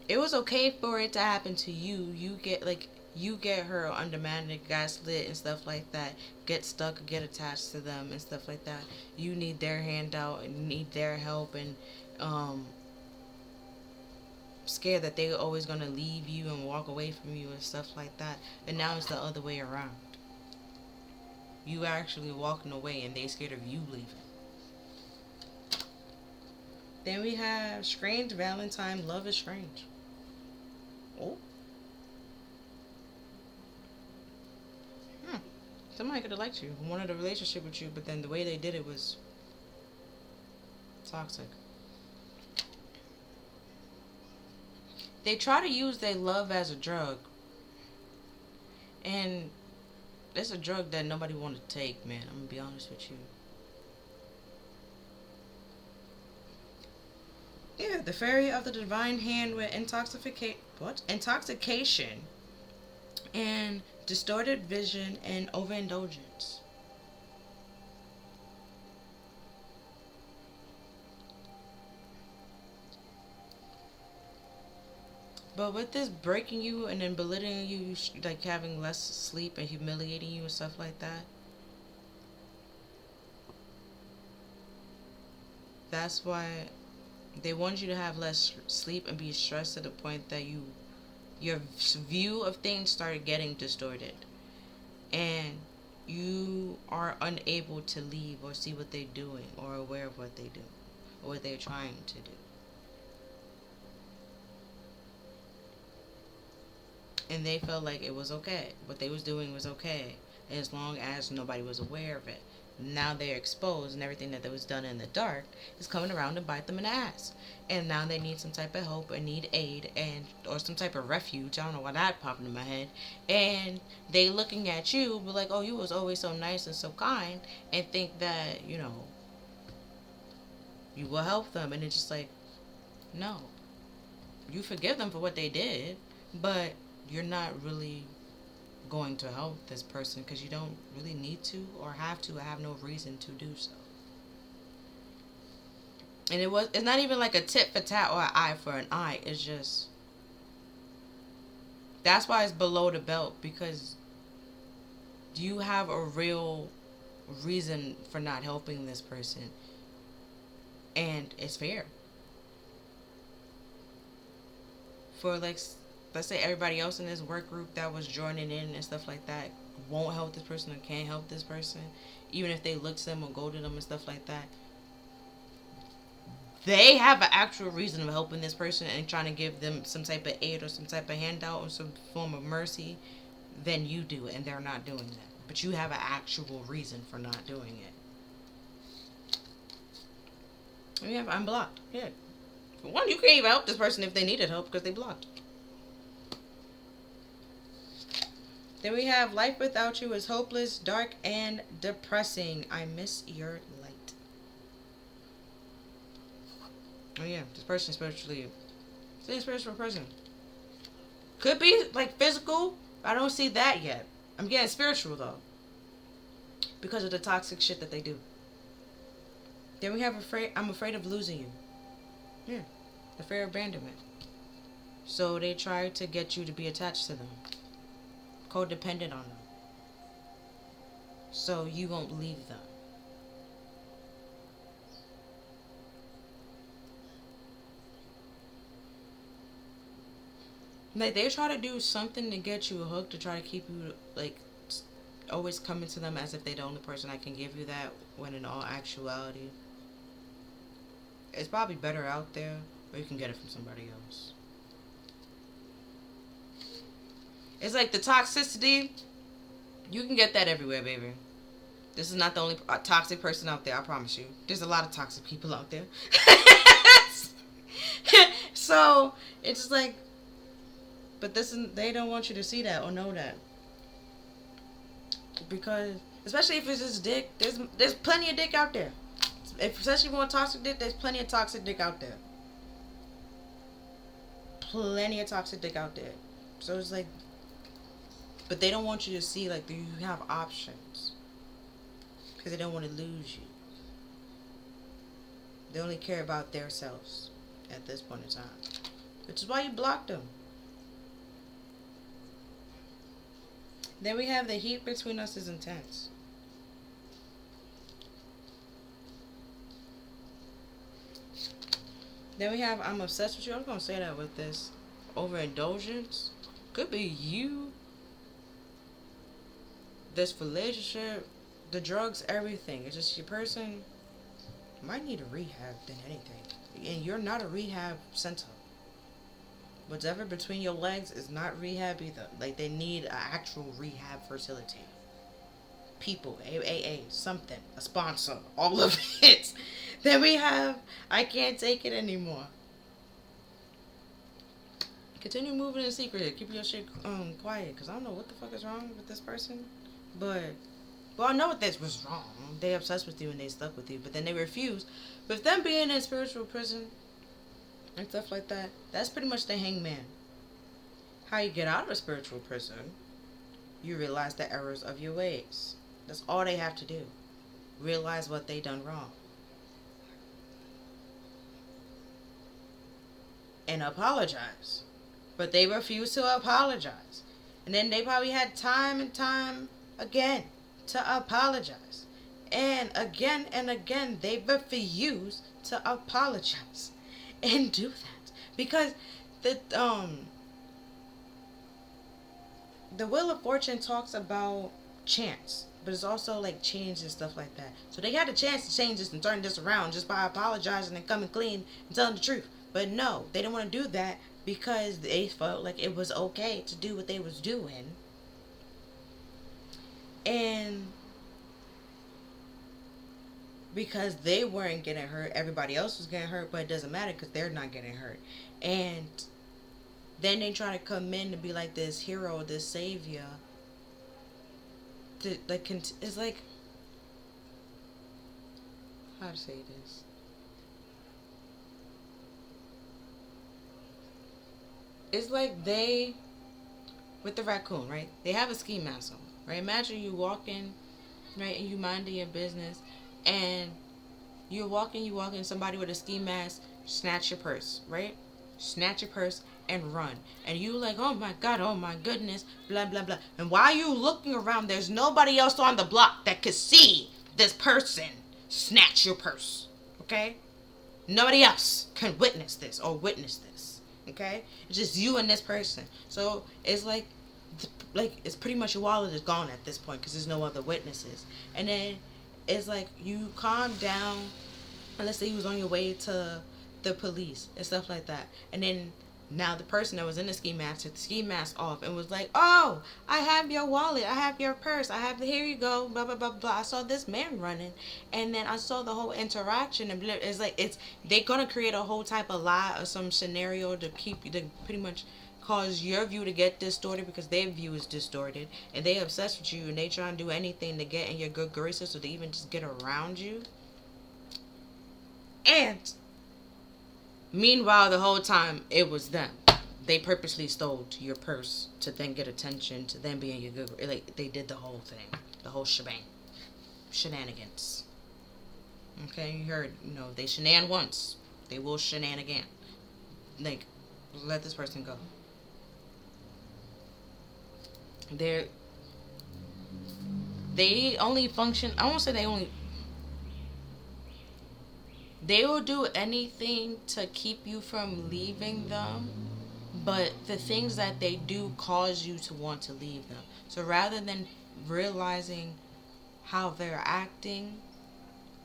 Speaker 1: it was okay for it to happen to you. You get her undemanded, gaslit, and stuff like that. Get stuck, get attached to them, and stuff like that. You need their handout and need their help, and scared that they're always gonna leave you and walk away from you and stuff like that. And now it's the other way around. You actually walking away, and they scared of you leaving. Then we have strange Valentine. Love is strange. Oh. Somebody could have liked you, wanted a relationship with you, but then the way they did it was toxic. They try to use their love as a drug. And it's a drug that nobody want to take, man. I'm going to be honest with you. Yeah, the fairy of the divine hand with intoxication and distorted vision and overindulgence. But with this breaking you and then belittling you, like having less sleep and humiliating you and stuff like that, that's why they want you to have less sleep and be stressed to the point that your view of things started getting distorted, and you are unable to leave or see what they're doing or aware of what they do or what they're trying to do. And they felt like it was okay. What they was doing was okay, as long as nobody was aware of it. Now they're exposed, and everything that was done in the dark is coming around to bite them in the ass. And now they need some type of help and need aid, and or some type of refuge. I don't know why that popped in my head. And they looking at you, but like, oh, you was always so nice and so kind, and think that you will help them. And it's just like, no, you forgive them for what they did, but you're not really going to help this person because you don't really need to or have to. I have no reason to do so. And it's not even like a tit for tat or an eye for an eye. It's just, that's why it's below the belt, because you have a real reason for not helping this person, and it's fair. For like, let's say everybody else in this work group that was joining in and stuff like that won't help this person or can't help this person, even if they look to them or go to them and stuff like that. They have an actual reason of helping this person and trying to give them some type of aid or some type of handout or some form of mercy, then you do it, and they're not doing that. But you have an actual reason for not doing it. And I'm blocked. Yeah. For one, you can't even help this person if they needed help because they blocked. Then we have life without you is hopeless, dark, and depressing. I miss your light. Oh yeah, this person spiritually, it's a spiritual person. Could be like physical. I don't see that yet. I'm getting spiritual though, because of the toxic shit that they do. Then we have I'm afraid of losing you. Yeah, the fear of abandonment. So they try to get you to be attached to them, codependent on them, so you won't leave them. Like, they try to do something to get you hooked, to try to keep you, like, always coming to them as if they're the only person that can give you that, when in all actuality, it's probably better out there, or you can get it from somebody else. It's like the toxicity, you can get that everywhere, baby. This is not the only toxic person out there, I promise you. There's a lot of toxic people out there. So, it's just like, but they don't want you to see that or know that. Because, especially if it's just dick, there's plenty of dick out there. Especially if you want toxic dick, there's plenty of toxic dick out there. Plenty of toxic dick out there. So it's like, but they don't want you to see, like, you have options. Because they don't want to lose you. They only care about themselves at this point in time. Which is why you blocked them. Then we have the heat between us is intense. Then we have I'm obsessed with you. I'm going to say that with this. Overindulgence. Could be you. This relationship. The drugs, everything. It's just your person might need a rehab than anything. And you're not a rehab center. Whatever between your legs is not rehab either. Like, they need an actual rehab facility. People, AAA, something, a sponsor, all of it. Then we have, I can't take it anymore. Continue moving in secret. Keep your shit quiet, because I don't know what the fuck is wrong with this person. But, well, I know what this was wrong. They obsessed with you and they stuck with you, but then they refuse. With them being in spiritual prison and stuff like that, that's pretty much the hangman. How you get out of a spiritual prison, you realize the errors of your ways. That's all they have to do. Realize what they done wrong. And apologize. But they refuse to apologize. And then they probably had time and time again to apologize. And again, they refuse to apologize. And do that. Because the Wheel of Fortune talks about chance. But it's also like change and stuff like that. So they had a chance to change this and turn this around just by apologizing and coming clean and telling the truth. But no, they didn't want to do that because they felt like it was okay to do what they was doing. And because they weren't getting hurt, everybody else was getting hurt, but it doesn't matter because they're not getting hurt. And then they try to come in to be like this hero, this savior. It's like, how to say this? It's like they, with the raccoon, right? They have a ski mask on, right? Imagine you walking, right, and you minding your business, and you're walking, somebody with a ski mask snatch your purse, right? Snatch your purse and run. And you like, oh my God, oh my goodness, blah, blah, blah. And while you looking around, there's nobody else on the block that could see this person snatch your purse, okay? Nobody else can witness this or witness this, okay? It's just you and this person. So it's like it's pretty much your wallet is gone at this point because there's no other witnesses. And then it's like you calm down, and let's say you was on your way to the police and stuff like that, and then now the person that was in the ski mask took the ski mask off and was like, oh, I have your wallet, I have your purse, I have the, here you go, blah blah blah blah. I saw this man running, and then I saw the whole interaction, and it's like they're gonna create a whole type of lie or some scenario to keep you, to pretty much cause your view to get distorted because their view is distorted, and they obsessed with you, and they try and do anything to get in your good graces or to even just get around you. And meanwhile, the whole time, it was them. They purposely stole your purse to then get attention, to then be in your good... Like, they did the whole thing. The whole shebang. Shenanigans. Okay, you heard, they shenan once. They will shenan again. Like, let this person go. They only function... I won't say they only... They will do anything to keep you from leaving them, but the things that they do cause you to want to leave them. So rather than realizing how they're acting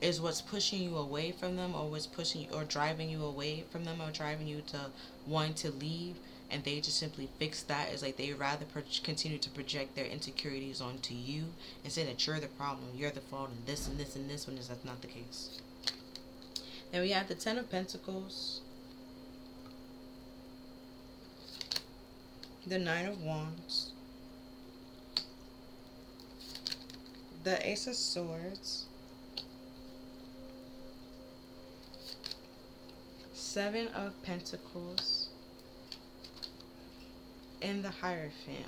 Speaker 1: is what's pushing you away from them, or what's pushing or driving you away from them, or driving you to wanting to leave, and they just simply fix that. It's like they rather continue to project their insecurities onto you and say that you're the problem, you're the fault, and this and this and this, when that's not the case. Then we have the Ten of Pentacles, the Nine of Wands, the Ace of Swords, Seven of Pentacles, and the Hierophant.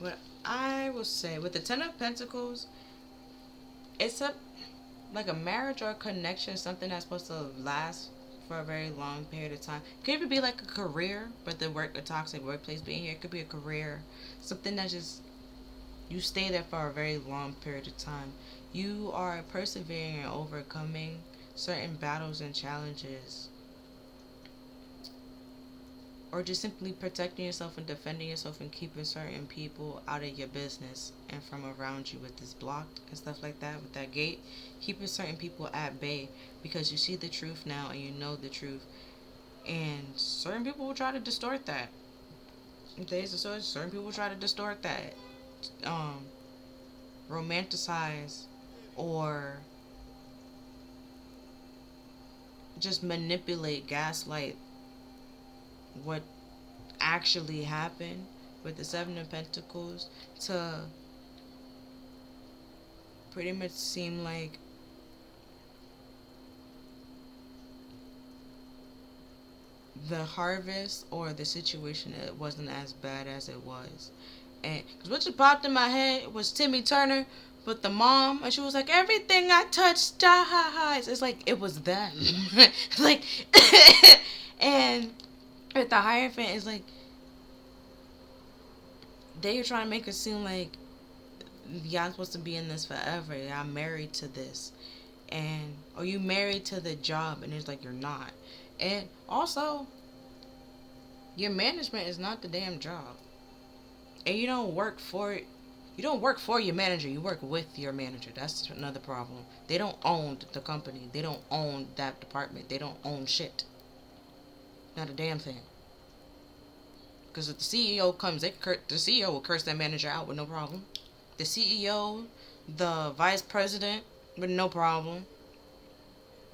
Speaker 1: What I will say with the Ten of Pentacles, it's like a marriage or a connection, something that's supposed to last for a very long period of time. It could even be like a career, but a toxic workplace being here, it could be a career, something that just you stay there for a very long period of time. You are persevering and overcoming certain battles and challenges, or just simply protecting yourself and defending yourself and keeping certain people out of your business and from around you with this block and stuff like that, with that gate. Keeping certain people at bay because you see the truth now and you know the truth. And certain people will try to distort that. Certain people will try to distort that. Romanticize or just manipulate, gaslight what actually happened with the Seven of Pentacles to pretty much seem like the harvest or the situation, it wasn't as bad as it was. And cause what just popped in my head was Timmy Turner, but the mom, and she was like, everything I touched dies. It's like it was them. Like, and with the Hierophant, it's like they are trying to make it seem like y'all supposed to be in this forever. Y'all married to this, and or you married to the job, and it's like you're not. And also, your management is not the damn job, and you don't work for it. You don't work for your manager. You work with your manager. That's another problem. They don't own the company. They don't own that department. They don't own shit. Not a damn thing. Because if the CEO comes, the CEO will curse that manager out with no problem. The CEO, the vice president, with no problem.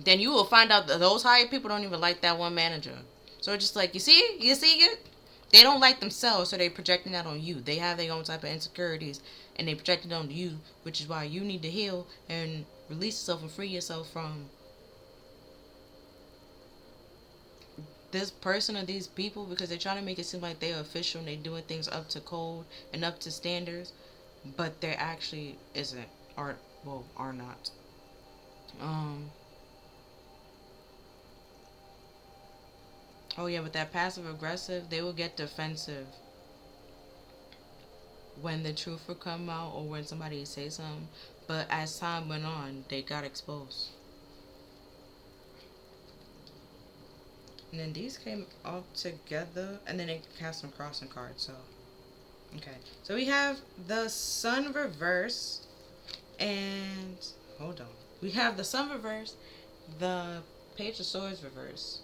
Speaker 1: Then you will find out that those hired people don't even like that one manager. So it's just like, you see it? They don't like themselves, so they're projecting that on you. They have their own type of insecurities, and they project it on you, which is why you need to heal and release yourself and free yourself from this person or these people, because they're trying to make it seem like they're official and they're doing things up to code and up to standards, but they actually isn't, or are not. Oh yeah, with that passive aggressive, they will get defensive when the truth will come out or when somebody says something. But as time went on, they got exposed. And then these came all together, and then they cast some crossing cards. So, okay. So we have the Sun reverse, and hold on. We have the Sun reverse, the Page of Swords reverse.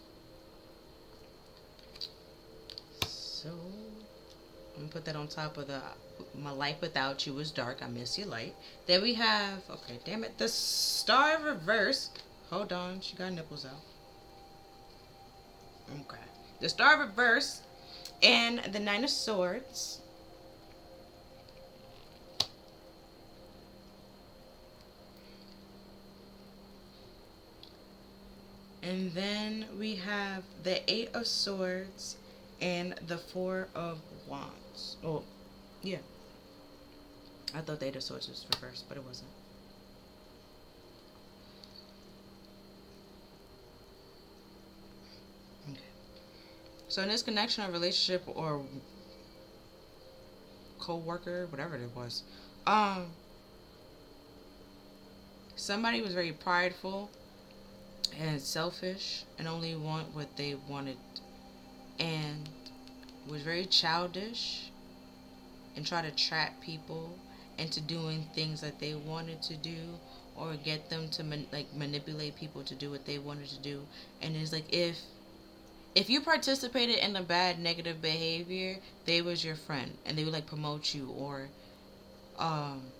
Speaker 1: So I'm gonna put that on top of my life without you is dark. I miss your light. Then we have, okay, damn it, the Star reverse. Hold on, she got nipples out. Okay. The Star reverse and the Nine of Swords. And then we have the Eight of Swords and the Four of Wands. Oh, yeah. I thought the Eight of Swords was reversed, but it wasn't. Okay. So in this connection or relationship or co-worker, whatever it was, somebody was very prideful and selfish and only want what they wanted, and was very childish and try to trap people into doing things that they wanted to do, or get them to manipulate people to do what they wanted to do. And it's like, if you participated in the bad negative behavior, they was your friend and they would like promote you, or um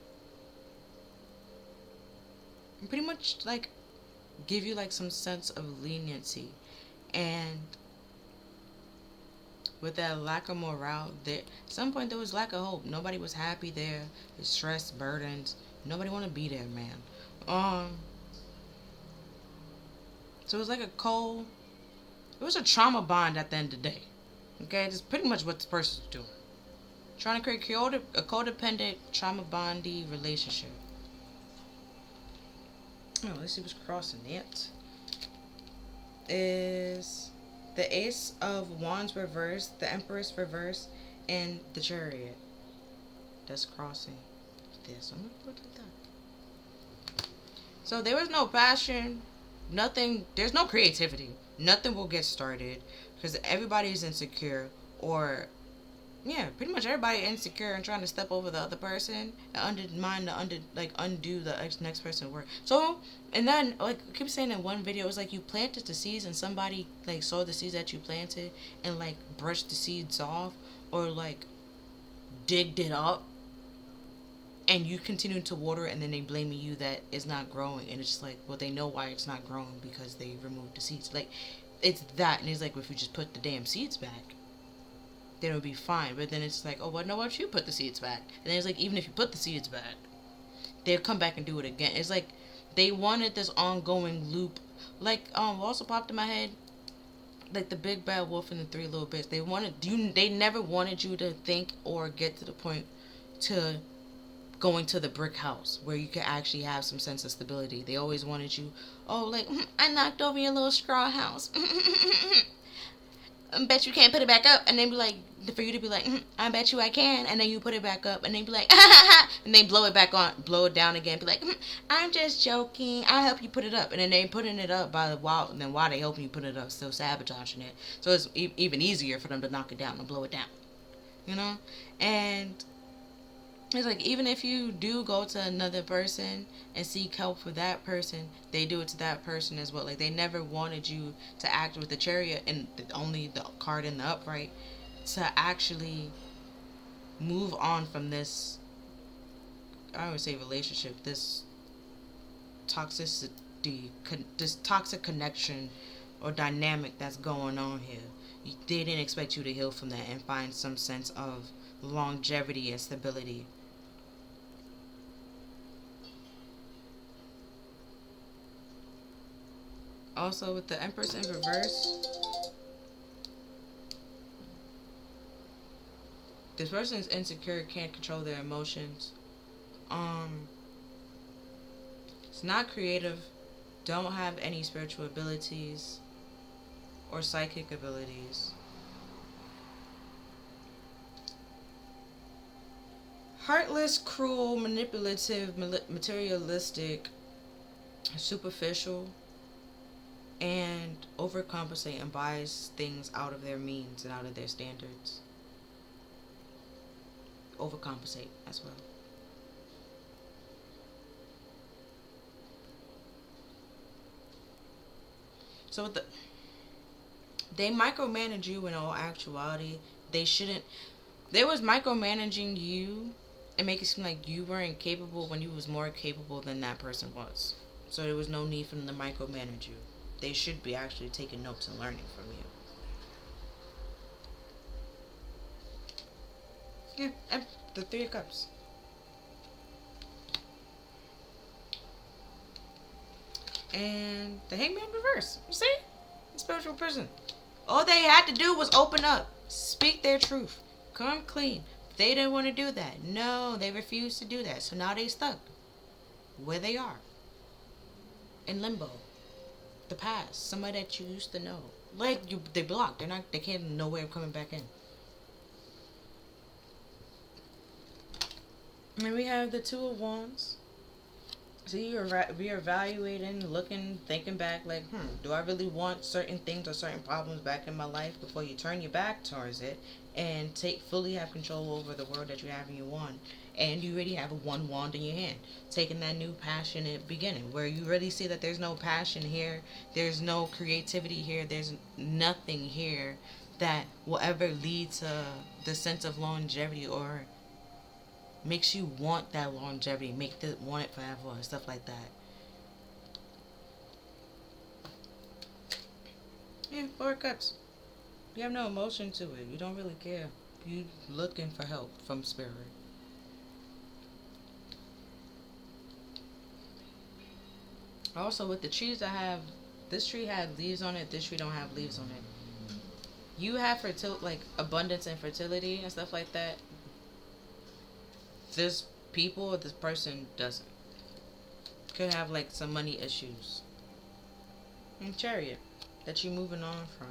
Speaker 1: pretty much like give you like some sense of leniency. And with that lack of morale, there at some point there was lack of hope. Nobody was happy there. It's stress, burdens. Nobody want to be there, man. Um, so it was like it was a trauma bond at the end of the day. Okay, that's pretty much what this person's doing. Trying to create a codependent, trauma bondy relationship. Oh, let's see what's crossing it. Is the Ace of Wands reverse, the Empress reverse, and the Chariot. That's crossing this. I'm gonna put it down. So there was no passion, nothing. There's no creativity. Nothing will get started because everybody is insecure, or yeah, pretty much everybody insecure and trying to step over the other person and undo the next person's work. So, and then like I keep saying in one video, it was like you planted the seeds and somebody like saw the seeds that you planted and like brushed the seeds off, or like digged it up, and you continue to water it, and then they blaming you that it's not growing. And it's just like, well, they know why it's not growing because they removed the seeds. Like, it's that. And it's like, well, if you just put the damn seeds back, then it would be fine. But then it's like, oh, well, no, what, you put the seeds back. And then it's like, even if you put the seeds back, they'll come back and do it again. It's like they wanted this ongoing loop. Like, also popped in my head, like the big bad wolf and the three little bits. They never wanted you to think or get to the point to going to the brick house where you could actually have some sense of stability. They always wanted you, oh, like, I knocked over your little straw house. I bet you can't put it back up. And then be like, for you to be like, I bet you I can. And then you put it back up and they be like, and they blow it down again. Be like, I'm just joking. I'll help you put it up. And then they putting it up by the while. And then while they helping you put it up, still sabotaging it. So it's even easier for them to knock it down and blow it down. You know? And it's like, even if you do go to another person and seek help for that person, they do it to that person as well. Like, they never wanted you to act with the Chariot and only the card in the upright to actually move on from this, I would say, relationship, this toxicity, this toxic connection or dynamic that's going on here. They didn't expect you to heal from that and find some sense of longevity and stability. Also, with the Empress in reverse, this person is insecure, can't control their emotions. It's not creative, don't have any spiritual abilities or psychic abilities. Heartless, cruel, manipulative, materialistic, superficial, and overcompensate and buys things out of their means and out of their standards. Overcompensate as well. So they micromanage you in all actuality. They shouldn't. They was micromanaging you and make it seem like you weren't capable when you was more capable than that person was. So there was no need for them to micromanage you. They should be actually taking notes and learning from you. Yeah, and the Three of Cups. And the Hangman reverse. You see? Spiritual prison. All they had to do was open up, speak their truth, come clean. They didn't want to do that. No, they refused to do that. So now they stuck where they are. In limbo. The past. Somebody that you used to know. Like, they blocked. They can't no way of coming back in. And we have the Two of Wands. So you're reevaluating, looking, thinking back, like, do I really want certain things or certain problems back in my life before you turn your back towards it and fully have control over the world that you have in your wand. And you already have a one wand in your hand. Taking that new passionate beginning where you really see that there's no passion here, there's no creativity here, there's nothing here that will ever lead to the sense of longevity or makes you want that longevity, want it forever and stuff like that. Yeah, 4 cups. You have no emotion to it. You don't really care. You looking for help from spirit. Also, with the trees I have, this tree had leaves on it. This tree don't have leaves on it. You have like abundance and fertility and stuff like that. This this person doesn't. Could have like some money issues. And Chariot that you're moving on from.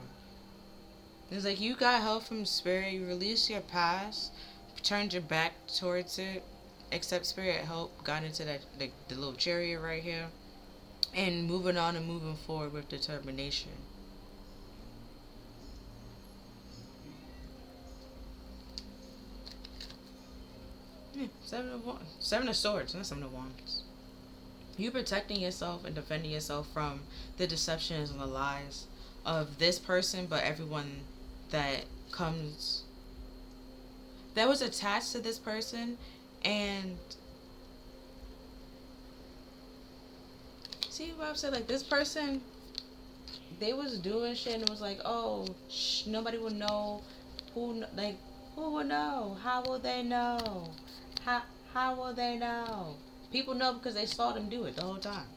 Speaker 1: It's like you got help from spirit. You released your past, turned your back towards it, accept spirit help, got into that like the little chariot right here, and moving on and moving forward with determination. Yeah, 7 of Swords, not 7 of Wands. You protecting yourself and defending yourself from the deceptions and the lies of this person, but everyone that comes that was attached to this person. And see what I've said, like this person, they was doing shit and it was like, oh, nobody will know. Who will know? How will they know? how how will they know? People know because they saw them do it the whole time.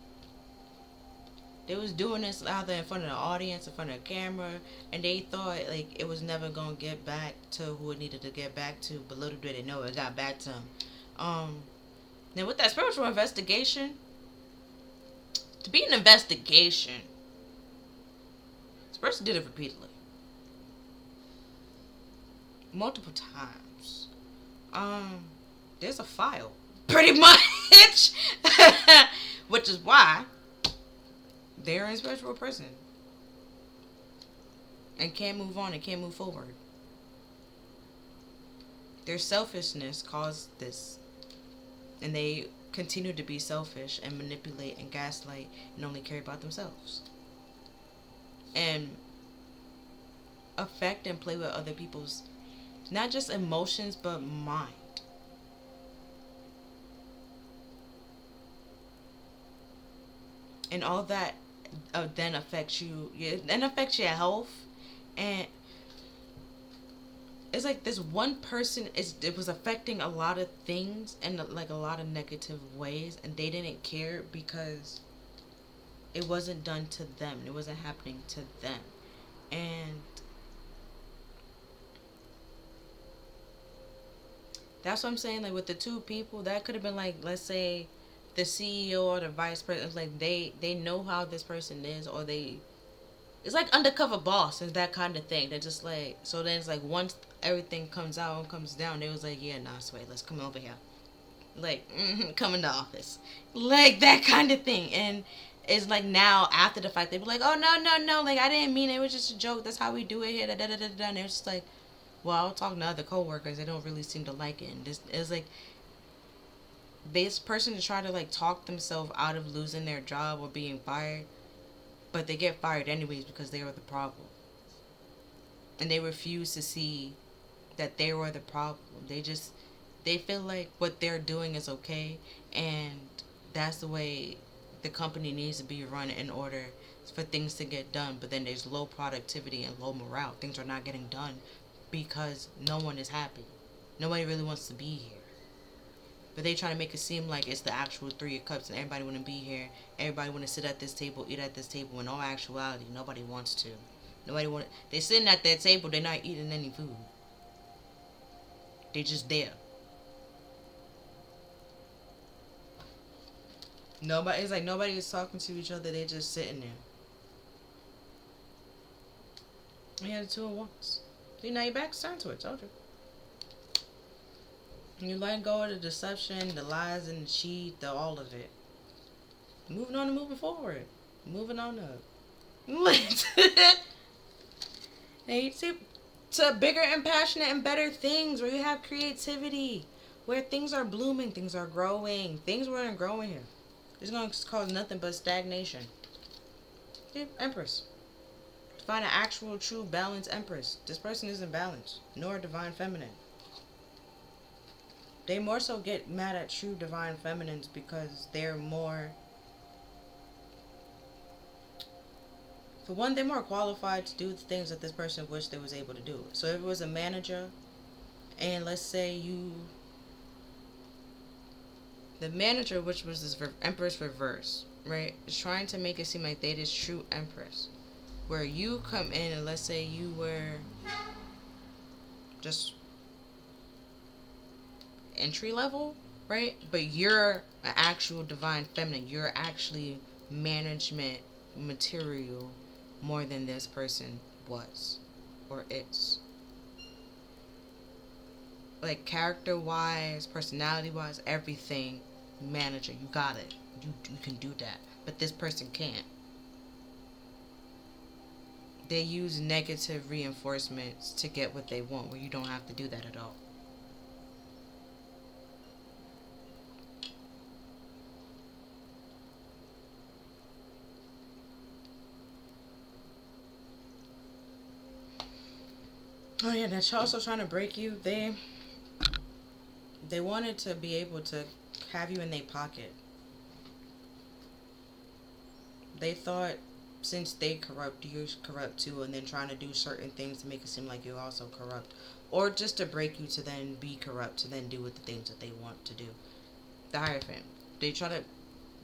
Speaker 1: They was doing this either in front of the audience, in front of the camera, and they thought like it was never gonna get back to who it needed to get back to. But little did they know it got back to them. Now with that spiritual investigation, to be an investigation, this person did it repeatedly, multiple times. There's a file, pretty much, which is why they're a spiritual person and can't move on and can't move forward. Their selfishness caused this, and they continue to be selfish and manipulate and gaslight and only care about themselves and affect and play with other people's not just emotions but mind. And all that then affects you, and affects your health. And it's like this one person it was affecting a lot of things in like a lot of negative ways, and they didn't care because it wasn't done to them, it wasn't happening to them. And that's what I'm saying, like with the 2 people that could have been like, let's say the CEO or the vice president. Like they know how this person is, or it's like undercover boss and that kind of thing. They're just like, so then it's like once everything comes out and comes down, they was like, yeah, nah, sweet, let's come over here, like come in the office, like that kind of thing. And it's like now after the fact they be like, oh no, like I didn't mean it, it was just a joke, that's how we do it here, da da da da. And it's just like, well, I was talking to other coworkers, they don't really seem to like it. And this is like this person to try to like talk themselves out of losing their job or being fired, but they get fired anyways because they were the problem. And they refuse to see that they were the problem. They feel like what they're doing is okay, and that's the way the company needs to be run in order for things to get done. But then there's low productivity and low morale. Things are not getting done because no one is happy. Nobody really wants to be here. But they try to make it seem like it's the actual 3 of Cups and everybody want to be here. Everybody want to sit at this table, eat at this table. In all actuality, nobody wants to. They're sitting at that table, they're not eating any food. They're just there. It's like nobody is talking to each other, they're just sitting there. We had the 2 of Wands. See, now your back's turned to it, told you. And you let go of the deception, the lies and the cheat, all of it. Moving on and moving forward. Moving on up. Hey, see, to bigger and passionate and better things where you have creativity, where things are blooming, things are growing. Things weren't growing here. It's going to cause nothing but stagnation. Yeah, Empress. Find an actual, true, balanced Empress. This person isn't balanced, nor divine feminine. They more so get mad at true divine feminines because they're more... For one, they're more qualified to do the things that this person wished they was able to do. So if it was a manager, and let's say you... The manager, which was this Empress reverse, right, is trying to make it seem like they this true Empress. Where you come in and let's say you were just entry level, right? But you're an actual divine feminine. You're actually management material more than this person was or is. Like character wise, personality wise, everything, manager, you got it. You can do that. But this person can't. They use negative reinforcements to get what they want, where you don't have to do that at all. Oh yeah, that's also trying to break you. They wanted to be able to have you in their pocket. They thought since they corrupt, you're corrupt too, and then trying to do certain things to make it seem like you're also corrupt. Or just to break you to then be corrupt, to then do with the things that they want to do. The Hierophant. They try to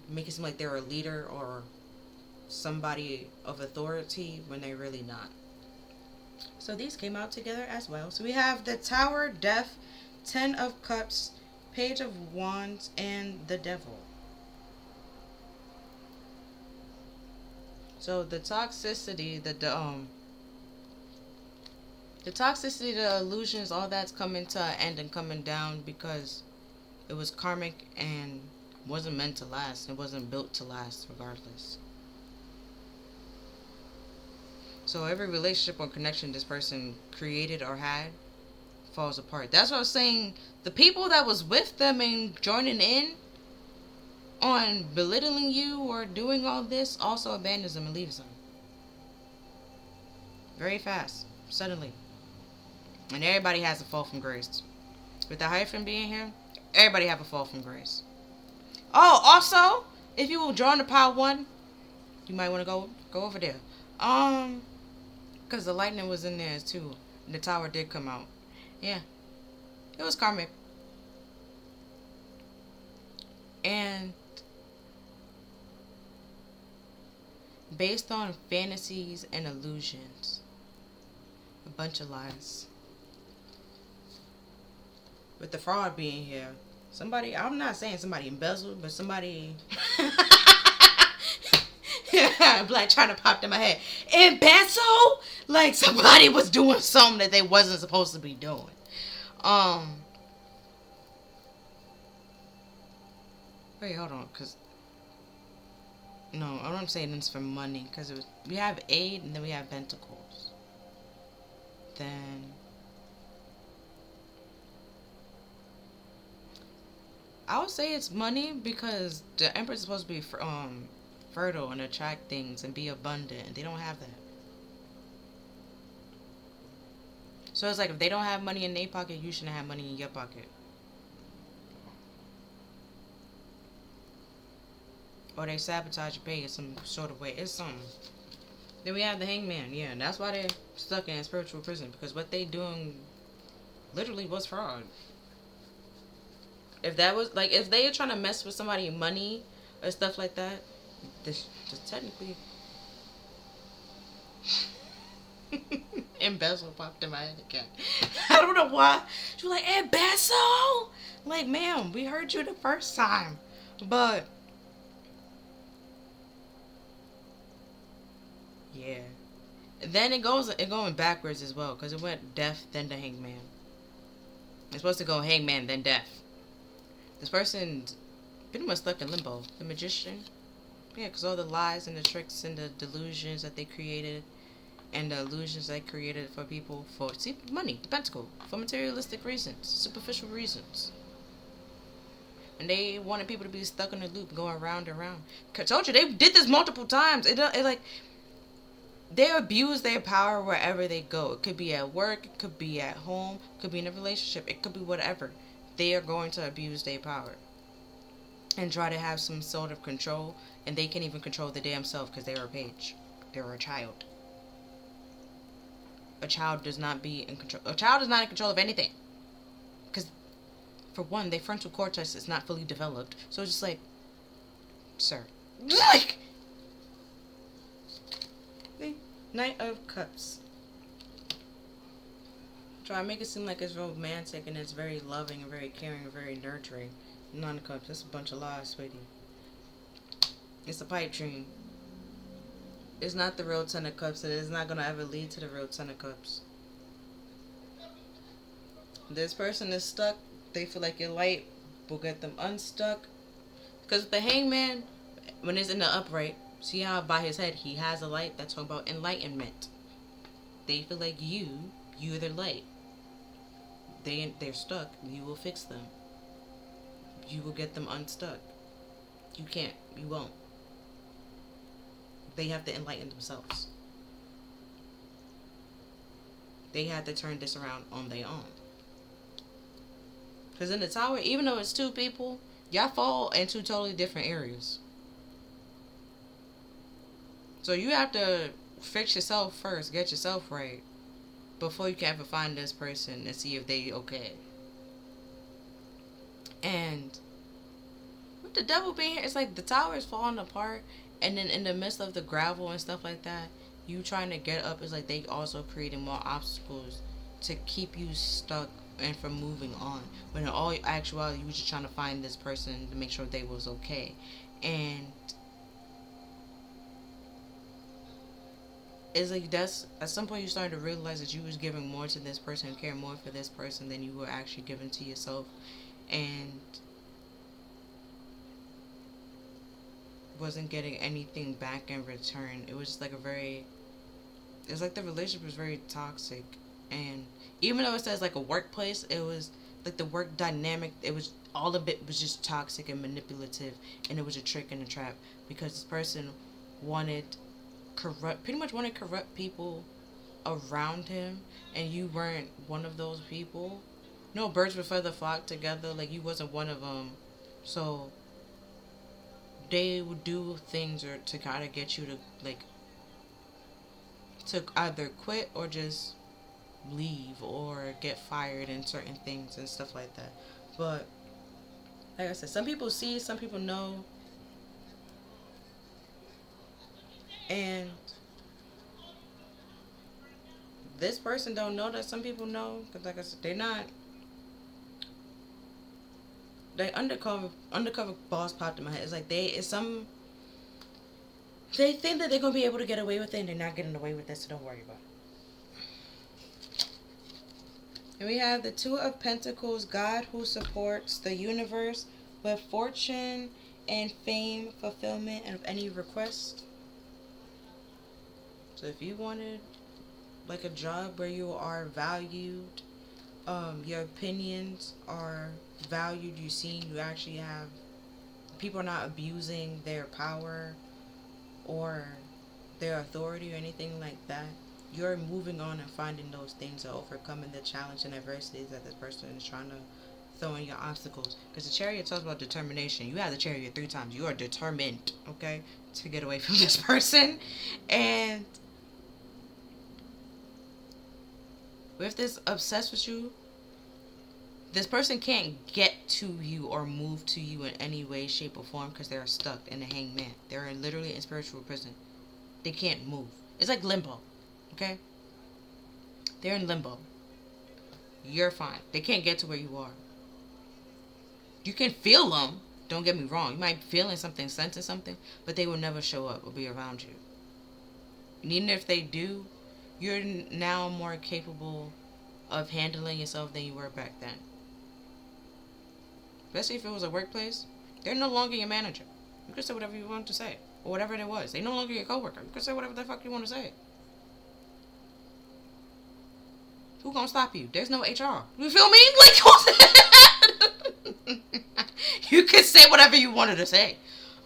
Speaker 1: make it seem like they're a leader or somebody of authority when they're really not. So these came out together as well. So we have the Tower, Death, 10 of Cups, Page of Wands, and the Devil. So the toxicity, the toxicity, the illusions, all that's coming to an end and coming down because it was karmic and wasn't meant to last. It wasn't built to last regardless. So every relationship or connection this person created or had falls apart. That's what I was saying. The people that was with them and joining in on belittling you or doing all this also abandons them and leaves them. Very fast. Suddenly. And everybody has a fall from grace. With the Hierophant being here, everybody have a fall from grace. Oh, also, if you will join the pile 1, you might want to go over there. Because the lightning was in there too. And the Tower did come out. Yeah. It was karmic. And based on fantasies and illusions. A bunch of lies. With the fraud being here. Somebody, I'm not saying somebody embezzled, but somebody... Black trying to pop in my head. Embezzle? Like somebody was doing something that they wasn't supposed to be doing. Wait, hold on, cause no, I'm saying this for money, cause we have 8 and then we have Pentacles. Then I would say it's money because the Empress is supposed to be fertile and attract things and be abundant. They don't have that. So it's like if they don't have money in their pocket, you shouldn't have money in your pocket. Or they sabotage your pay in some sort of way. It's something. Then we have the Hangman. Yeah, and that's why they're stuck in a spiritual prison. Because what they doing literally was fraud. If that was, like, if they are trying to mess with somebody's money or stuff like that, this just technically... Embezzle popped in my head again. I don't know why. She was like, embezzle? Like, ma'am, we heard you the first time. But... yeah. Then it going backwards as well. Because it went Death, then the Hangman. It's supposed to go Hangman, then Death. This person's pretty much stuck in limbo. The Magician. Yeah, because all the lies and the tricks and the delusions that they created and the illusions they created for people for, see, money, the pentacle, for materialistic reasons, superficial reasons. And they wanted people to be stuck in a loop, going round and round. I told you, they did this multiple times. It like, they abuse their power wherever they go. It could be at work, it could be at home, it could be in a relationship, it could be whatever. They are going to abuse their power and try to have some sort of control, and they can't even control the damn self because they're a page. They're a child. A child does not be in control. A child is not in control of anything. Because, for one, their frontal cortex is not fully developed. So it's just like, sir. Like, the Knight of Cups. Try to make it seem like it's romantic and it's very loving and very caring and very nurturing. Nine of Cups. That's a bunch of lies, sweetie. It's a pipe dream. It's not the real Ten of Cups, and it's not going to ever lead to the real Ten of Cups. This person is stuck. They feel like your light will get them unstuck. Because the Hangman, when it's in the upright, see how by his head he has a light? That's talking about enlightenment. They feel like you're their light. They're stuck. You will fix them. You will get them unstuck. You can't. You won't. They have to enlighten themselves. They have to turn this around on their own. Because in the Tower, even though it's two people, y'all fall into totally different areas. So you have to fix yourself first, get yourself right, before you can ever find this person and see if they okay. And with the Devil being here, it's like the Tower is falling apart, and then in the midst of the gravel and stuff like that, you trying to get up is like they also creating more obstacles to keep you stuck and from moving on. When in all actuality, you were just trying to find this person to make sure they was okay. And it's like that's at some point you started to realize that you was giving more to this person and caring more for this person than you were actually giving to yourself, and wasn't getting anything back in return. It was just like it's like the relationship was very toxic. And even though it says like a workplace, it was like the work dynamic, it was all of it was just toxic and manipulative, and it was a trick and a trap because this person pretty much wanted corrupt people around him, and you weren't one of those people. No birds would feather flock together, like you wasn't one of them. So they would do things or to kind of get you to like to either quit or just leave or get fired in certain things and stuff like that. But like I said, some people see, some people know, and this person don't know that some people know, because like I said, they undercover boss popped in my head. It's like they think that they're gonna be able to get away with it, and they're not getting away with it, so don't worry about it. And we have the Two of Pentacles, God who supports the universe with fortune and fame, fulfillment of any request. So if you wanted like a job where you are valued, your opinions are valued, you actually have, people are not abusing their power or their authority or anything like that, you're moving on and finding those things and overcoming the challenge and adversities that this person is trying to throw in your obstacles. Because the Chariot talks about determination. You have the Chariot 3 times. You are determined, okay, to get away from this person. And if this obsessed with you, this person can't get to you or move to you in any way, shape, or form because they're stuck in the Hangman. They're literally in spiritual prison. They can't move. It's like limbo, okay? They're in limbo. You're fine. They can't get to where you are. You can feel them. Don't get me wrong. You might be feeling something, sensing something, but they will never show up or be around you. And even if they do, you're now more capable of handling yourself than you were back then. Especially if it was a workplace, they're no longer your manager. You can say whatever you want to say. or whatever it was. They no longer your coworker. You can say whatever the fuck you want to say. Who gonna stop you? There's no HR. You feel me? Like, you could say whatever you wanted to say.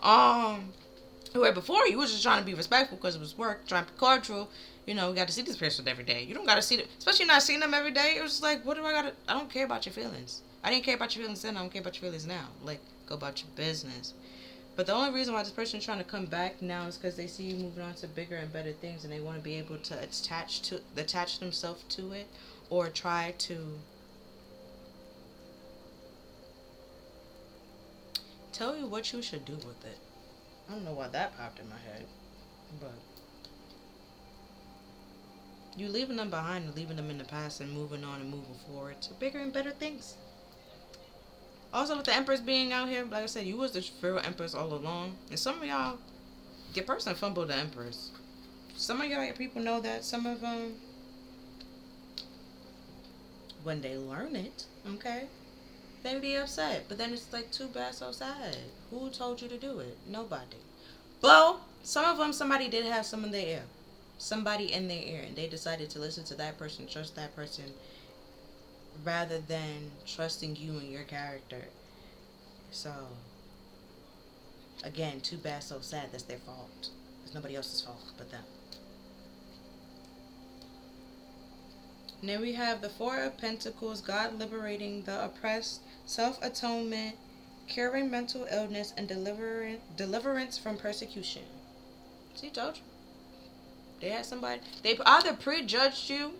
Speaker 1: Where before you was just trying to be respectful because it was work, trying to be cordial. You know, we got to see this person every day. You don't got to see them, especially not seeing them every day. It was just like, what do I got to, I don't care about your feelings. I didn't care about your feelings then, I don't care about your feelings now. Like, go about your business. But the only reason why this person is trying to come back now is because they see you moving on to bigger and better things, and they want to be able to attach themselves to it, or try to tell you what you should do with it. I don't know why that popped in my head, but you leaving them behind and leaving them in the past and moving on and moving forward to bigger and better things. Also, with the Empress being out here, like I said, you was the real Empress all along. And some of y'all, your person fumbled the Empress. Some of y'all, your people know that. Some of them, when they learn it, okay, they be upset. But then it's like, too bad, so sad. Who told you to do it? Nobody. Well, some of them, somebody did have some in their ear. Somebody in their ear. And they decided to listen to that person, trust that person, rather than trusting you and your character. So, again, too bad, so sad. That's their fault. It's nobody else's fault but them. And then we have the Four of Pentacles, God liberating the oppressed, self-atonement, curing mental illness, and deliverance from persecution. See, told you. They had somebody, they either prejudged you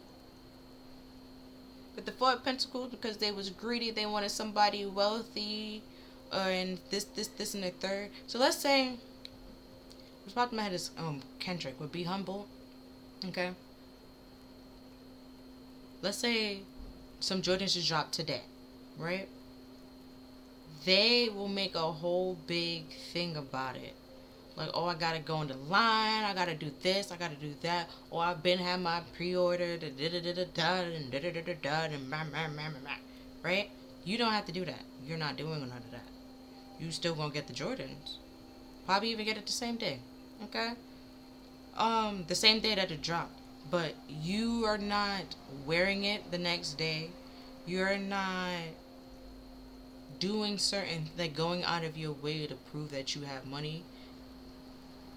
Speaker 1: with the Four of Pentacles because they was greedy, they wanted somebody wealthy, and this, and the third. So let's say, what's about my head is Kendrick would be humble, okay? Let's say some Jordans just dropped today, right? They will make a whole big thing about it. Like, oh, I gotta go on the line, I gotta do this, I gotta do that. Oh, I've been had my pre-order, right? You don't have to do that. You're not doing none of that. You still gonna get the Jordans. Probably even get it the same day, okay? The same day that it dropped. But you are not wearing it the next day. You're not doing certain, like going out of your way to prove that you have money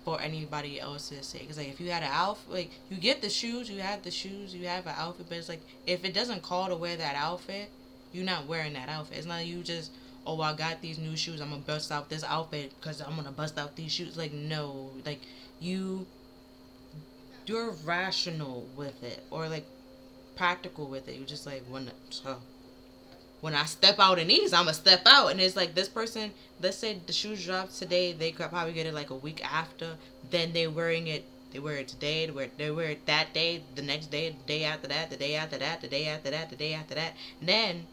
Speaker 1: for anybody else's sake. Because like, if you had an outfit, like, you get the shoes, you have the shoes, you have an outfit, but it's like, if it doesn't call to wear that outfit, you're not wearing that outfit. It's not you just, oh, I got these new shoes, I'm gonna bust out this outfit because I'm gonna bust out these shoes. Like, no. Like, you're rational with it, or like practical with it. You just like, when I step out in these, I'm gonna step out. And it's like, this person, let's say the shoes dropped today, they could probably get it like a week after. Then they wear it today, they wear it that day, the next day, the day after that, the day after that, the day after that, the day after that. And then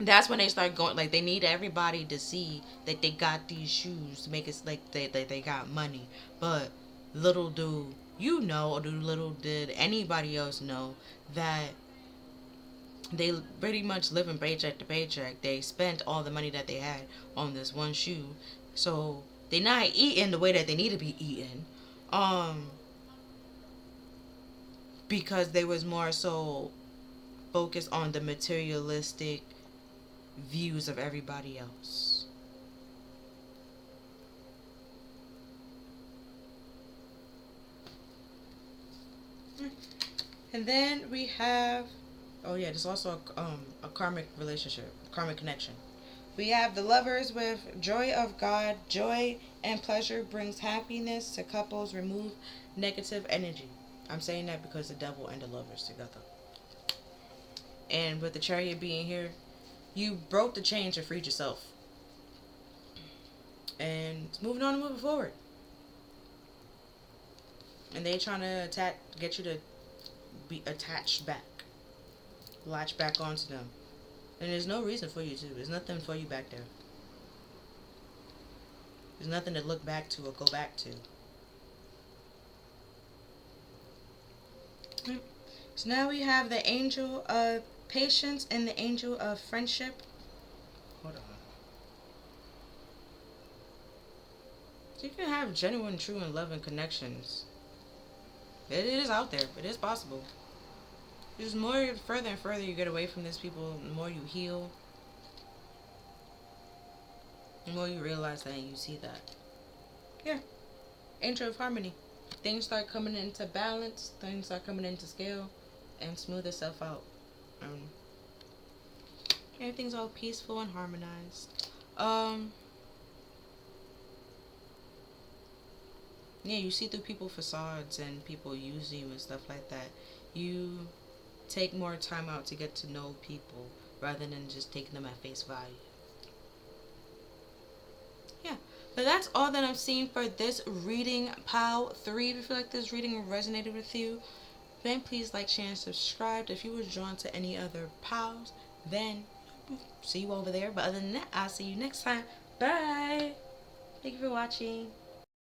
Speaker 1: that's when they start going, like, they need everybody to see that they got these shoes to make it like they got money. But little do you know, or little did anybody else know, that they pretty much living paycheck to paycheck. They spent all the money that they had on this one shoe. So they're not eating the way that they need to be eating. Because they was more so focused on the materialistic views of everybody else. And then we have, oh yeah, there's also a karmic relationship, karmic connection. We have the Lovers with joy of God. Joy and pleasure brings happiness to couples. Remove negative energy. I'm saying that because the devil and the Lovers together. And with the Chariot being here, you broke the chains and freed yourself. And it's moving on and moving forward. And they trying to get you to be attached back. Latch back onto them. And there's no reason for you to. There's nothing for you back there. There's nothing to look back to or go back to. So now we have the Angel of Patience and the Angel of Friendship. Hold on. So you can have genuine, true, and loving connections. It is out there. It is possible. Just more further and further you get away from these people, the more you heal, the more you realize that and you see that. Yeah. Angel of harmony. Things start coming into balance, things start coming into scale, and smooth itself out. Everything's all peaceful and harmonized. Yeah, you see through people's facades and people use you and stuff like that. You take more time out to get to know people rather than just taking them at face value. Yeah, but that's all that I'm seeing for this reading, pal 3. If you feel like this reading resonated with you, then please like, share, and subscribe. If you were drawn to any other pals, then see you over there. But other than that, I'll see you next time. Bye. Thank you for watching.